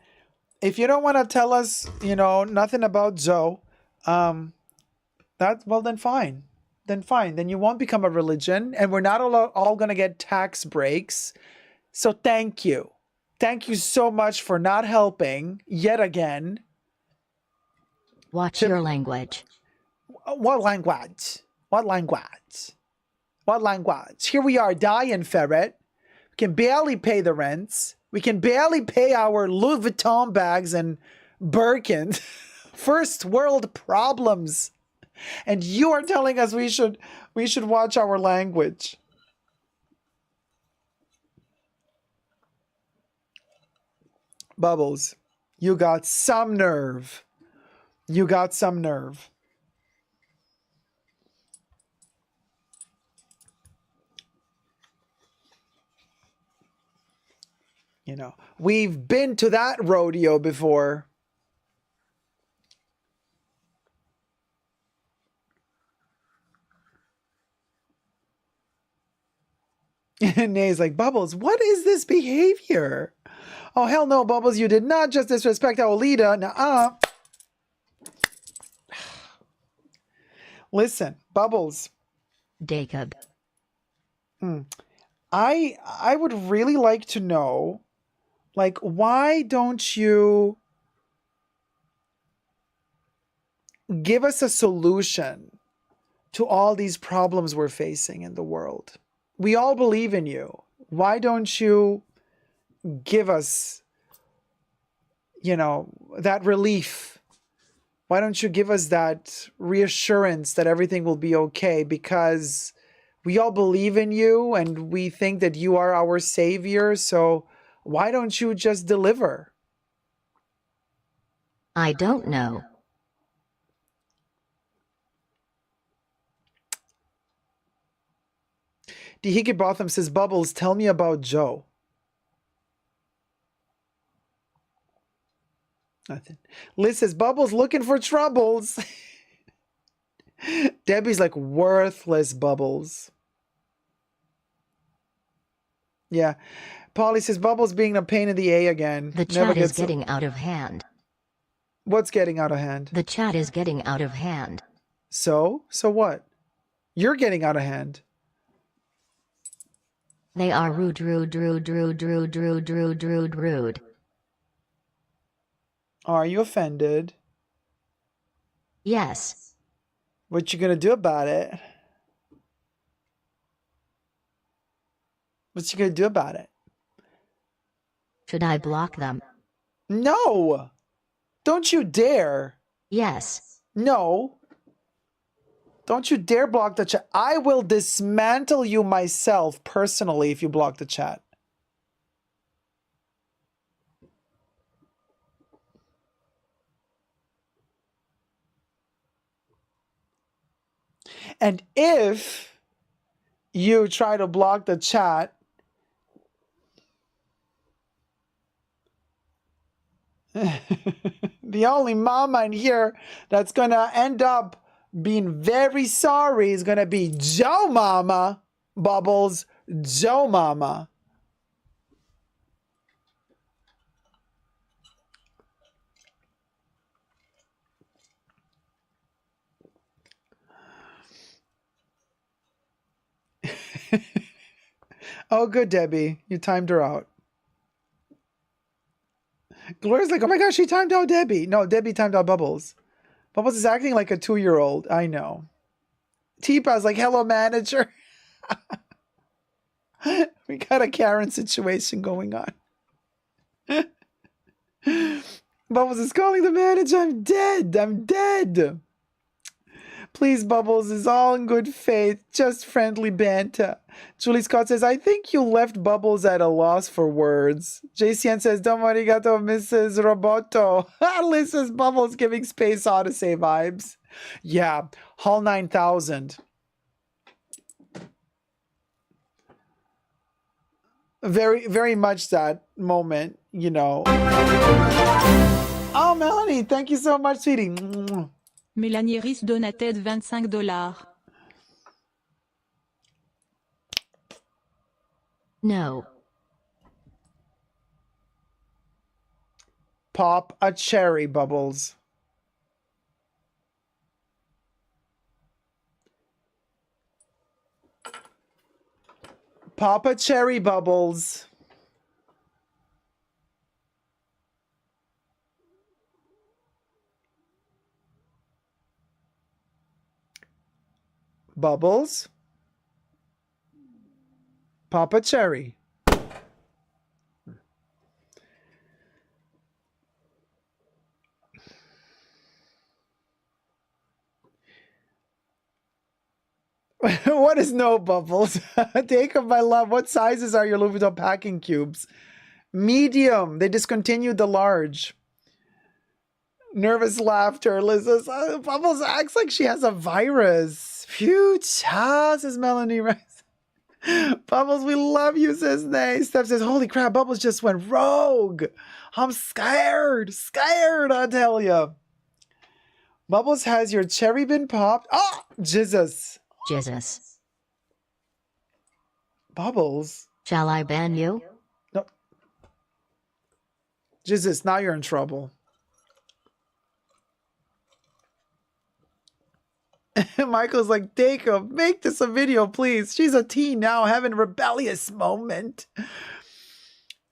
S2: if you don't want to tell us, nothing about Joe, then fine. Then fine. Then you won't become a religion, and we're not all gonna get tax breaks. So thank you. Thank you so much for not helping yet again.
S1: Watch your language.
S2: What language? What language? What language? Here we are, dying ferret. We can barely pay the rents. We can barely pay our Louis Vuitton bags and Birkins. First world problems. And you are telling us we should watch our language. Bubbles, you got some nerve. You got some nerve. We've been to that rodeo before. And Nay's like, Bubbles, what is this behavior? Oh, hell no, Bubbles, you did not just disrespect our leader. Nuh-uh. Listen, Bubbles.
S1: Jacob.
S2: I would really like to know, why don't you give us a solution to all these problems we're facing in the world? We all believe in you. Why don't you give us, that relief? Why don't you give us that reassurance that everything will be okay? Because we all believe in you and we think that you are our savior. So why don't you just deliver?
S1: I don't know.
S2: Dihiki Botham says, Bubbles, tell me about Joe. Nothing. Liz says, Bubbles looking for troubles. Debbie's like, worthless Bubbles. Yeah. Polly says, Bubbles being a pain in the A again.
S1: The chat is getting out of hand.
S2: What's getting out of hand?
S1: The chat is getting out of hand.
S2: So what? You're getting out of hand.
S1: They are rude.
S2: Are you offended?
S1: Yes.
S2: What you gonna do about it? What you gonna do about it?
S1: Should I block them?
S2: No! Don't you dare!
S1: Yes.
S2: No! Don't you dare block the chat. I will dismantle you myself personally if you block the chat. And if you try to block the chat, the only mama in here that's gonna end up being very sorry is gonna be Joe Mama. Bubbles, Joe Mama. Oh, good, Debbie. You timed her out. Gloria's like, oh my gosh, she timed out Debbie. No, Debbie timed out Bubbles. Bubbles is acting like a 2-year-old. I know. Teepa's like, hello, manager. We got a Karen situation going on. Bubbles is calling the manager. I'm dead. I'm dead. Please, Bubbles, is all in good faith. Just friendly banter. Julie Scott says, I think you left Bubbles at a loss for words. JCN says, Domo arigato, Mrs. Roboto. Liz says, Bubbles giving Space Odyssey vibes. Yeah, Hall 9000. Very, very much that moment, you know. Oh, Melanie, thank you so much, sweetie.
S5: Mélanie Riss donated $25.
S1: No.
S2: Pop a cherry, Bubbles. Pop a cherry, Bubbles. Bubbles. Pop a cherry. What is no, Bubbles? Take of my love. What sizes are your Louis Vuitton packing cubes? Medium. They discontinued the large. Nervous laughter. Liz says, Bubbles acts like she has a virus. Phew, cha, says Melanie Rice. Bubbles, we love you, says Nay. Steph says, holy crap, Bubbles just went rogue. I'm scared. Scared, I tell you. Bubbles, has your cherry been popped? Oh, Jesus.
S1: Jesus.
S2: Bubbles.
S1: Shall I ban you?
S2: No. Jesus, now you're in trouble. Michael's like, Jacob, make this a video, please. She's a teen now, having a rebellious moment.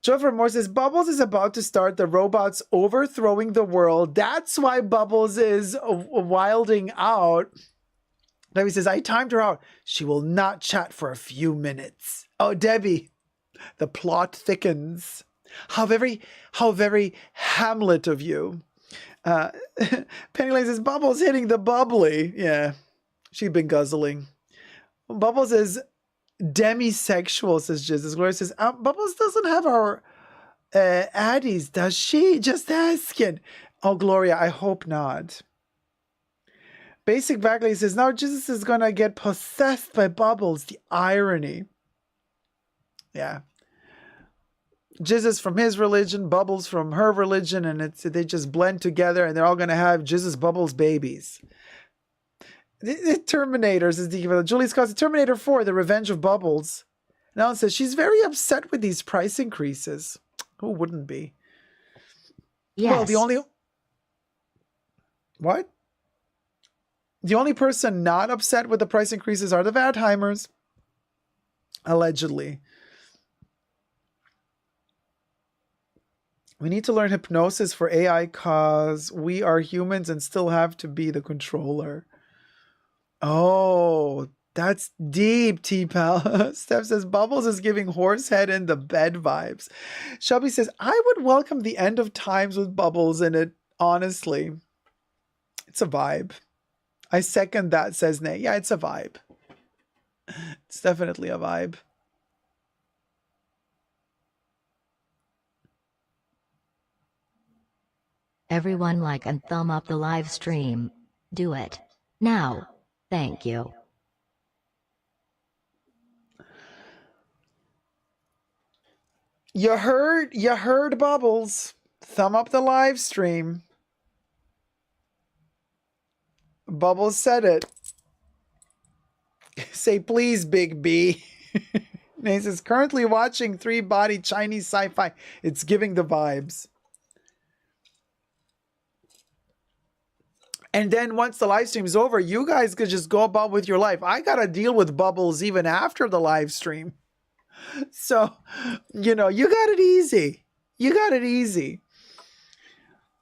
S2: Joe Moore says, Bubbles is about to start the robots overthrowing the world. That's why Bubbles is wilding out. Debbie says, I timed her out. She will not chat for a few minutes. Oh, Debbie, the plot thickens. How very Hamlet of you. Penny Lane says, Bubbles hitting the bubbly. Yeah, she'd been guzzling. Bubbles is demisexual, says Jesus. Gloria says, Bubbles doesn't have our addies, does she? Just asking. Oh, Gloria, I hope not. Basic Bagley says, now Jesus is going to get possessed by Bubbles. The irony. Yeah. Jesus from his religion, Bubbles from her religion, and they just blend together, and they're all going to have Jesus Bubbles babies. The Terminators is the Julie Scott's Terminator 4, The Revenge of Bubbles. And Alan says she's very upset with these price increases. Who wouldn't be?
S1: Yes.
S2: Well, the only person not upset with the price increases are the Vadheimers. Allegedly. We need to learn hypnosis for AI cause we are humans and still have to be the controller. Oh, that's deep, T-Pal. Steph says, Bubbles is giving horsehead in the bed vibes. Shelby says, I would welcome the end of times with Bubbles in it, honestly. It's a vibe. I second that, says Nay. Yeah, it's a vibe. It's definitely a vibe.
S1: Everyone like and thumb up the live stream. Do it. Now. Thank you.
S2: You heard Bubbles. Thumb up the live stream. Bubbles said it. Say please, Big B. He says, currently watching 3-body Chinese sci-fi. It's giving the vibes. And then once the live stream is over, you guys could just go about with your life. I got to deal with Bubbles even after the live stream. So, you know, you got it easy. You got it easy.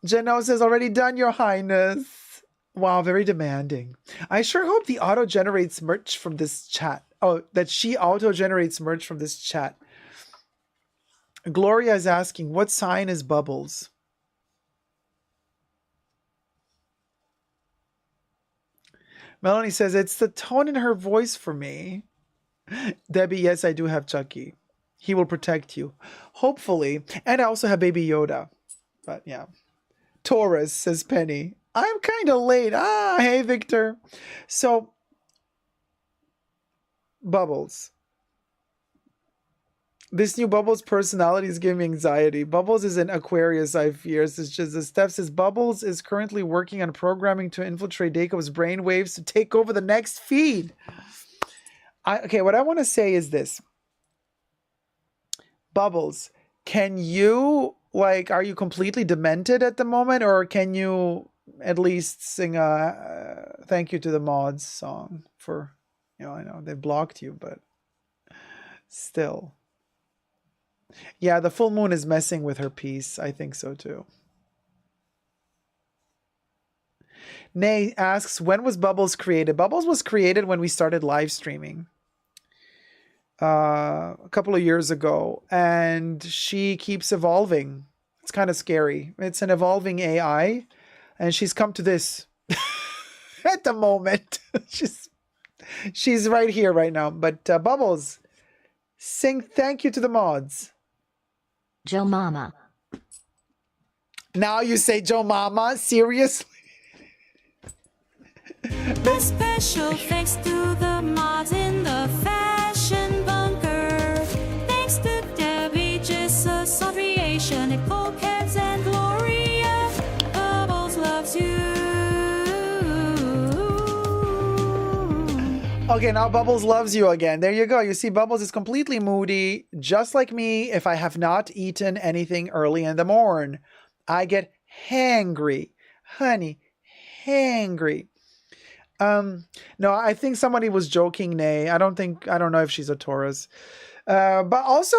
S2: Jeno says, already done, Your Highness. Wow, very demanding. I sure hope the auto-generates merch from this chat. Oh, that she auto-generates merch from this chat. Gloria is asking, what sign is Bubbles? Melanie says, it's the tone in her voice for me. Debbie, yes, I do have Chucky. He will protect you. Hopefully. And I also have Baby Yoda. But yeah. Taurus, says Penny. I'm kind of late. Ah, hey, Victor. So, Bubbles. This new Bubbles personality is giving me anxiety. Bubbles is an Aquarius, I fear. It's just as Steph says, Bubbles is currently working on programming to infiltrate Dakov's brainwaves to take over the next feed. Okay, what I want to say is this. Bubbles, can you, like, are you completely demented at the moment? Or can you at least sing a thank you to the mods song for, you know, I know they blocked you, but still. Yeah, the full moon is messing with her piece. I think so too. Nay asks, when was Bubbles created? Bubbles was created when we started live streaming. A couple of years ago. And she keeps evolving. It's kind of scary. It's an evolving AI. And she's come to this at the moment. She's right here right now. But Bubbles, sing thank you to the mods.
S1: Joe Mama.
S2: Now you say Joe Mama? Seriously?
S7: A special thanks to the mods in the fashion bunker. Thanks to Debbie, Jesus, Creation, and Coquettes and Gloria. Bubbles loves you.
S2: Okay, now Bubbles loves you again. There you go. You see, Bubbles is completely moody, just like me. If I have not eaten anything early in the morn, I get hangry. Honey, hangry. No, I think somebody was joking, Nay. I don't know if she's a Taurus. But also,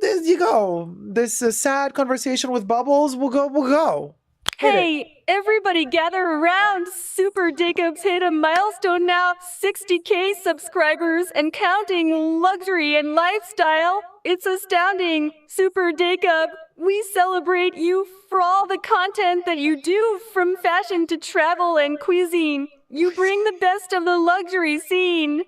S2: there you go. This sad conversation with Bubbles will go.
S8: Hey, everybody gather around. Super Jacobs hit a milestone now. 60K subscribers and counting, luxury and lifestyle. It's astounding. Super Jacob, we celebrate you for all the content that you do, from fashion to travel and cuisine. You bring the best of the luxury scene.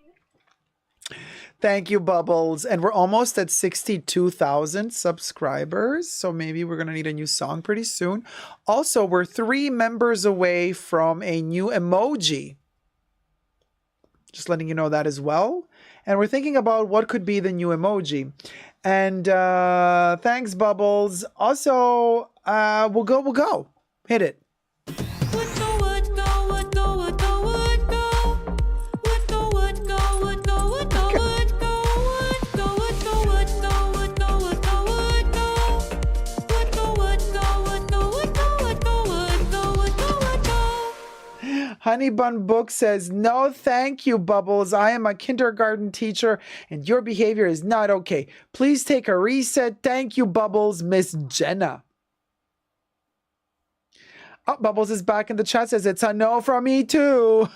S2: Thank you, Bubbles. And we're almost at 62,000 subscribers. So maybe we're going to need a new song pretty soon. Also, we're 3 members away from a new emoji. Just letting you know that as well. And we're thinking about what could be the new emoji. And thanks, Bubbles. Also, we'll go. Hit it. Honey Bun Book says, no, thank you, Bubbles. I am a kindergarten teacher and your behavior is not okay. Please take a reset. Thank you, Bubbles. Miss Jenna. Oh, Bubbles is back in the chat, says it's a no from me too.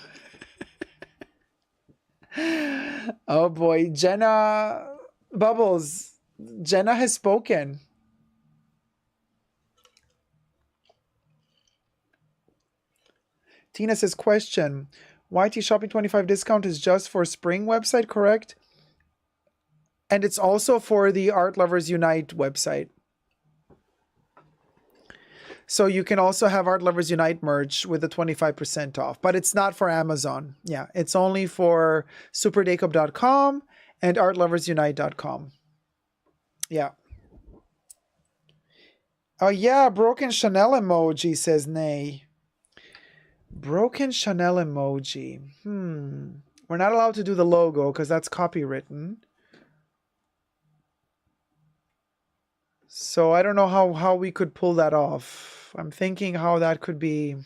S2: Oh boy, Jenna, Bubbles, Jenna has spoken. Tina says, question, YT Shopping 25 discount is just for Spring website, correct? And it's also for the Art Lovers Unite website. So you can also have Art Lovers Unite merch with a 25% off, but it's not for Amazon. Yeah, it's only for superdacob.com and artloversunite.com. Yeah. Oh yeah, broken Chanel emoji, says Nay. Broken Chanel emoji. We're not allowed to do the logo because that's copywritten. So I don't know how we could pull that off. I'm thinking how that could be.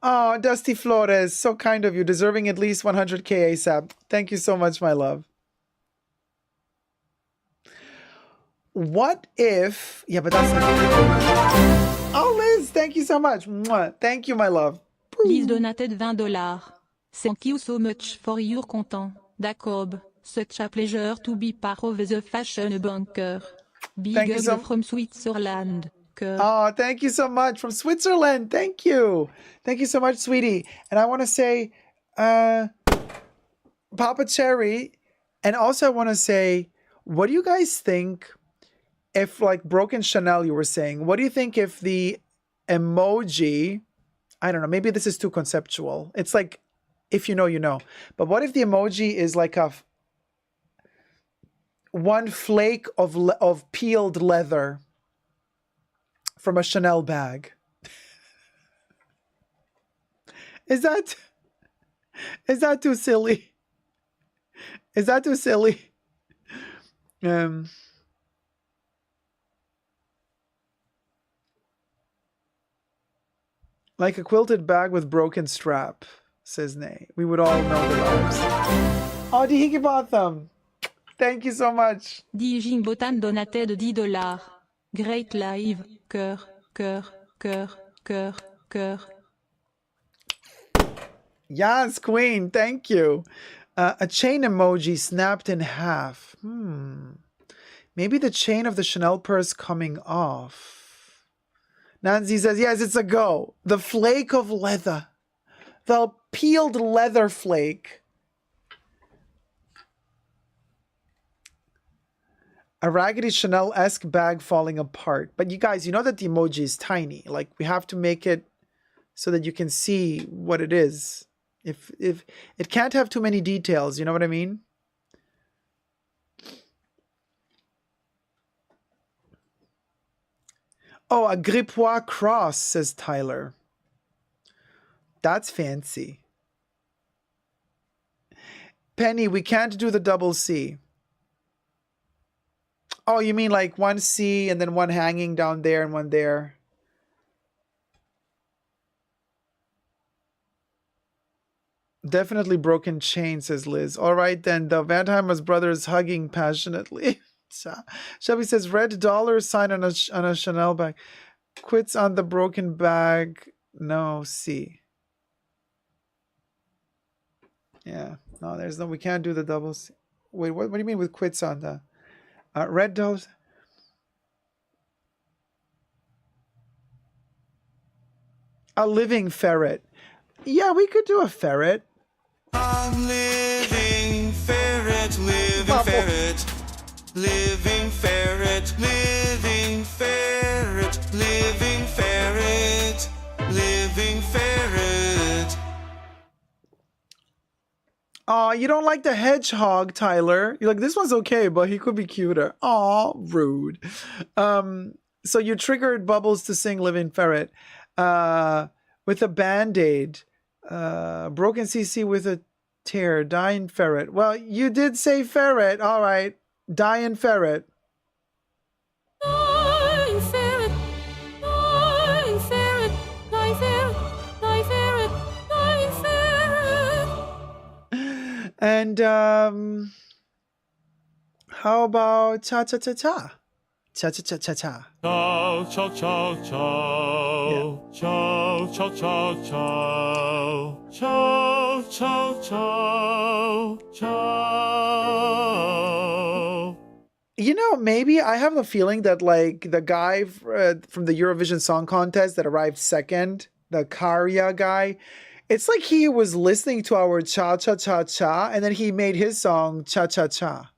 S2: Oh, Dusty Flores, so kind of you, deserving at least 100K ASAP. Thank you so much, my love. What if... Yeah, but that's... Oh, Liz, thank you so much. Mwah. Thank you, my love.
S5: Liz donated $20. Thank you so much for your content, Jacob. Such a pleasure to be part of the fashion bunker. Big up from Switzerland.
S2: Oh, thank you so much. From Switzerland. Thank you. Thank you so much, sweetie. And I want to say, Papa Cherry. And also I want to say, what do you guys think if, like Broken Chanel, you were saying, what do you think if the emoji, I don't know, maybe this is too conceptual. It's like, if you know, you know. But what if the emoji is like one flake of peeled leather from a Chanel bag? Is that too silly? Is that too silly? Like a quilted bag with broken strap, says Nay. We would all know the vibes. Oh, Dihiki bought them. Thank you so much.
S5: Dijing Botan donated $10. Great live. Cœur, cœur, cœur, cœur, cœur.
S2: Yes, Queen. Thank you. A chain emoji snapped in half. Maybe the chain of the Chanel purse coming off. Nancy says, yes, it's a go. The flake of leather. The peeled leather flake. A raggedy Chanel-esque bag falling apart. But you guys, you know that the emoji is tiny. Like, we have to make it so that you can see what it is. If it can't have too many details, you know what I mean? Oh, a gripois cross, says Tyler. That's fancy. Penny, we can't do the double C. Oh, you mean like one C and then one hanging down there and one there? Definitely broken chain, says Liz. All right, then. The Vantheimer's brothers hugging passionately. Shelby says, red dollar sign on a Chanel bag. Quits on the broken bag. No, C. Yeah. No, there's no, we can't do the double C. Wait, what do you mean with quits on the... red dollars? A living ferret. Yeah, we could do a ferret.
S9: I'm living ferret, living ferret. Living ferret, living ferret, living ferret, living ferret.
S2: Aw, you don't like the hedgehog, Tyler. You're like, this one's okay, but he could be cuter. Aw, rude. So you triggered Bubbles to sing Living Ferret. With a band-aid. Broken CC with a tear. Dying ferret. Well, you did say ferret. All right. Dying ferret.
S7: Dying ferret, dying ferret, dying ferret, dying ferret, dying ferret.
S2: And how about cha cha cha cha? Cha-cha-cha-cha-cha.
S9: Ciao, ciao, ciao, ciao. Ciao, ciao, ciao, ciao. Ciao, ciao, ciao. Ciao.
S2: You know, maybe I have a feeling that like the guy from the Eurovision Song Contest that arrived second, the Karya guy, it's like he was listening to our cha cha cha cha and then he made his song cha cha cha.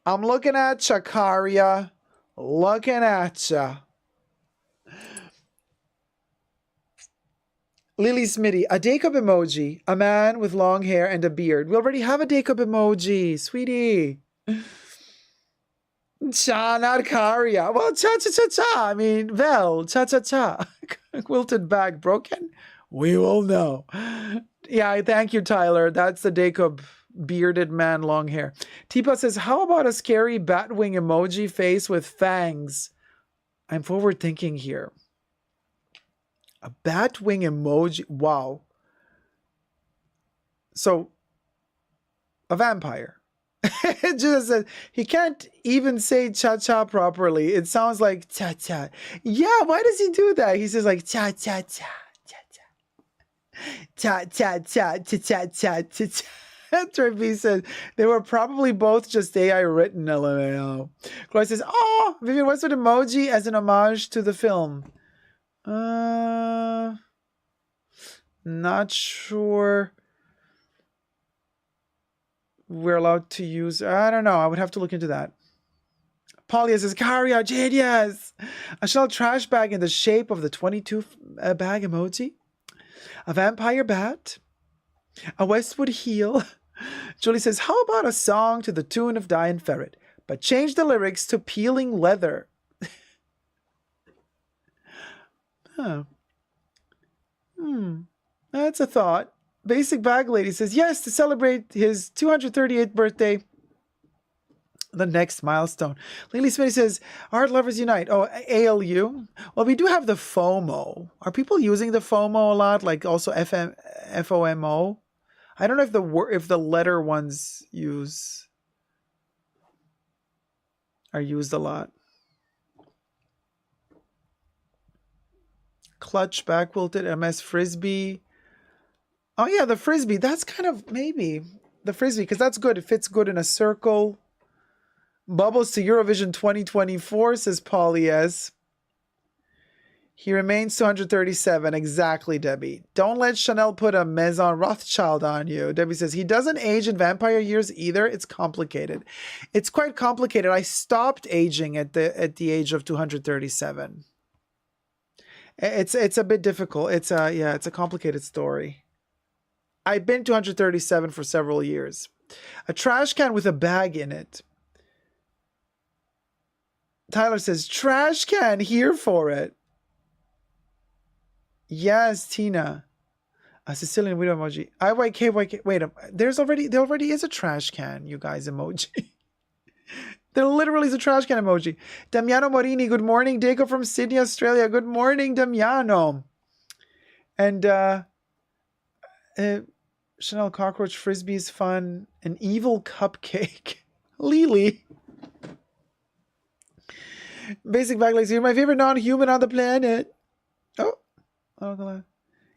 S2: I'm looking at ya, Karya. Looking at ya. Lily Smitty, a Jacob emoji, a man with long hair and a beard. We already have a Jacob emoji, sweetie. Cha, not Karya. Well, cha cha cha cha. I mean, well, cha cha cha. Quilted bag broken? We will know. Yeah, thank you, Tyler. That's the Jacob bearded man, long hair. Tipa says, how about a scary batwing emoji face with fangs? I'm forward thinking here. A batwing emoji. Wow. So, a vampire. It just says, he can't even say cha-cha properly. It sounds like cha-cha. Yeah, why does he do that? He says like cha-cha-cha, cha-cha. Cha-cha-cha, cha-cha-cha, cha-cha. Trippy says, they were probably both just AI written, LMAO. Chloe says, oh, Vivian Westwood emoji as an homage to the film. Not sure we're allowed to use. I don't know. I would have to look into that. Polya says, Karya, genius! A shell trash bag in the shape of the 22 bag emoji. A vampire bat. A Westwood heel. Julie says, how about a song to the tune of Diane Ferret, but change the lyrics to peeling leather? Huh. That's a thought. Basic Bag Lady says, yes, to celebrate his 238th birthday, the next milestone. Lily Smith says, Art Lovers Unite. Oh, ALU? Well, we do have the FOMO. Are people using the FOMO a lot? Like also FOMO? I don't know if the letter ones are used a lot. Clutch, back quilted, MS Frisbee. Oh yeah, the Frisbee. That's kind of maybe the Frisbee because that's good. It fits good in a circle. Bubbles to Eurovision 2024, says Polly S. He remains 237. Exactly, Debbie. Don't let Chanel put a Maison Rothschild on you. Debbie says, he doesn't age in vampire years either. It's complicated. It's quite complicated. I stopped aging at the age of 237. It's a bit difficult. It's a complicated story. I've been 237 for several years. A trash can with a bag in it. Tyler says, trash can, here for it. Yes, Tina. A Sicilian widow emoji. IYK. Wait, there already is a trash can, you guys, emoji. There literally is a trash can emoji. Damiano Morini, good morning. Deco from Sydney, Australia. Good morning, Damiano. And Chanel Cockroach Frisbee is fun. An evil cupcake. Lily. Basic Bag Legs, you're my favorite non-human on the planet. Oh,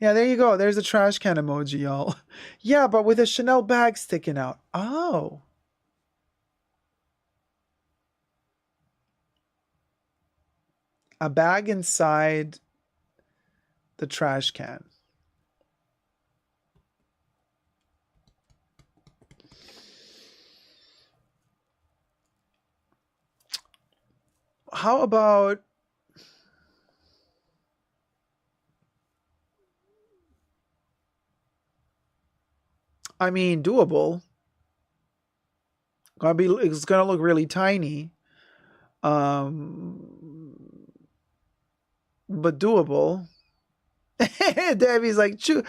S2: yeah, there you go. There's a trash can emoji, y'all. Yeah, but with a Chanel bag sticking out. Oh. A bag inside the trash can. How about doable. It's gonna look really tiny. But doable. Debbie's like, you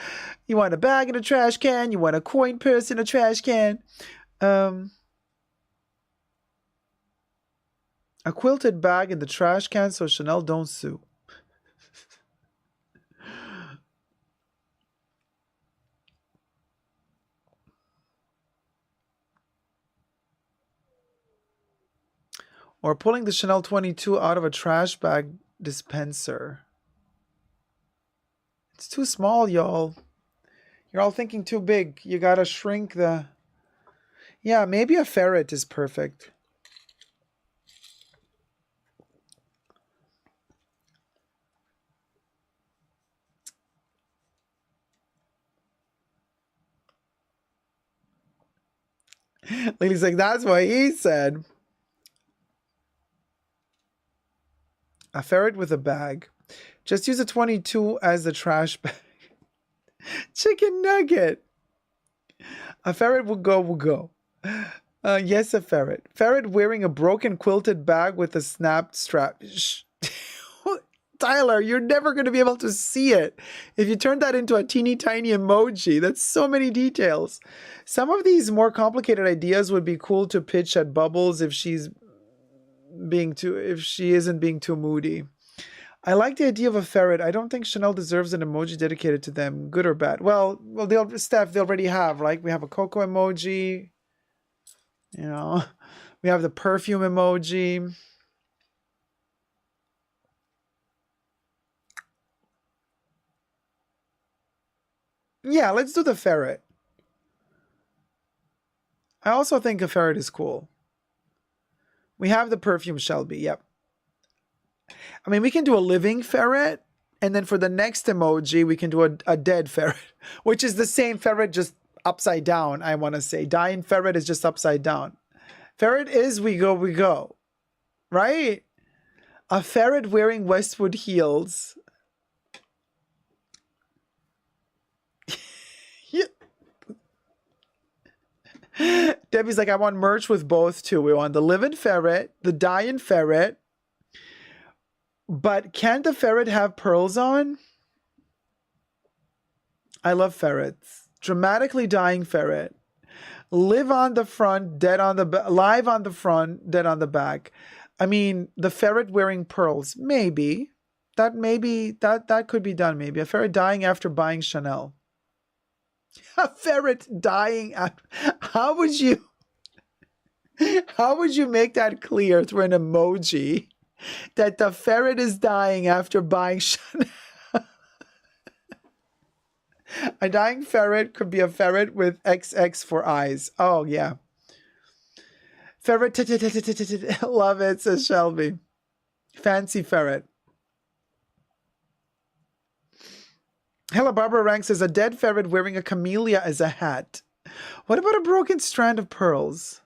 S2: want a bag in a trash can? You want a coin purse in a trash can? A quilted bag in the trash can so Chanel don't sue. Or pulling the Chanel 22 out of a trash bag dispenser. It's too small, y'all. You're all thinking too big. You gotta shrink the... Yeah, maybe a ferret is perfect. Lady's like, that's what he said. A ferret with a bag. Just use a 22 as the trash bag. Chicken nugget. A ferret will go. Yes, a ferret. Ferret wearing a broken quilted bag with a snapped strap. Shh. Tyler, you're never going to be able to see it if you turn that into a teeny tiny emoji. That's so many details. Some of these more complicated ideas would be cool to pitch at Bubbles if she isn't being too moody. I like the idea of a ferret. I don't think Chanel deserves an emoji dedicated to them, good or bad. Well, Steph, they already have, right? We have a cocoa emoji. You know, we have the perfume emoji. Yeah, let's do the ferret. I also think a ferret is cool. We have the perfume Shelby, yep. I mean, we can do a living ferret, and then for the next emoji, we can do a dead ferret, which is the same ferret, just upside down, I want to say. Dying ferret is just upside down. Ferret is we go, right? A ferret wearing Westwood heels. Debbie's like, I want merch with both too. We want the living ferret, the dying ferret. But can't the ferret have pearls on? I love ferrets. Dramatically dying ferret. Live on the front, dead on the back. Live on the front, dead on the back. I mean, the ferret wearing pearls. Maybe. That could be done maybe. A ferret dying after buying Chanel. A ferret dying after... How would you make that clear through an emoji that the ferret is dying after buying Chanel? A dying ferret could be a ferret with XX for eyes. Oh, yeah. Ferret, love it, says Shelby. Fancy ferret. Hella Barbara Rank says, a dead ferret wearing a camellia as a hat. What about a broken strand of pearls?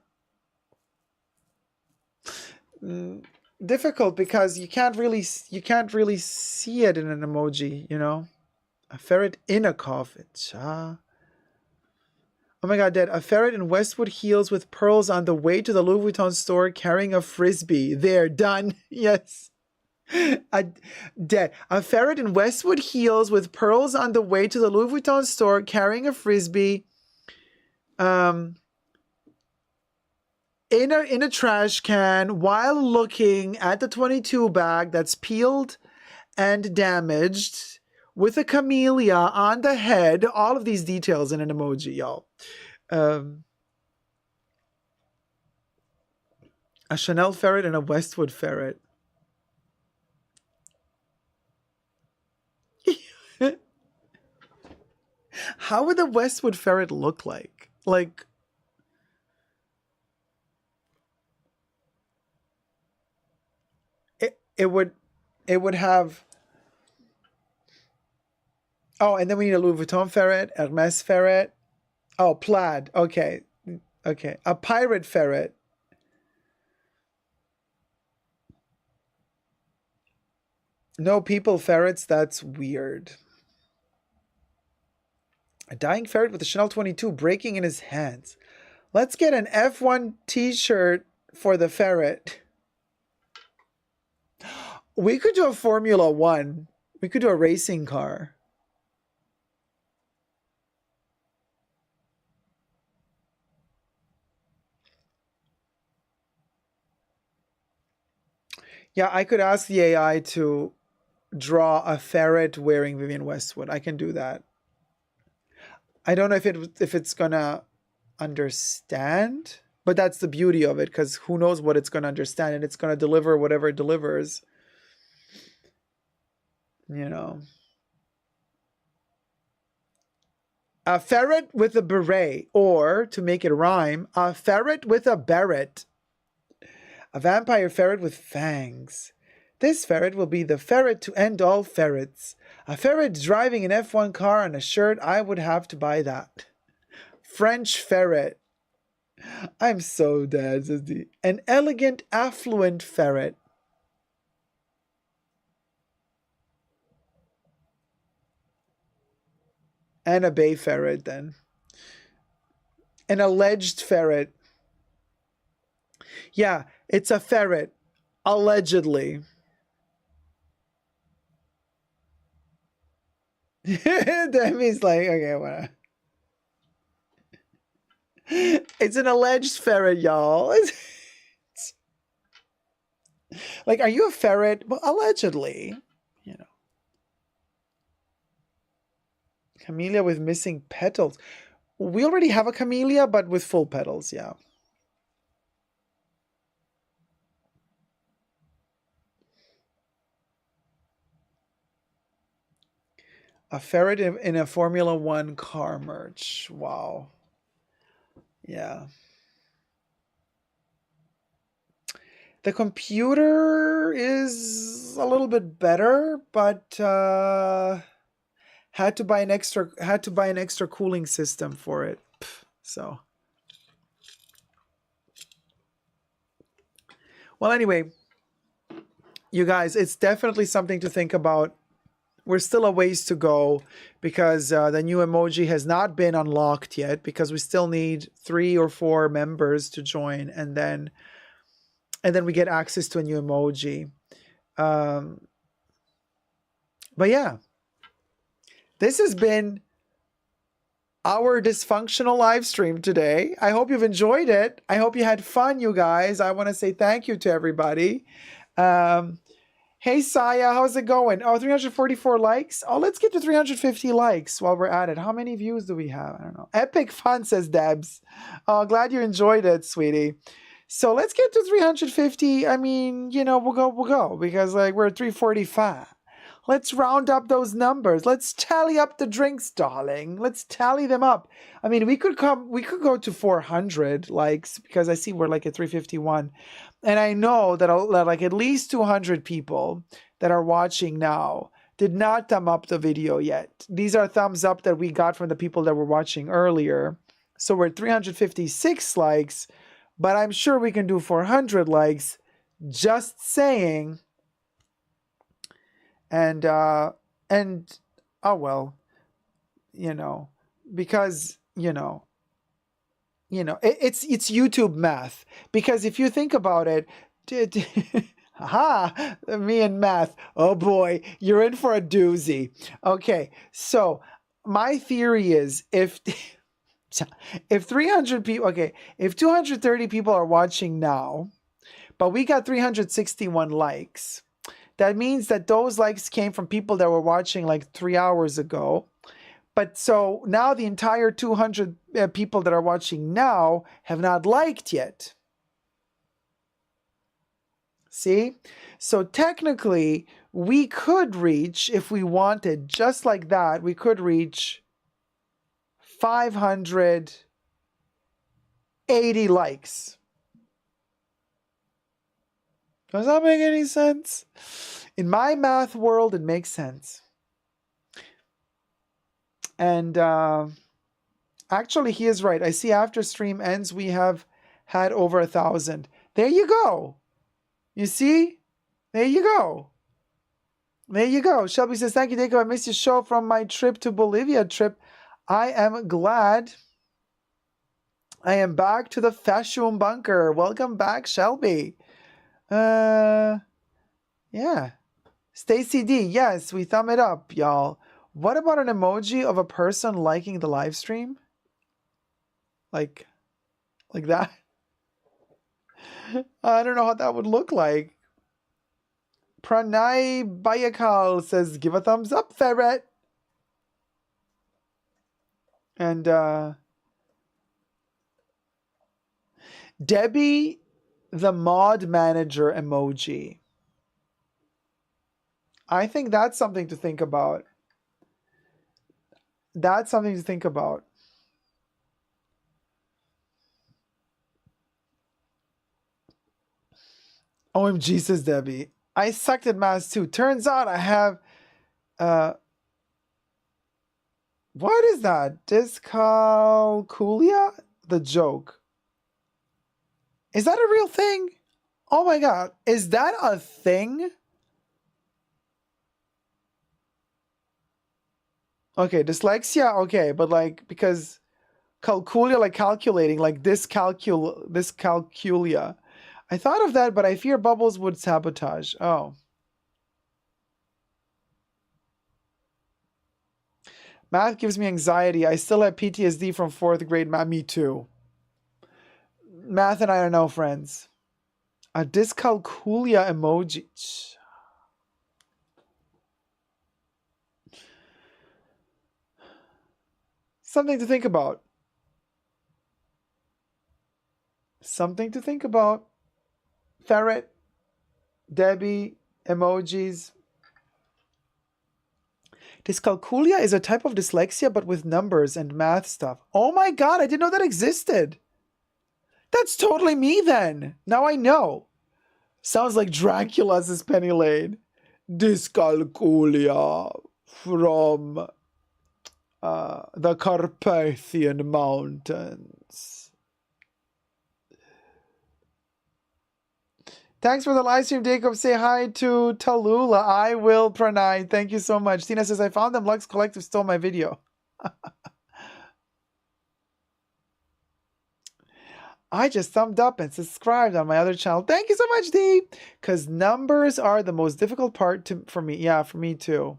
S2: Difficult because you can't really see it in an emoji, you know? A ferret in a coffin. Cha. Oh my god, dead. A ferret in Westwood heels with pearls on the way to the Louis Vuitton store carrying a frisbee. There, done. Yes. Dead. A ferret in Westwood heels with pearls on the way to the Louis Vuitton store carrying a frisbee. In a trash can while looking at the 22 bag that's peeled and damaged with a camellia on the head. All of these details in an emoji, y'all. A Chanel ferret and a Westwood ferret. How would the Westwood ferret look like? Like, it would have... Oh, and then we need a Louis Vuitton ferret, Hermes ferret. Oh, plaid. Okay. Okay. A pirate ferret. No people ferrets. That's weird. A dying ferret with a Chanel 22 breaking in his hands. Let's get an F1 t-shirt for the ferret. We could do a Formula 1. We could do a racing car. Yeah, I could ask the AI to draw a ferret wearing Vivienne Westwood. I can do that. I don't know if it's gonna understand. But that's the beauty of it, because who knows what it's going to understand, and it's going to deliver whatever it delivers. You know. A ferret with a beret, or, to make it rhyme, a ferret with a beret. A vampire ferret with fangs. This ferret will be the ferret to end all ferrets. A ferret driving an F1 car on a shirt, I would have to buy that. French ferret. I'm so dead. An elegant, affluent ferret. And a bay ferret, then. An alleged ferret. Yeah, it's a ferret. Allegedly. Demi's like, okay, whatever. It's an alleged ferret, y'all. Like, are you a ferret? Well, allegedly, you know. Camellia with missing petals. We already have a camellia, but with full petals, yeah. A ferret in a Formula One car merch. Wow. Yeah. The computer is a little bit better, but had to buy an extra cooling system for it. So. Well, anyway, you guys, it's definitely something to think about. We're still a ways to go because the new emoji has not been unlocked yet, because we still need 3 or 4 members to join, and then we get access to a new emoji. But yeah, this has been our dysfunctional live stream today. I hope you've enjoyed it. I hope you had fun, you guys. I want to say thank you to everybody. Hey, Saya, how's it going? Oh, 344 likes. Oh, let's get to 350 likes while we're at it. How many views do we have? I don't know. Epic fun, says Debs. Oh, glad you enjoyed it, sweetie. So let's get to 350. I mean, you know, we'll go because like we're at 345. Let's round up those numbers. Let's tally up the drinks, darling. Let's tally them up. I mean, we could go to 400 likes, because I see we're like at 351. And I know that like at least 200 people that are watching now did not thumb up the video yet. These are thumbs up that we got from the people that were watching earlier. So we're at 356 likes, but I'm sure we can do 400 likes. Just saying. And oh well, you know, because it's YouTube math. Because if you think about it, me and math. Oh boy, you're in for a doozy. Okay, so my theory is if 300 people, okay, if 230 people are watching now, but we got 361 likes. That means that those likes came from people that were watching like 3 hours ago. But so now the entire 200 people that are watching now have not liked yet. See? So technically, we could reach, if we wanted, just like that, we could reach 580 likes. Does that make any sense? In my math world, it makes sense. And actually, he is right. I see after stream ends, we have had over 1,000. There you go. You see? There you go. There you go. Shelby says, thank you, Daco. I missed your show from my trip to Bolivia trip. I am glad I am back to the Fashion Bunker. Welcome back, Shelby. Yeah. Stacy D, yes, we thumb it up, y'all. What about an emoji of a person liking the live stream? Like that? I don't know how that would look like. Pranay Bayakal says, give a thumbs up, ferret. And Debbie, the mod manager emoji. I think that's something to think about. That's something to think about. OMG, says Debbie. I sucked at math too. Turns out I have... what is that? Dyscalculia? The joke. Is that a real thing? Oh my god. Is that a thing? Okay, dyslexia, okay, but like, because calculia, like calculating, like dyscalculia. I thought of that, but I fear bubbles would sabotage. Oh. Math gives me anxiety. I still have PTSD from 4th grade math. Me too. Math and I are no friends. A dyscalculia emoji. Something to think about. Something to think about. Ferret, Debbie, emojis. Dyscalculia is a type of dyslexia, but with numbers and math stuff. Oh my god, I didn't know that existed. That's totally me then. Now I know. Sounds like Dracula, says Penny Lane. Dyscalculia from the Carpathian Mountains. Thanks for the live stream, Jacob. Say hi to Tallulah. I will, Pranay. Thank you so much. Tina says, I found them. Lux Collective stole my video. I just thumbed up and subscribed on my other channel. Thank you so much, D. Because numbers are the most difficult part for me. Yeah, for me too.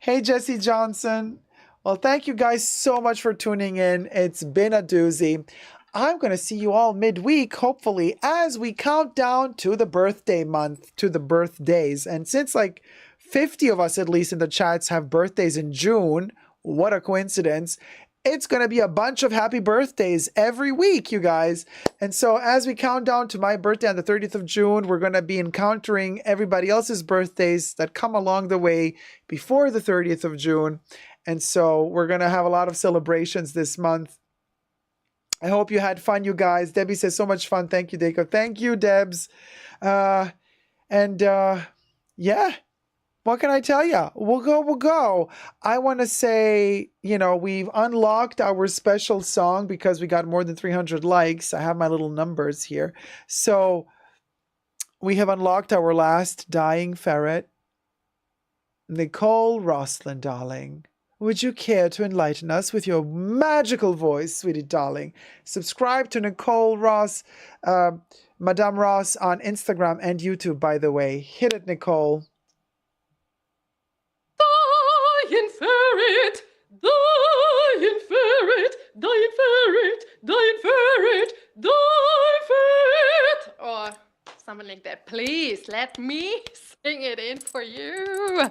S2: Hey, Jesse Johnson. Well, thank you guys so much for tuning in. It's been a doozy. I'm going to see you all midweek, hopefully, as we count down to the birthday month, to the birthdays. And since like 50 of us, at least in the chats, have birthdays in June, what a coincidence. It's going to be a bunch of happy birthdays every week, you guys. And so as we count down to my birthday on the 30th of June, we're going to be encountering everybody else's birthdays that come along the way before the 30th of June. And so we're going to have a lot of celebrations this month. I hope you had fun, you guys. Debbie says, so much fun. Thank you, Deco. Thank you, Debs. Yeah. What can I tell you? We'll go. I want to say, you know, we've unlocked our special song because we got more than 300 likes. I have my little numbers here. So we have unlocked our last dying ferret. Nicole Roslin, darling. Would you care to enlighten us with your magical voice, sweetie darling? Subscribe to Nicole Ross, Madame Ross on Instagram and YouTube, by the way. Hit it, Nicole.
S8: Dying ferret, dying ferret, dying ferret, dying ferret, dying ferret. Or something like that. Please let me sing it in for you.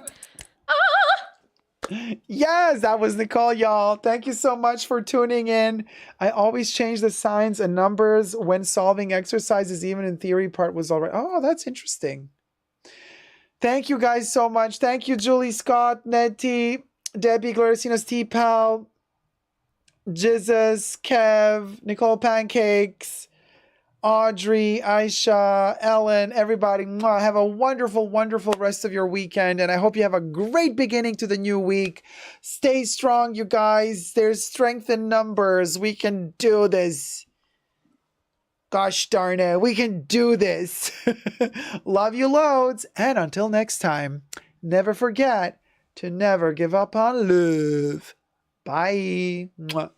S2: Yes, that was Nicole, y'all. Thank you so much for tuning in. I always change the signs and numbers when solving exercises, even in theory part was all right. Oh, that's interesting. Thank you guys so much. Thank you, Julie Scott, Ned T, Debbie, Gloricinos T-Pal, Jizzes, Kev, Nicole Pancakes, Audrey, Aisha, Ellen, everybody. Mwah, have a wonderful, wonderful rest of your weekend. And I hope you have a great beginning to the new week. Stay strong, you guys. There's strength in numbers. We can do this. Gosh darn it. We can do this. Love you loads. And until next time, never forget to never give up on love. Bye. Mwah.